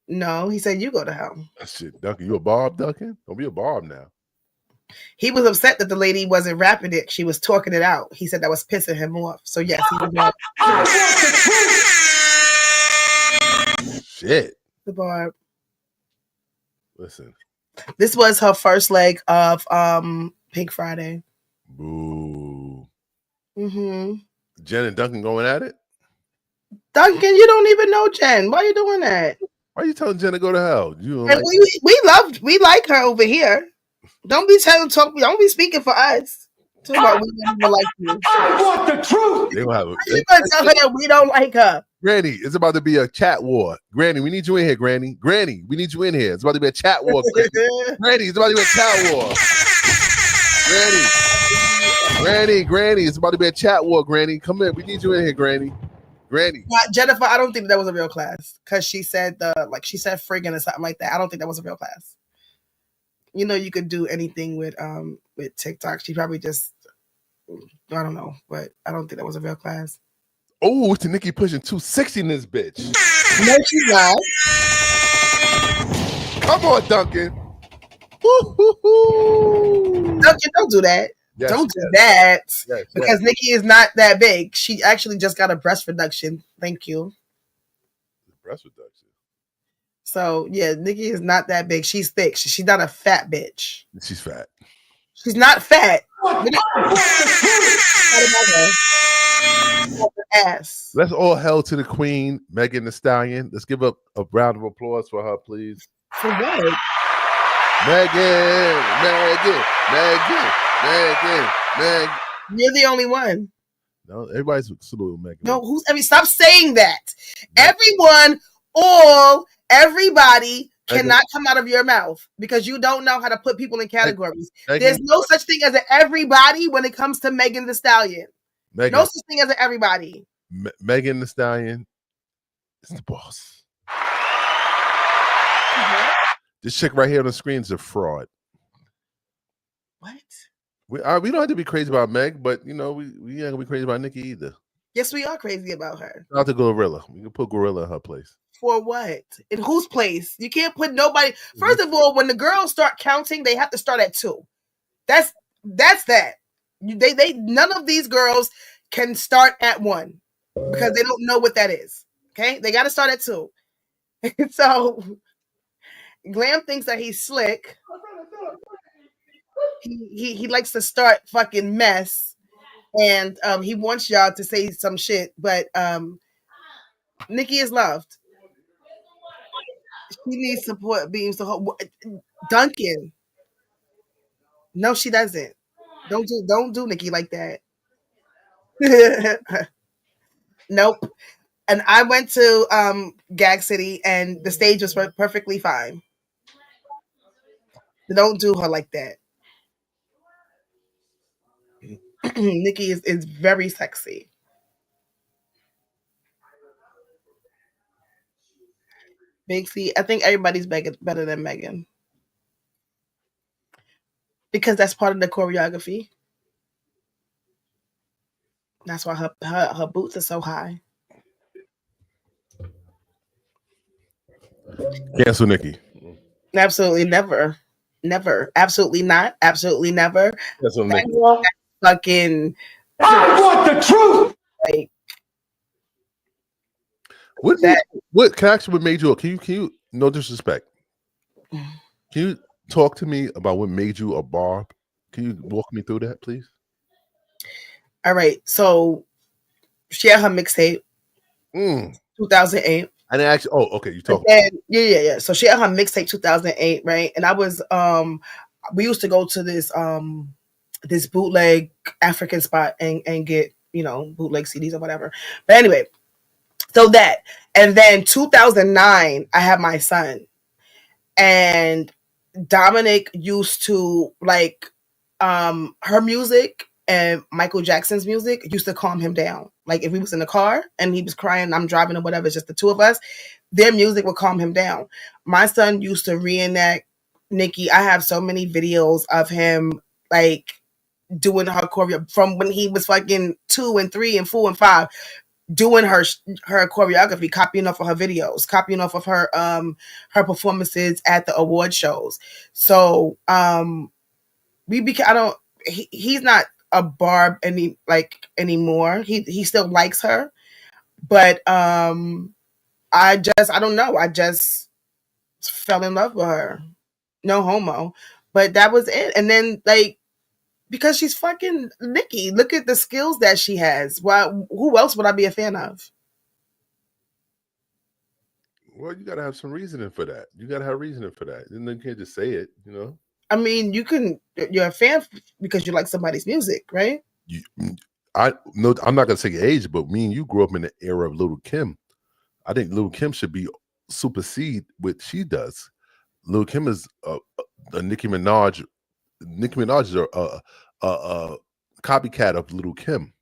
No, he said you go to hell. Shit, Duncan, you a Bob, Duncan? Don't be a Bob now. He was upset that the lady wasn't rapping it. She was talking it out. He said that was pissing him off. So yes, he was Shit. The Barb. Listen. This was her first leg of Pink Friday. Boo. Mm-hmm. Jen and Duncan going at it? Duncan, you don't even know Jen. Why are you doing that? Why are you telling Jen to go to hell? You and we like her over here. Don't be don't be speaking for us. Talk about we don't even like you. I want the truth. They gonna have you gonna tell her that we don't like her. Granny, it's about to be a chat war. Granny, we need you in here, Granny. Granny, we need you in here. It's about to be a chat war. Granny, it's about to be a chat war. Granny, it's about to be a chat war, Granny. Come in. We need you in here, Granny. Granny. Jennifer, I don't think that was a real class because she said she said friggin' or something like that. I don't think that was a real class. You know, you could do anything with TikTok. She probably just I don't know, but I don't think that was a real class. Oh, it's Nicki pushing 260 in this bitch. No, she's not. Come on, Duncan. Duncan, don't do that. Yes, don't do that. Yes, because Nicki is not that big. She actually just got a breast reduction. Thank you. Breast reduction. So yeah, Nicki is not that big. She's thick. She's not a fat bitch. She's fat. She's not fat. Ass. Let's all hail to the queen, Megan Thee Stallion. Let's give up a round of applause for her, please. For what? Megan. You're the only one. No, everybody's saluting Megan. No, stop saying that. Everyone, everybody cannot come out of your mouth because you don't know how to put people in categories. There's no such thing as an everybody when it comes to Megan Thee Stallion. No such thing as an everybody. Megan Thee Stallion is the boss. Mm-hmm. This chick right here on the screen is a fraud. What? We don't have to be crazy about Meg, but you know we ain't gonna be crazy about Nicki either. Yes, we are crazy about her. Shout out to Gorilla. We can put Gorilla in her place. For what? In whose place? You can't put nobody. First of all, when the girls start counting, they have to start at 2. That's that. They none of these girls can start at 1 because they don't know what that is. Okay, they got to start at 2. So Glam thinks that he's slick. He likes to start fucking mess, and he wants y'all to say some shit. But Nicki is loved. She needs support being so. Duncan. No, she doesn't. Don't do Nicki like that. Nope. And I went to Gag City, and the stage was perfectly fine. Don't do her like that. Nicki is very sexy. Big C. I think everybody's better than Megan because that's part of the choreography. That's why her boots are so high. Cancel Nicki. Absolutely never. Never. Absolutely not. Absolutely never. Cancel Nicki. Fucking. I want the truth. Like, what character would made you? Can you? No disrespect. Can you talk to me about what made you a Barb? Can you walk me through that, please? All right. So she had her mixtape. 2008. And actually, okay, you talk. Yeah. So she had her mixtape 2008, right? And I was we used to go to this bootleg African spot and get, bootleg CDs or whatever. But anyway, so that, and then 2009, I had my son, and Dominic used to like her music and Michael Jackson's music used to calm him down. Like if we was in the car and he was crying, I'm driving or whatever, it's just the two of us, their music would calm him down. My son used to reenact Nicki. I have so many videos of him like doing her choreo from when he was fucking 2 and 3 and 4 and 5, doing her choreography, copying off of her videos, copying off of her performances at the award shows. So he's not a Barb anymore. He still likes her, but I don't know. I just fell in love with her. No homo, but that was it. And then because she's fucking Nicki, look at the skills that she has. Well, who else would I be a fan of? Well, you gotta have some reasoning for that. You gotta have reasoning for that. And then you can't just say it, I mean, you're a fan because you like somebody's music, right? I'm not gonna say age, but me and you grew up in the era of Little Kim. I think Little Kim should be supersede what she does. Little Kim is a Nicki Minaj. Nicki Minaj is a copycat of Little Kim.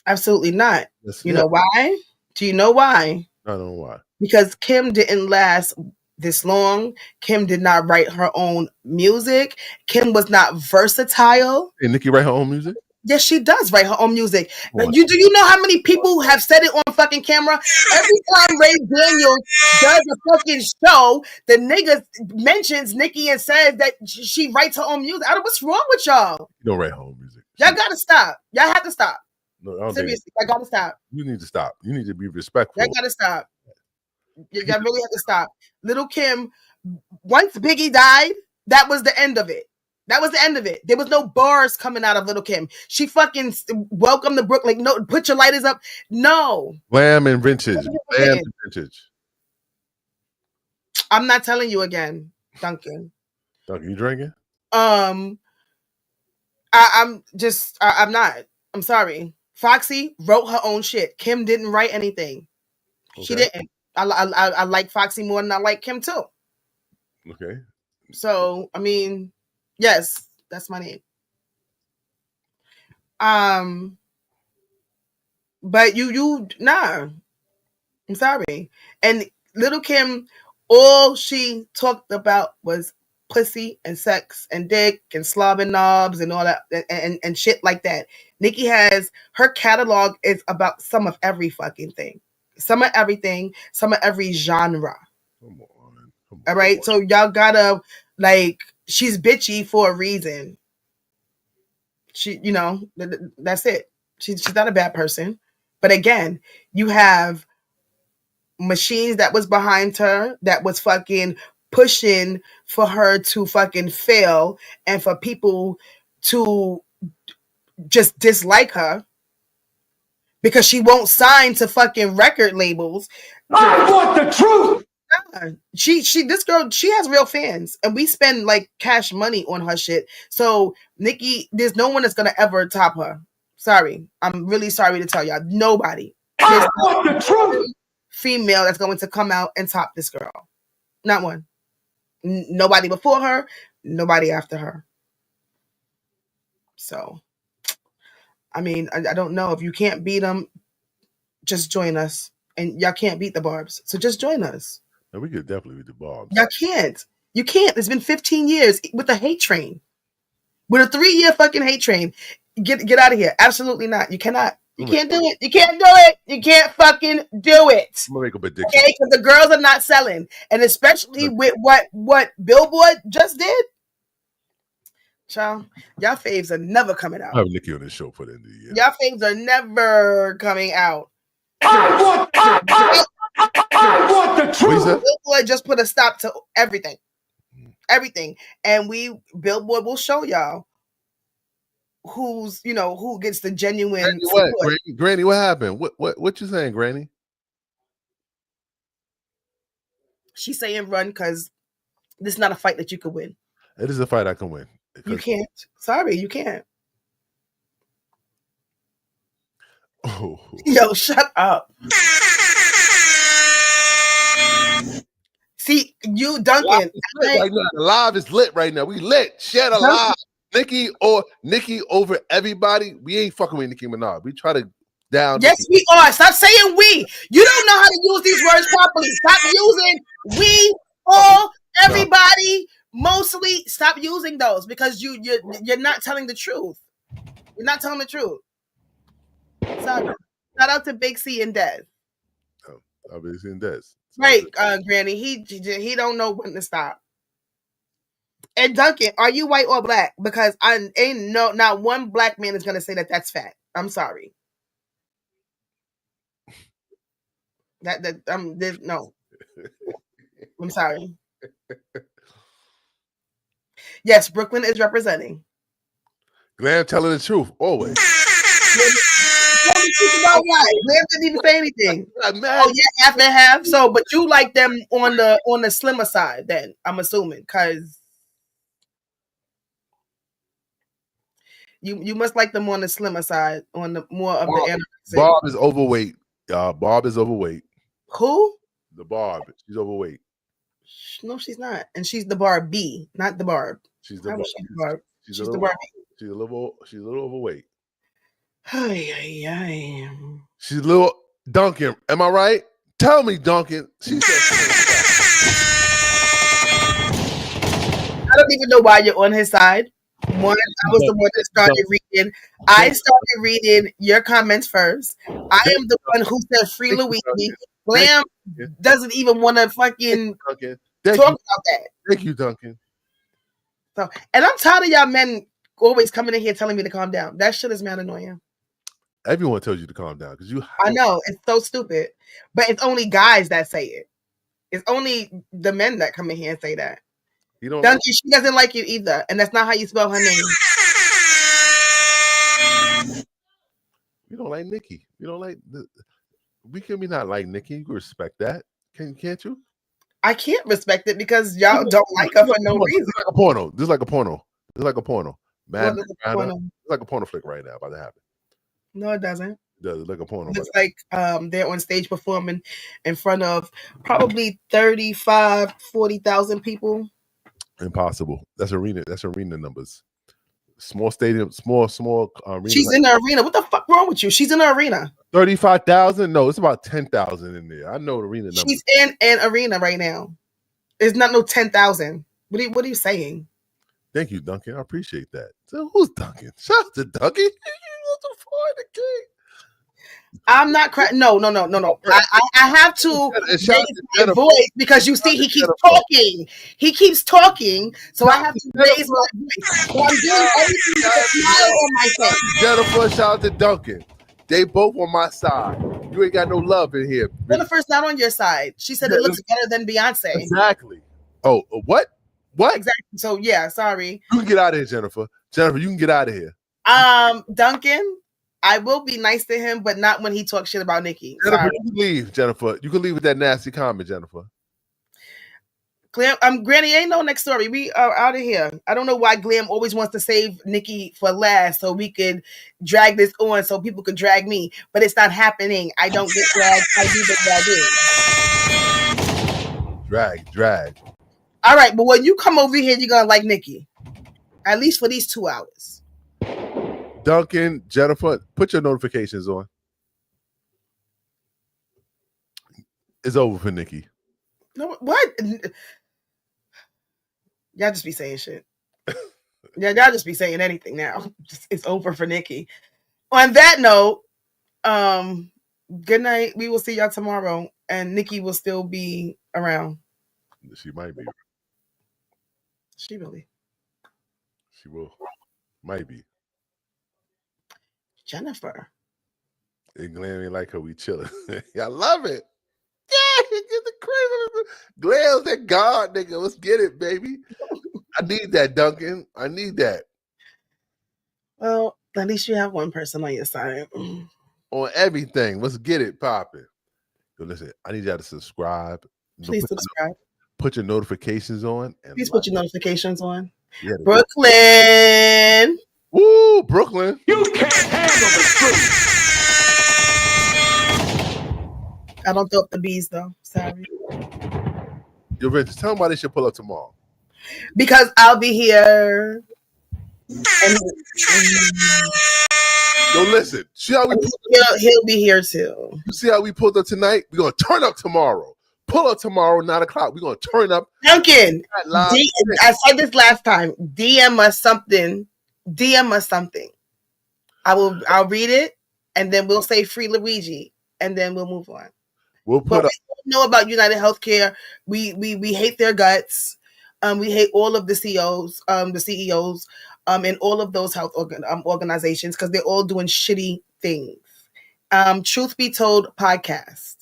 Absolutely not. Yes, you know why? Do you know why? I don't know why. Because Kim didn't last this long. Kim did not write her own music. Kim was not versatile. Hey, Nicki write her own music? Yes, she does write her own music. Do you know how many people have said it on fucking camera? Every time Ray Daniels does a fucking show, the nigga mentions Nicki and says that she writes her own music. What's wrong with y'all? You don't write her own music. Y'all gotta stop. Y'all have to stop. No, I don't Seriously, I gotta stop. You need to stop. You need to be respectful. Y'all gotta stop. Y'all really have to stop. Little Kim, once Biggie died, that was the end of it. That was the end of it. There was no bars coming out of Little Kim. She fucking welcome to Brooklyn. No, put your lighters up. No. Glam and vintage. Glam and vintage. I'm not telling you again, Duncan. Duncan, you drinking? I'm not. I'm sorry. Foxy wrote her own shit. Kim didn't write anything. Okay. She didn't. I like Foxy more than I like Kim too. Okay. So, I mean, yes, that's my name. But nah. I'm sorry. And Little Kim, all she talked about was pussy and sex and dick and slobbing knobs and all that and shit like that. Nicki has, her catalog is about some of every fucking thing. Some of everything, some of every genre. Come on. All right. So y'all gotta, she's bitchy for a reason. She, that's it. She's not a bad person. But again, you have machines that was behind her that was fucking pushing for her to fucking fail and for people to just dislike her because she won't sign to fucking record labels. I want the truth. This girl, she has real fans, and we spend like cash money on her shit. So Nicki, there's no one that's gonna ever top her. Sorry, I'm really sorry to tell y'all, nobody. There's the truth. Female that's going to come out and top this girl. Not one. Nobody before her, nobody after her. So, I mean, I don't know. If you can't beat them, just join us. And y'all can't beat the Barbs, so just join us. No, we could definitely beat the Barbs. Y'all can't. You can't. It's been 15 years with a hate train. With a 3-year fucking hate train. Get out of here. Absolutely not. You cannot. You can't do it. You can't do it. You can't fucking do it. I'm gonna make a prediction. Okay, because the girls are not selling. And especially with what Billboard just did. Child, y'all faves are never coming out. I have Nicki on this show for the end of the year. Y'all faves are never coming out. I want the truth. Billboard just put a stop to everything. Everything. And Billboard will show y'all who gets the genuine Granny, what? Granny, what happened? What you saying, Granny? She's saying run because this is not a fight that you could win. It is a fight I can win. You can't. Sorry, you can't. Oh. Yo, shut up. See, you, Duncan. Right now. The live is lit right now. We lit. Share the live. Nicki over everybody. We ain't fucking with Nicki Minaj. We try to down. Yes, Nicki. we are. Stop saying we. You don't know how to use these words properly. Stop using we, all, everybody, mostly. Stop using those because you're not telling the truth. You're not telling the truth. Sorry. Shout out to Big C and Des. Oh, I'll be seeing Des. Right, Granny. He don't know when to stop. And Duncan, are you white or black? Because not one black man is gonna say that that's fat. I'm sorry. No. I'm sorry. Yes, Brooklyn is representing. Glam telling the truth always. Glam didn't even say anything. Oh yeah, half and half. So, but you like them on the slimmer side, then I'm assuming, because you must like them on the slimmer side, on the more of the. Barb is overweight. Barb is overweight. Who? The Barb. She's overweight. No, she's not, and she's the Barb B, not the Barb. She's the Barb. She's the Barb. She's a little overweight. Ay. She's a little Duncan. Am I right? Tell me, Duncan. She said I don't even know why you're on his side. One, I was the one that started reading. I started reading your comments first. I am the one who said Free Luigi. Glam doesn't even want to fucking talk about that. Thank you, Duncan. So, and I'm tired of y'all men always coming in here telling me to calm down. That shit is mad annoying. Everyone tells you to calm down because I know it's so stupid, but it's only guys that say it. It's only the men that come in here and say that. You don't. Duncan, she doesn't like you either, and that's not how you spell her name. You don't like Nicki. You don't like we can be not like Nicki. You can respect that. Can't you? I can't respect it because y'all don't like her for no reason. This is like a porno. This is like a porno. This is like a porno. Man, It's like a porno flick right now about to happen. No, it doesn't. It does. It's like a porno. It's like they're on stage performing in front of probably 40,000 people. Impossible. That's arena numbers. Small stadium, small arena. She's in the arena. What the fuck wrong with you? She's in the arena. 35,000? No, it's about 10,000 in there. I know the arena numbers. She's in an arena right now. It's not no 10,000. What are you saying? Thank you, Duncan. I appreciate that. So who's Duncan? Shout out to Duncan. I'm not crying. No. I have to raise my voice because you see he keeps talking. He keeps talking, so I have to raise my voice. So I'm doing everything with a smile on my face. Jennifer, shout out to Duncan. They both on my side. You ain't got no love in here. Jennifer's not on your side. She said it looks better than Beyonce. Exactly. Oh, what? What? Exactly. So yeah, sorry. You can get out of here, Jennifer. Jennifer, you can get out of here. Duncan, I will be nice to him, but not when he talks shit about Nicki. Jennifer, Sorry. you can leave, Jennifer. You can leave with that nasty comment, Jennifer. Granny, ain't no next story. We are out of here. I don't know why Glam always wants to save Nicki for last so we could drag this on so people could drag me, but it's not happening. I don't get dragged. I do the dragging. Drag. All right, but when you come over here, you're gonna like Nicki. At least for these 2 hours. Duncan, Jennifer, put your notifications on. It's over for Nicki. No, what? Y'all just be saying shit. Y'all just be saying anything now. It's over for Nicki. On that note, good night. We will see y'all tomorrow, and Nicki will still be around. She might be. She will. Might be. Jennifer. And Glam ain't like her. We chilling. I love it. Yeah, get the crazy. Glam's that God, nigga. Let's get it, baby. I need that, Duncan. I need that. Well, at least you have one person on your side. On everything. Let's get it popping. Yo, listen, I need y'all to subscribe. Please subscribe. Put your notifications on. Please put your notifications on. Yeah, Brooklyn. Woo, Brooklyn. You can't handle the truth. I don't throw up the bees though. Sorry. Yo, Rich, tell them why they should pull up tomorrow. Because I'll be here. And Yo, listen. See how we he'll be here too. You see how we pulled up tonight? We're gonna turn up tomorrow. Pull up tomorrow, 9 o'clock. We're gonna turn up. Duncan, I said this last time. DM us something. I'll read it, and then we'll say free Luigi, and then we'll move on. We'll put up. We know about United Healthcare. We hate their guts. We hate all of the CEOs, and all of those health organizations because they're all doing shitty things. Truth Be Told podcast.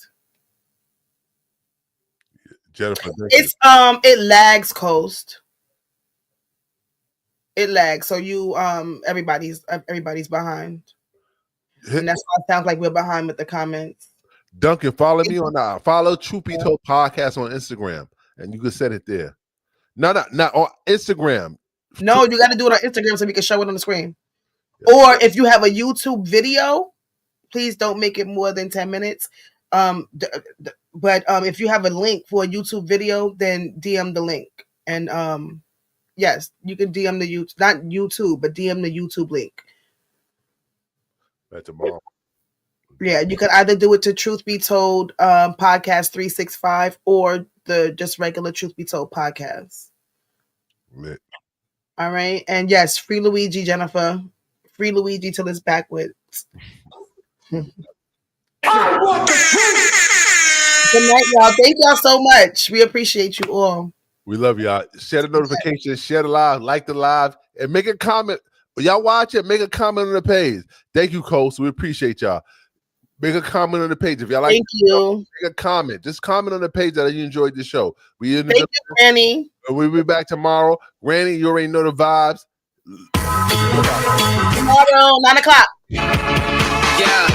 Jennifer, it lags, Coast. It lags, so you everybody's behind, and that's why it sounds like we're behind with the comments. Duncan, follow me on follow Truth Be Told podcast on Instagram, and you can set it there. Not on Instagram. No, you got to do it on Instagram so we can show it on the screen. Yeah. Or if you have a YouTube video, please don't make it more than 10 minutes. But if you have a link for a YouTube video, then DM the link. And yes, you can DM the YouTube, not YouTube, but DM the YouTube link. That's tomorrow. Yeah, you can either do it to Truth Be Told podcast 365 or the just regular Truth Be Told podcast. Lit. All right. And yes, free Luigi, Jennifer. Free Luigi till it's backwards. I want the truth. Good night, y'all. Thank y'all so much. We appreciate you all. We love y'all. Share the notifications, share the live, like the live, and make a comment. When y'all watch it, make a comment on the page. Thank you, Coast. We appreciate y'all. Make a comment on the page. If y'all like make a comment. Just comment on the page that you enjoyed the show. Thank you, Granny. We'll be back tomorrow. Granny, you already know the vibes. Tomorrow, 9 o'clock. Yeah.